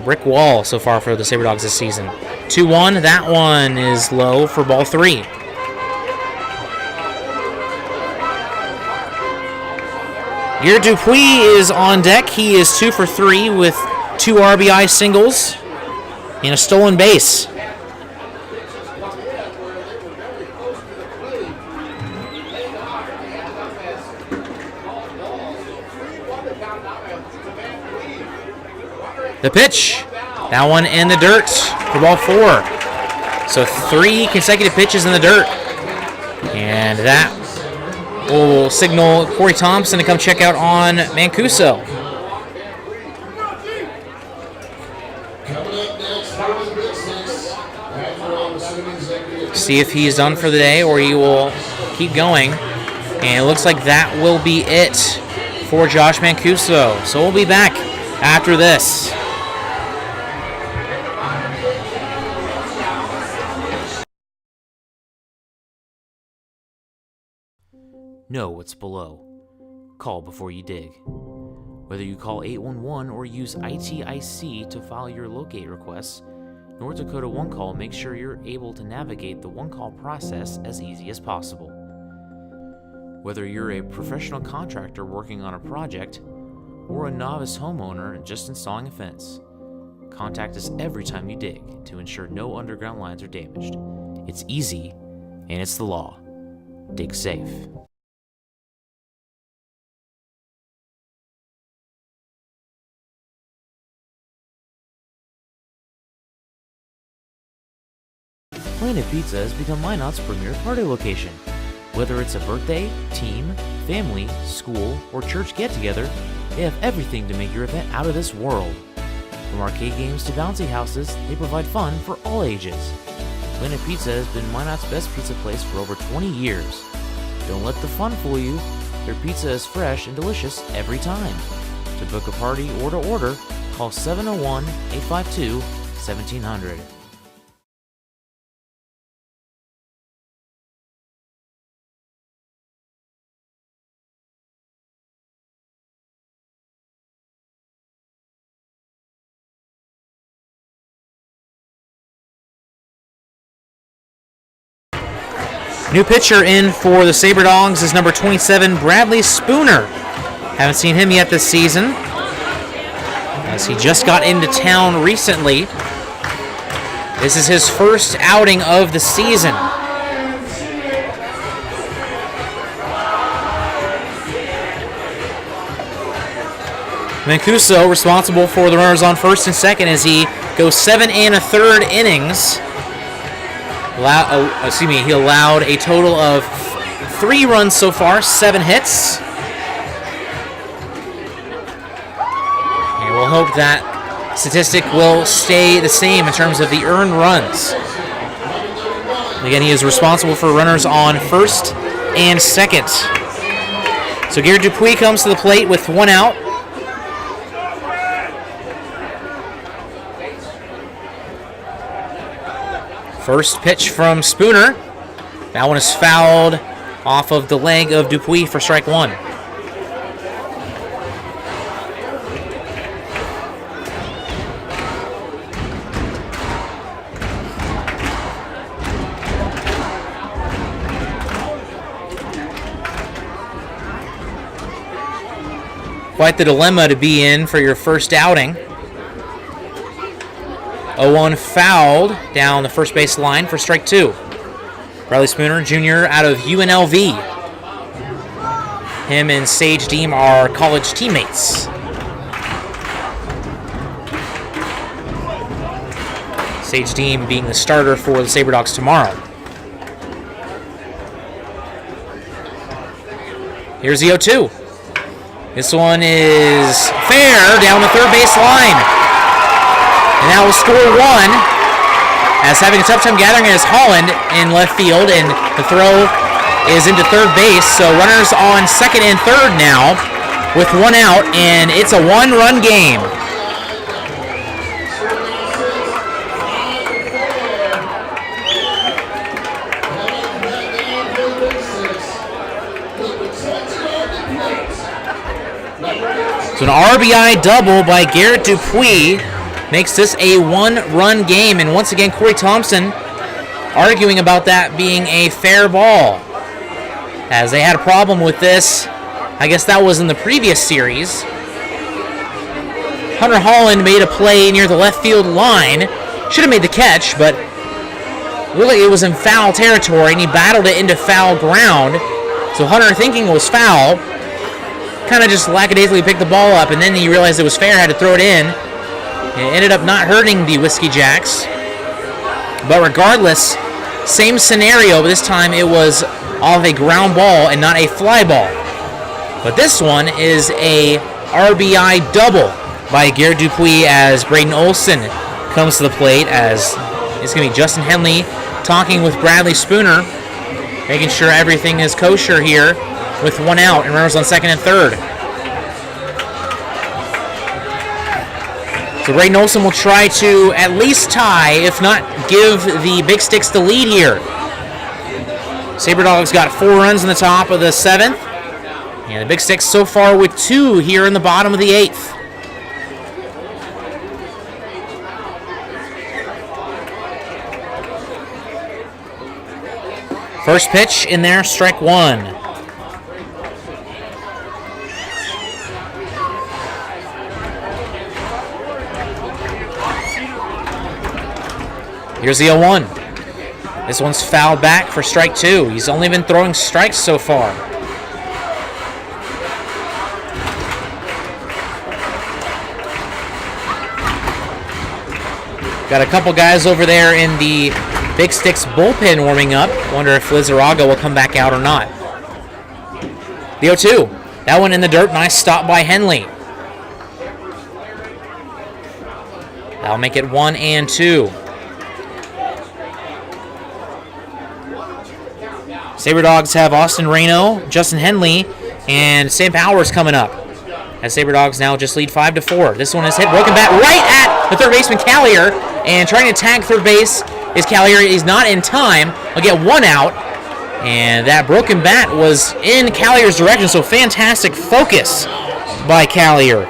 brick wall so far for the Sabre Dogs this season. 2-1. That one is low for ball 3. Garrett Dupuis is on deck. He is 2 for 3 with 2 RBI singles and a stolen base. The pitch. That one in the dirt for ball 4. So 3 consecutive pitches in the dirt. And that will signal Corey Thompson to come check out on Mancuso. See if he's done for the day or he will keep going. And it looks like that will be it for Josh Mancuso. So we'll be back after this. Know what's below. Call before you dig. Whether you call 811 or use ITIC to file your locate requests, North Dakota One Call makes sure you're able to navigate the One Call process as easy as possible. Whether you're a professional contractor working on a project or a novice homeowner just installing a fence, contact us every time you dig to ensure no underground lines are damaged. It's easy and it's the law. Dig safe. Planet Pizza has become Minot's premier party location. Whether it's a birthday, team, family, school, or church get-together, they have everything to make your event out of this world. From arcade games to bouncy houses, they provide fun for all ages. Planet Pizza has been Minot's best pizza place for over 20 years. Don't let the fun fool you. Their pizza is fresh and delicious every time. To book a party or to order, call 701-852-1700. New pitcher in for the Sabre Dogs is number 27, Bradley Spooner. Haven't seen him yet this season, as he just got into town recently. This is his first outing of the season. Mancuso responsible for the runners on first and second as he goes 7 1/3 innings. He allowed a total of 3 runs so far, 7 hits. And we'll hope that statistic will stay the same in terms of the earned runs. Again, he is responsible for runners on first and second. So Garrett Dupuis comes to the plate with 1 out. First pitch from Spooner. That one is fouled off of the leg of Dupuis for strike 1. Quite the dilemma to be in for your first outing. 0-1 fouled down the first base line for strike 2. Bradley Spooner Jr. out of UNLV. Him and Sage Deem are college teammates. Sage Deem being the starter for the Sabre Dogs tomorrow. Here's the 0-2. This one is fair down the third base line. And that will score one. As having a tough time gathering is Holland in left field, and the throw is into third base. So runners on second and third now with one out, and it's a one-run game. So an RBI double by Garrett Dupuis makes this a one-run game. And once again, Corey Thompson arguing about that being a fair ball, as they had a problem with this. I guess that was in the previous series. Hunter Holland made a play near the left field line. Should have made the catch, but really it was in foul territory, and he battled it into foul ground. So Hunter, thinking it was foul, kind of just lackadaisically picked the ball up, and then he realized it was fair, had to throw it in. It ended up not hurting the Whiskey Jacks. But regardless, same scenario, but this time it was off a ground ball and not a fly ball. But this one is a RBI double by Garrett Dupuis as Braden Olson comes to the plate, as it's going to be Justin Henley talking with Bradley Spooner, making sure everything is kosher here with one out and runners on second and third. So Braden Olson will try to at least tie, if not give the Big Sticks the lead here. Sabre Dogs got 4 runs in the top of the 7th. And the Big Sticks so far with 2 here in the bottom of the 8th. First pitch in there, strike 1. Here's the 0-1. This one's fouled back for strike 2. He's only been throwing strikes so far. Got a couple guys over there in the Big Sticks bullpen warming up. Wonder if Lizaraga will come back out or not. The 0-2. That one in the dirt. Nice stop by Henley. That'll make it 1-2. Sabre Dogs have Austin Reno, Justin Henley, and Sam Powers coming up. As Sabre Dogs now just lead 5-4. This one is hit, broken bat right at the third baseman Callier, and trying to tag third base is Callier. He's not in time. He'll get one out, and that broken bat was in Callier's direction, so fantastic focus by Callier.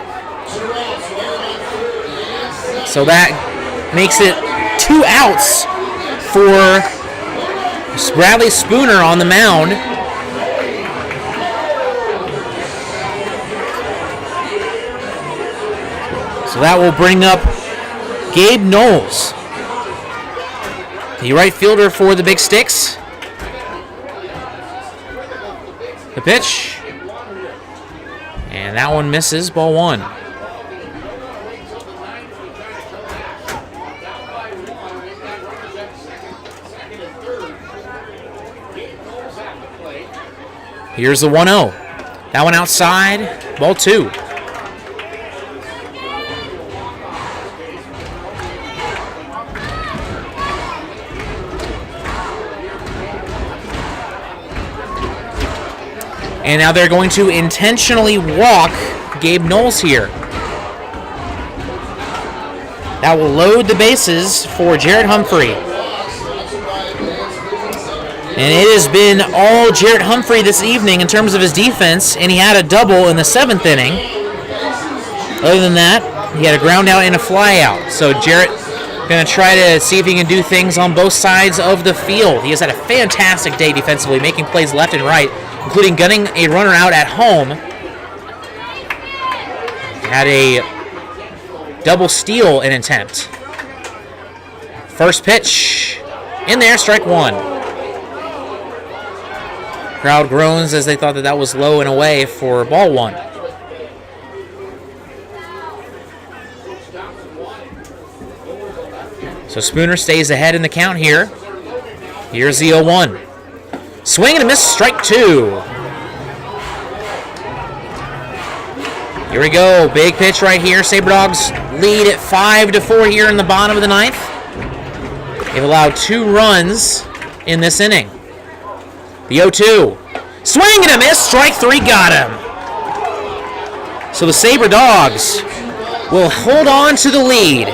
So that makes it 2 outs for Bradley Spooner on the mound. So that will bring up Gabe Knowles, the right fielder for the Big Sticks. The pitch. And that one misses, ball 1. Here's the 1-0. That one outside, ball 2. And now they're going to intentionally walk Gabe Knowles here. That will load the bases for Jarrett Humphrey. And it has been all Jarrett Humphrey this evening in terms of his defense, and he had a double in the 7th inning. Other than that, he had a ground out and a fly out. So Jarrett going to try to see if he can do things on both sides of the field. He has had a fantastic day defensively, making plays left and right, including gunning a runner out at home. Had a double steal in attempt. First pitch in there, strike 1. Crowd groans as they thought that was low and away for ball 1. So Spooner stays ahead in the count here. Here's the 0-1. Swing and a miss, strike 2. Here we go. Big pitch right here. Sabre Dogs lead at 5-4 here in the bottom of the ninth. They've allowed 2 runs in this inning. The 0-2. Swing and a miss. Strike 3 got him. So the Sabre Dogs will hold on to the lead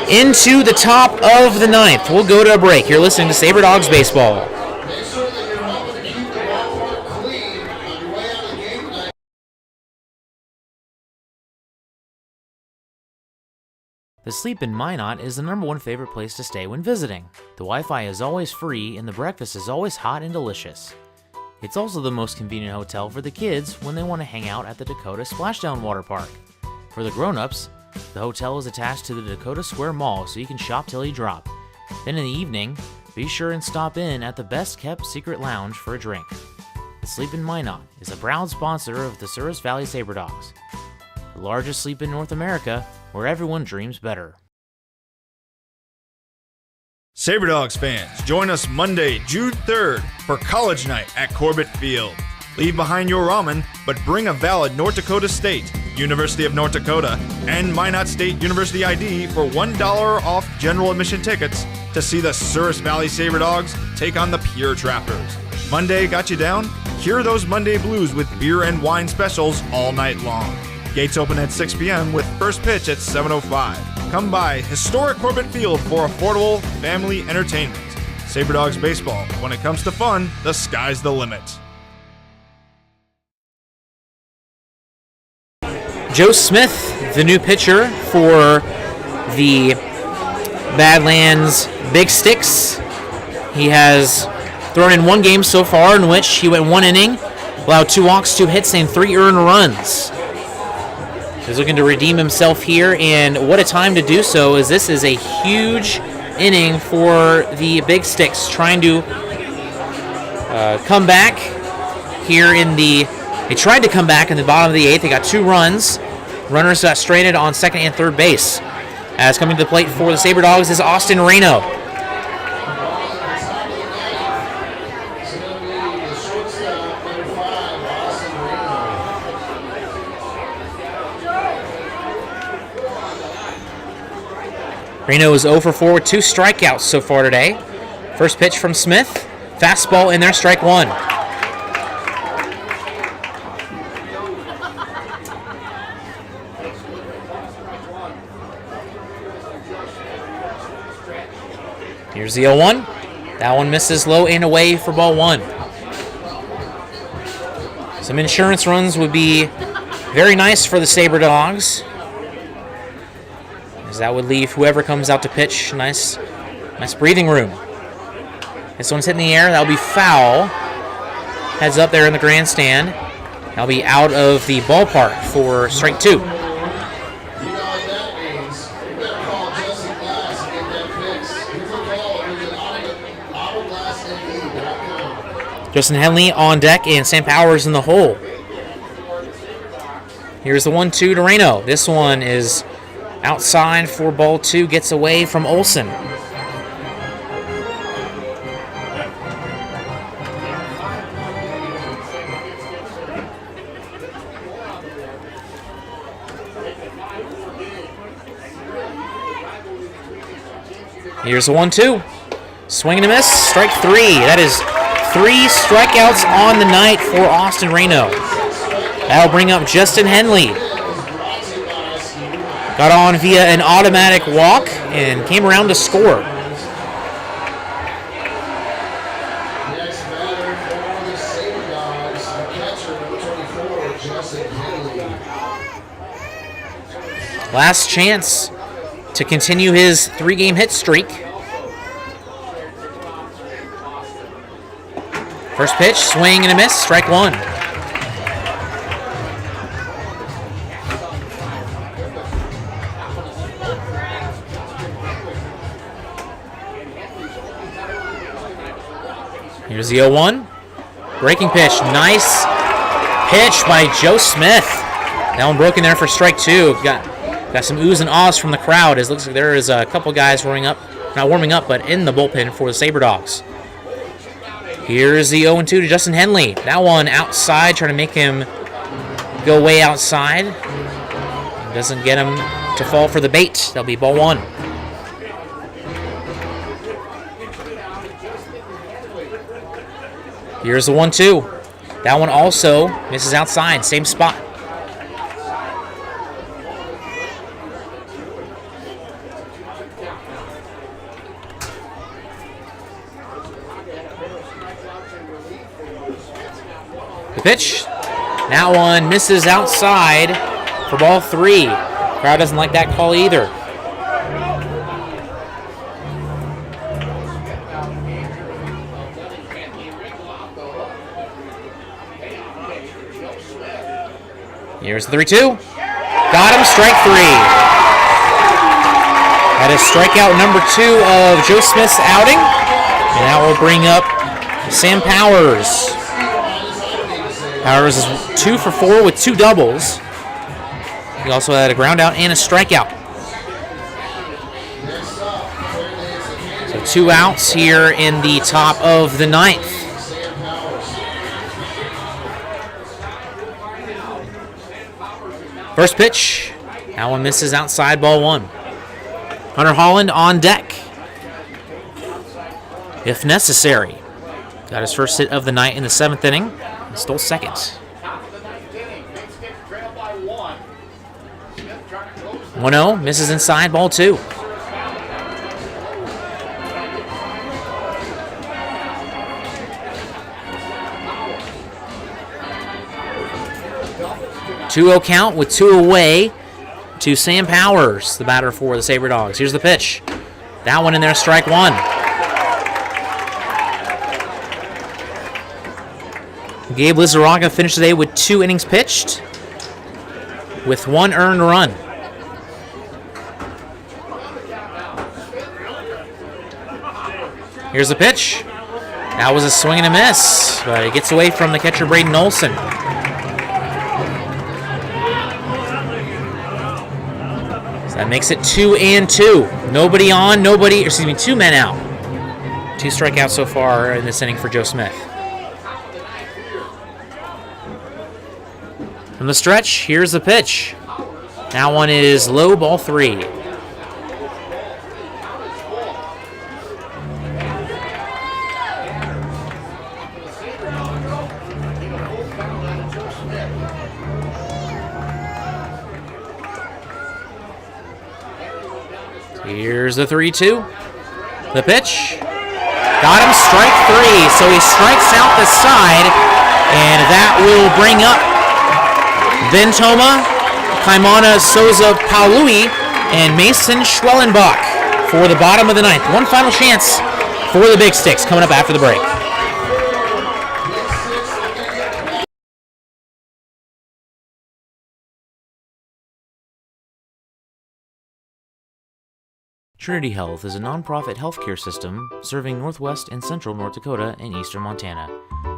into the top of the ninth. We'll go to a break. You're listening to Sabre Dogs Baseball. Make sure that you're helping to keep the ballpark clean on your way out of the game tonight. The Sleep in Minot is the #1 favorite place to stay when visiting. The Wi-Fi is always free and the breakfast is always hot and delicious. It's also the most convenient hotel for the kids when they want to hang out at the Dakota Splashdown Water Park. For the grown-ups, the hotel is attached to the Dakota Square Mall so you can shop till you drop. Then in the evening, be sure and stop in at the best-kept secret lounge for a drink. The Sleep in Minot is a proud sponsor of the Souris Valley Sabre Dogs, the largest sleep in North America, where everyone dreams better. Sabre Dogs fans, join us Monday, June 3rd for College Night at Corbett Field. Leave behind your ramen, but bring a valid North Dakota State, University of North Dakota, and Minot State University ID for $1 off general admission tickets to see the Souris Valley Sabre Dogs take on the Pure Trappers. Monday got you down? Cure those Monday blues with beer and wine specials all night long. Gates open at 6 p.m. with first pitch at 7:05. Come by historic Corbett Field for affordable family entertainment. Sabre Dogs Baseball. When it comes to fun, the sky's the limit. Joe Smith, the new pitcher for the Badlands Big Sticks. He has thrown in 1 game so far in which he went 1 inning, allowed 2 walks, 2 hits, and 3 earned runs. He's looking to redeem himself here, and what a time to do so, as this is a huge inning for the Big Sticks, trying to come back here in the... They tried to come back in the bottom of the 8th. They got 2 runs. Runners got stranded on second and third base. As coming to the plate for the Sabre Dogs is Austin Reno. Reno is 0 for 4 with 2 strikeouts so far today. First pitch from Smith. Fastball in there, strike 1. Here's the 0-1. That one misses low and away for ball 1. Some insurance runs would be very nice for the Sabre Dogs, as that would leave whoever comes out to pitch nice breathing room. This one's hitting the air. That'll be foul. Heads up there in the grandstand. That'll be out of the ballpark for strike 2. Justin Henley on deck and Sam Powers in the hole. Here's the 1-2 to Reno. This one is outside for ball 2, gets away from Olsen. Here's the 1-2. Swing and a miss. Strike 3. That is 3 strikeouts on the night for Austin Reno. That'll bring up Justin Henley. Got on via an automatic walk and came around to score. Next batter for the Sabre Dogs, catcher number 24, Justin Henley. Last chance to continue his 3-game hit streak. First pitch, swing and a miss, strike 1. Here's the 0-1. Breaking pitch, nice pitch by Joe Smith. That one broken there for strike 2. Got some oohs and ahs from the crowd, as it looks like there is a couple guys not warming up, but in the bullpen for the Sabre Dogs. Here's the 0-2 to Justin Henley. That one outside, trying to make him go way outside. Doesn't get him to fall for the bait. That'll be ball 1. Here's the 1-2. That one also misses outside, same spot. The pitch. That one misses outside for ball 3. Crowd doesn't like that call either. Here's the 3-2. Got him, strike 3. That is strikeout number 2 of Joe Smith's outing. And that will bring up Sam Powers. Powers is 2 for 4 with 2 doubles. He also had a ground out and a strikeout. So 2 outs here in the top of the 9th. First pitch, that one misses outside, ball 1. Hunter Holland on deck, if necessary. Got his first hit of the night in the 7th inning, and stole second. 1-0, misses inside, ball 2. Two-0 count with 2 away to Sam Powers, the batter for the Sabre Dogs. Here's the pitch. That one in there, strike 1. Gabe Lizarraga finished the day with 2 innings pitched with 1 earned run. Here's the pitch. That was a swing and a miss, but it gets away from the catcher, Braden Olson. That makes it 2-2. Nobody on, 2 men out. 2 strikeouts so far in this inning for Joe Smith. From the stretch, here's the pitch. That one is low, ball 3. Here's the 3-2. The pitch. Got him, strike 3. So he strikes out the side, and that will bring up Bentoma, Kaimana Souza Paului, and Mason Schwellenbach for the bottom of the 9th. One final chance for the Big Sticks coming up after the break. Trinity Health is a nonprofit healthcare system serving northwest and central North Dakota and eastern Montana.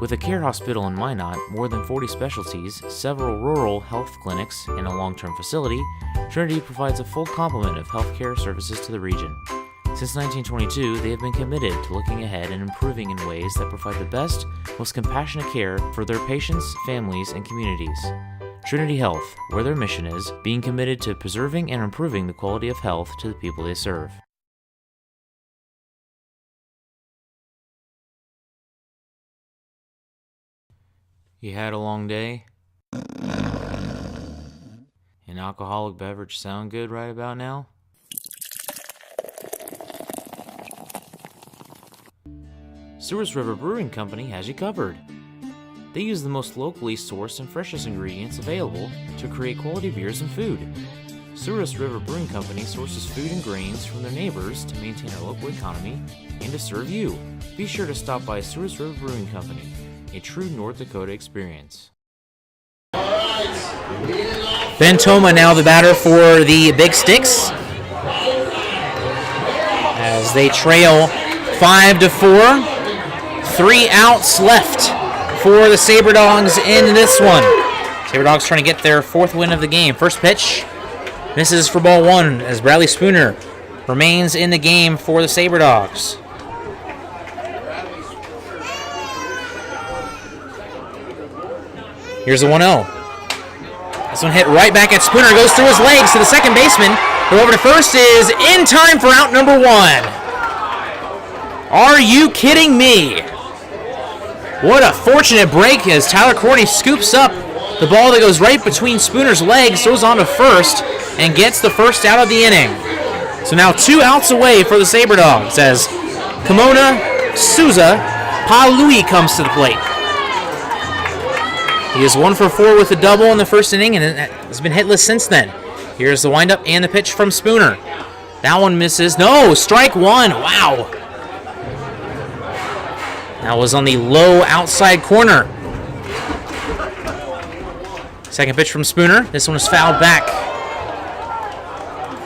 With a care hospital in Minot, more than 40 specialties, several rural health clinics, and a long-term facility, Trinity provides a full complement of healthcare services to the region. Since 1922, they have been committed to looking ahead and improving in ways that provide the best, most compassionate care for their patients, families, and communities. Trinity Health, where their mission is, being committed to preserving and improving the quality of health to the people they serve. You had a long day? An alcoholic beverage sound good right about now? Sewers River Brewing Company has you covered. They use the most locally sourced and freshest ingredients available to create quality beers and food. Sewers River Brewing Company sources food and grains from their neighbors to maintain our local economy and to serve you. Be sure to stop by Sewers River Brewing Company, a true North Dakota experience. Bentoma now the batter for the Big Sticks as they trail 5-4. 3 outs left for the Sabre Dogs in this one. Sabre Dogs trying to get their 4th win of the game. First pitch misses for ball 1 as Bradley Spooner remains in the game for the Sabre Dogs. Here's the 1-0. This one hit right back at Spooner. Goes through his legs to the second baseman. Go over to first is in time for out number 1. Are you kidding me? What a fortunate break as Tyler Courtney scoops up the ball that goes right between Spooner's legs, throws on to first, and gets the first out of the inning. So now 2 outs away for the Sabre Dogs as Kimona Souza Palui comes to the plate. He is 1 for 4 with a double in the first inning and has been hitless since then. Here's the windup and the pitch from Spooner. That one misses. No, strike 1. Wow. That was on the low outside corner. Second pitch from Spooner. This one is fouled back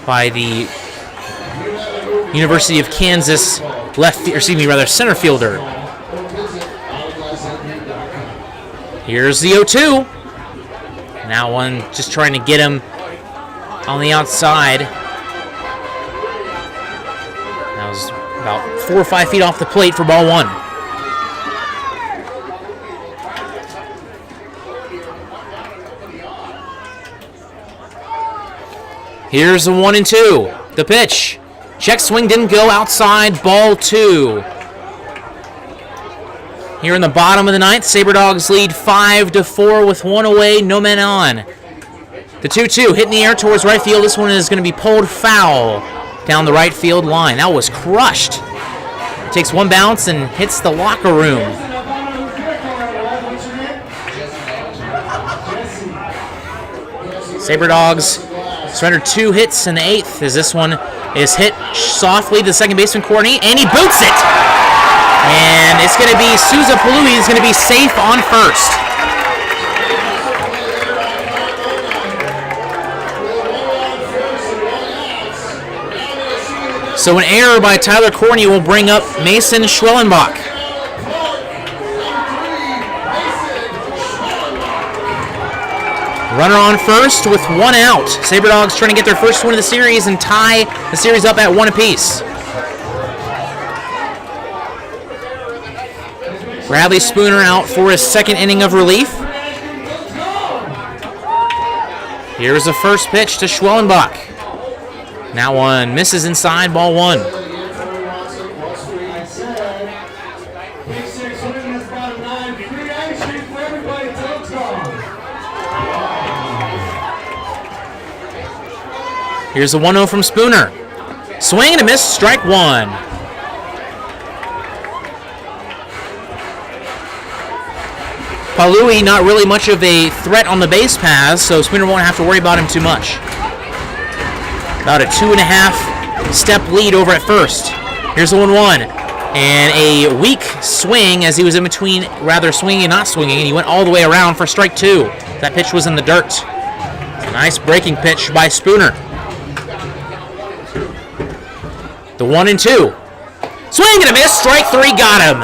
by the University of Kansas center fielder. Here's the 0-2. Now one just trying to get him on the outside. That was about 4 or 5 feet off the plate for ball 1. Here's the 1-2. The pitch. Check swing didn't go outside. Ball 2. Here in the bottom of the ninth, Sabre Dogs lead 5-4 with 1 away, no men on. The 2-2 hit in the air towards right field. This one is going to be pulled foul down the right field line. That was crushed. It takes 1 bounce and hits the locker room. Sabre Dogs surrendered 2 hits in the 8th as this one is hit softly to the second baseman Courtney, and he boots it! And it's going to be Souza Palui is going to be safe on first. So an error by Tyler Courtney will bring up Mason Schwellenbach. Runner on first with 1 out. Sabre Dogs trying to get their first win of the series and tie the series up at 1 apiece. Bradley Spooner out for his second inning of relief. Here's the first pitch to Schwellenbach. That one misses inside, ball 1. Here's the 1-0 from Spooner. Swing and a miss, strike 1. Palui not really much of a threat on the base paths, so Spooner won't have to worry about him too much. About a 2.5 step lead over at first. Here's the 1-1. And a weak swing as he was in between rather swinging and not swinging, and he went all the way around for strike 2. That pitch was in the dirt. It's a nice breaking pitch by Spooner. The 1-2. Swing and a miss, strike 3, got him.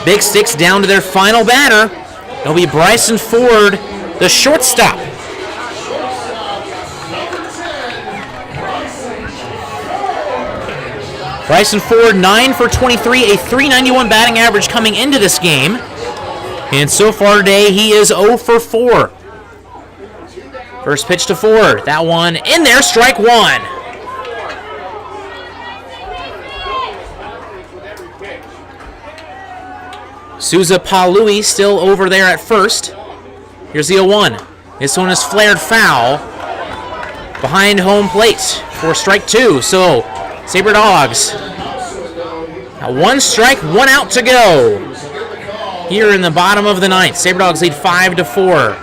Big Sticks down to their final batter. It'll be Bryson Ford, the shortstop. Bryson Ford, 9 for 23, a .391 batting average coming into this game. And so far today, he is 0 for 4. First pitch to Ford. That one in there, strike 1. Souza Palui still over there at first. Here's the 0-1. This one is flared foul behind home plate for strike 2. So Sabre Dogs, 1 strike, 1 out to go. Here in the bottom of the ninth, Sabre Dogs lead 5-4.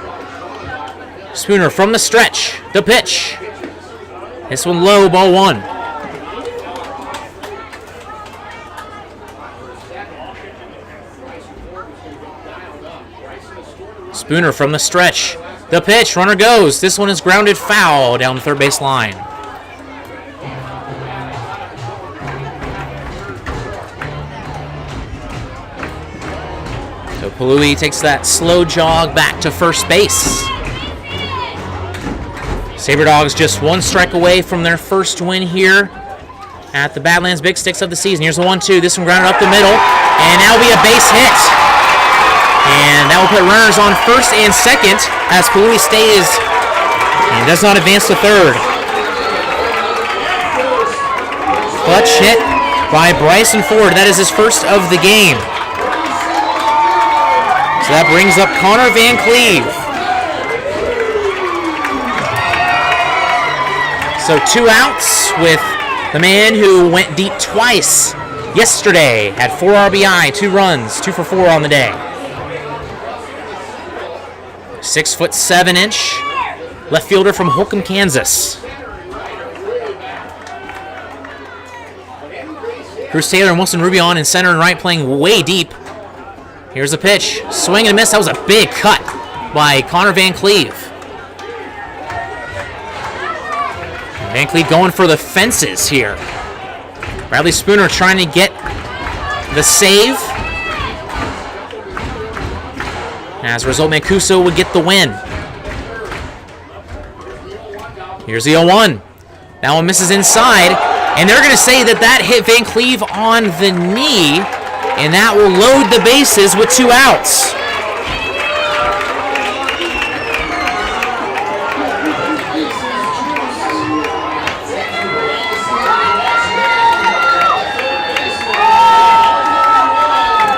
Spooner from the stretch. The pitch. This one low, ball 1. Spooner from the stretch. The pitch. Runner goes. This one is grounded foul down the third base line. So Palui takes that slow jog back to first base. Sabre Dogs just 1 strike away from their first win here at the Badlands Big Sticks of the season. Here's the 1-2. This one grounded up the middle, and that'll be a base hit. And that will put runners on first and second as Palui stays and does not advance to third. Clutch hit by Bryson Ford. That is his first of the game. So that brings up Connor Van Cleve. So 2 outs with the man who went deep twice yesterday. Had 4 RBI, 2 runs, 2 for 4 on the day. 6'7" left fielder from Holcomb, Kansas. Bruce Taylor and Wilson Rubion in center and right playing way deep. Here's a pitch. Swing and a miss. That was a big cut by Connor Van Cleve. Van Cleve going for the fences here. Bradley Spooner trying to get the save. As a result, Mancuso would get the win. Here's the 0-1. That one misses inside. And they're going to say that hit Van Cleve on the knee. And that will load the bases with 2 outs.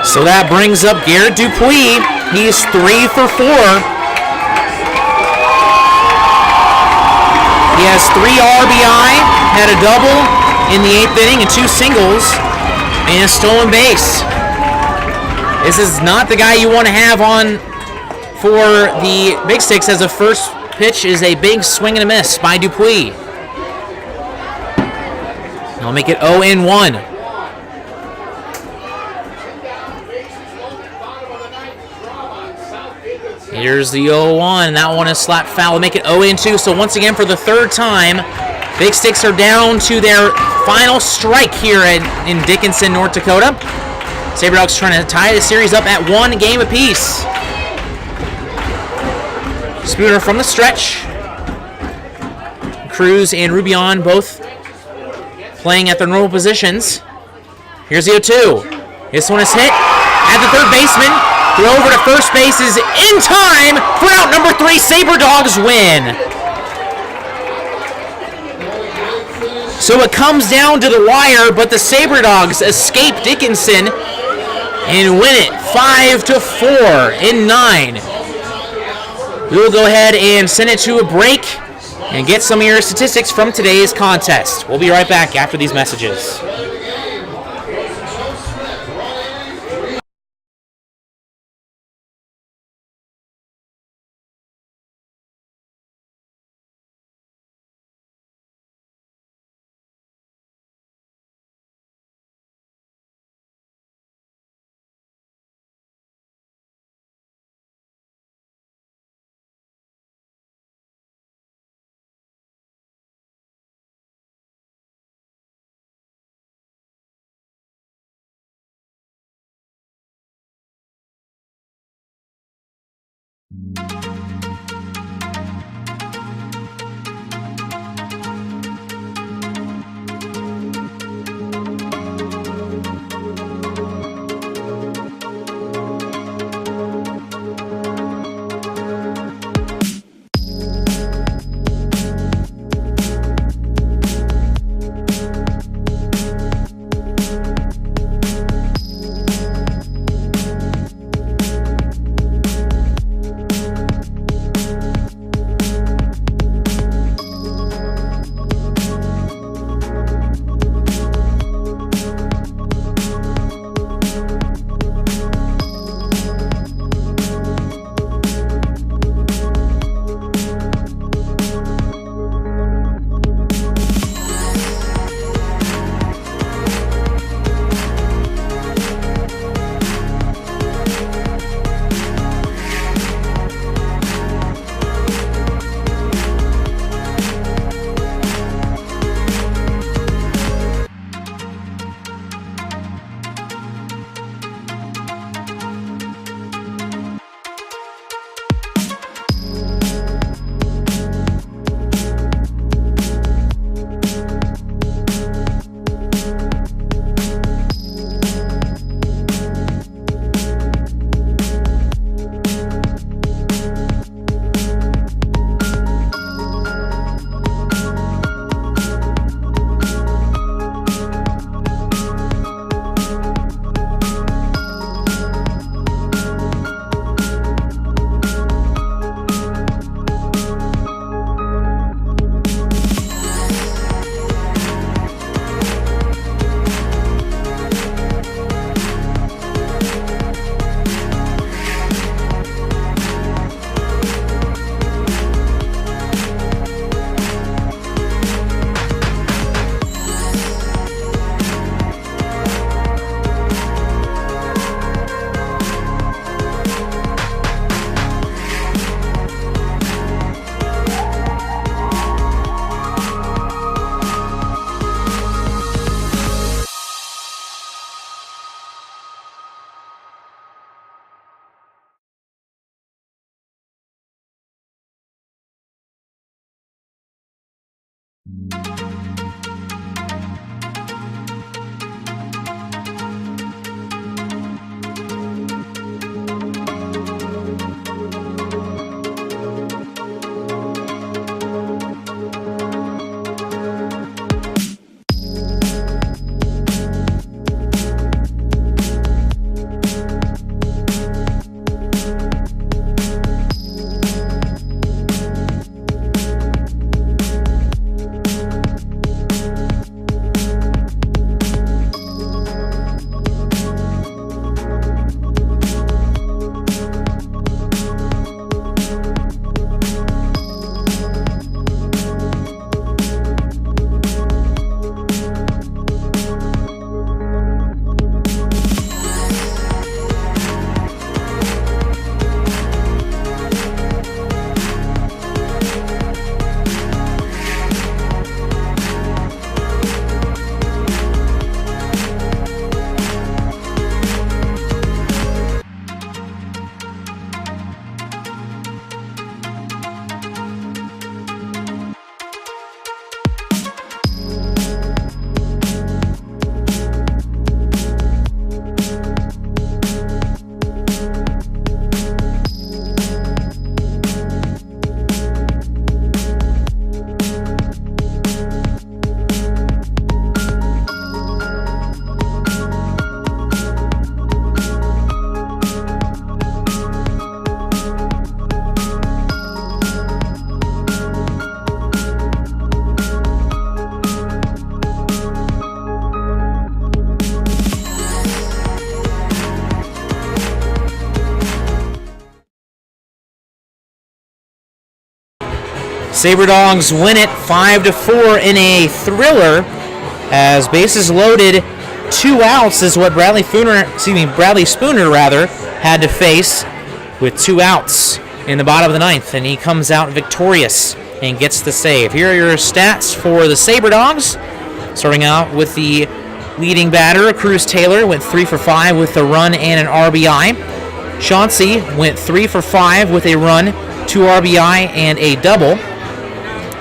So that brings up Garrett Dupuis. He's 3 for 4. He has 3 RBI, had a double in the 8th inning and 2 singles, and a stolen base. This is not the guy you want to have on for the Big Sticks, as the first pitch is a big swing and a miss by Dupuis. I'll make it 0-1. Here's the 0-1. That one is slapped foul to make it 0-2. So once again, for the 3rd time, Big Sticks are down to their final strike here in Dickinson, North Dakota. Sabre Dogs trying to tie the series up at 1 game apiece. Spooner from the stretch. Cruz and Rubion both playing at their normal positions. Here's the 0-2. This one is hit at the third baseman. Throw over to first base is in time for out number 3. Sabre Dogs win. So it comes down to the wire, but the Sabre Dogs escape Dickinson and win it 5-4 in 9. We will go ahead and send it to a break and get some of your statistics from today's contest. We'll be right back after these messages. Sabre Dogs win it 5-4 in a thriller as bases loaded, 2 outs is what Bradley Spooner had to face with 2 outs in the bottom of the ninth, and he comes out victorious and gets the save. Here are your stats for the Sabre Dogs. Starting out with the leading batter, Cruz Taylor, went 3 for 5 with a run and an RBI. Chauncey went 3 for 5 with a run, 2 RBI, and a double.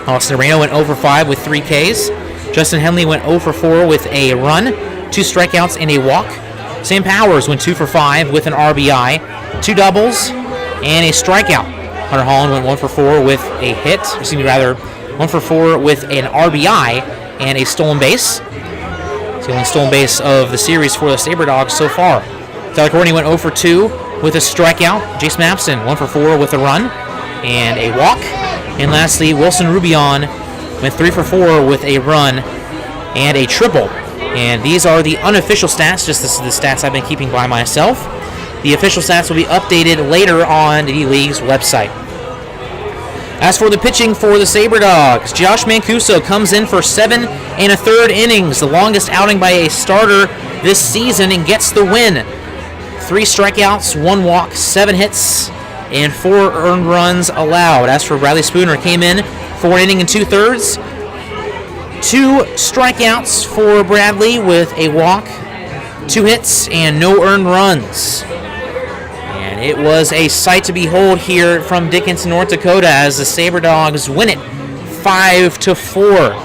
Austin Moreno went 0 for 5 with 3 Ks. Justin Henley went 0 for 4 with a run, 2 strikeouts, and a walk. Sam Powers went 2 for 5 with an RBI, 2 doubles, and a strikeout. Hunter Holland went 1 for 4 with a hit, 1 for 4 with an RBI and a stolen base. It's the only stolen base of the series for the Sabre Dogs so far. Tyler Courtney went 0 for 2 with a strikeout. Jace Mapson 1 for 4 with a run and a walk. And lastly, Wilson Rubion went 3 for 4 with a run and a triple. And these are the unofficial stats, just this is the stats I've been keeping by myself. The official stats will be updated later on the league's website. As for the pitching for the Sabre Dogs, Josh Mancuso comes in for 7 1/3 innings, the longest outing by a starter this season, and gets the win. 3 strikeouts, 1 walk, 7 hits, and 4 earned runs allowed. As for Bradley Spooner, came in 4 innings and 2/3. 2 strikeouts for Bradley with a walk, 2 hits, and no earned runs. And it was a sight to behold here from Dickinson, North Dakota, as the Sabre Dogs win it 5-4.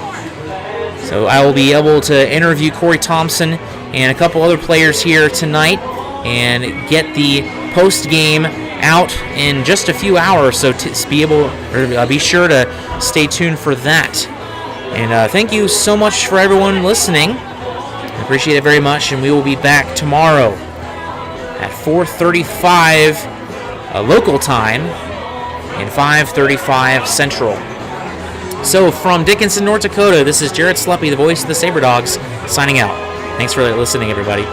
So I will be able to interview Corey Thompson and a couple other players here tonight and get the post game out in just a few hours. So be sure to stay tuned for that. And thank you so much for everyone listening. I appreciate it very much, and we will be back tomorrow at 4:35 local time and 5:35 Central. So from Dickinson, North Dakota, this is Jared Sleppy, the voice of the Sabre Dogs, signing out. Thanks for listening, everybody.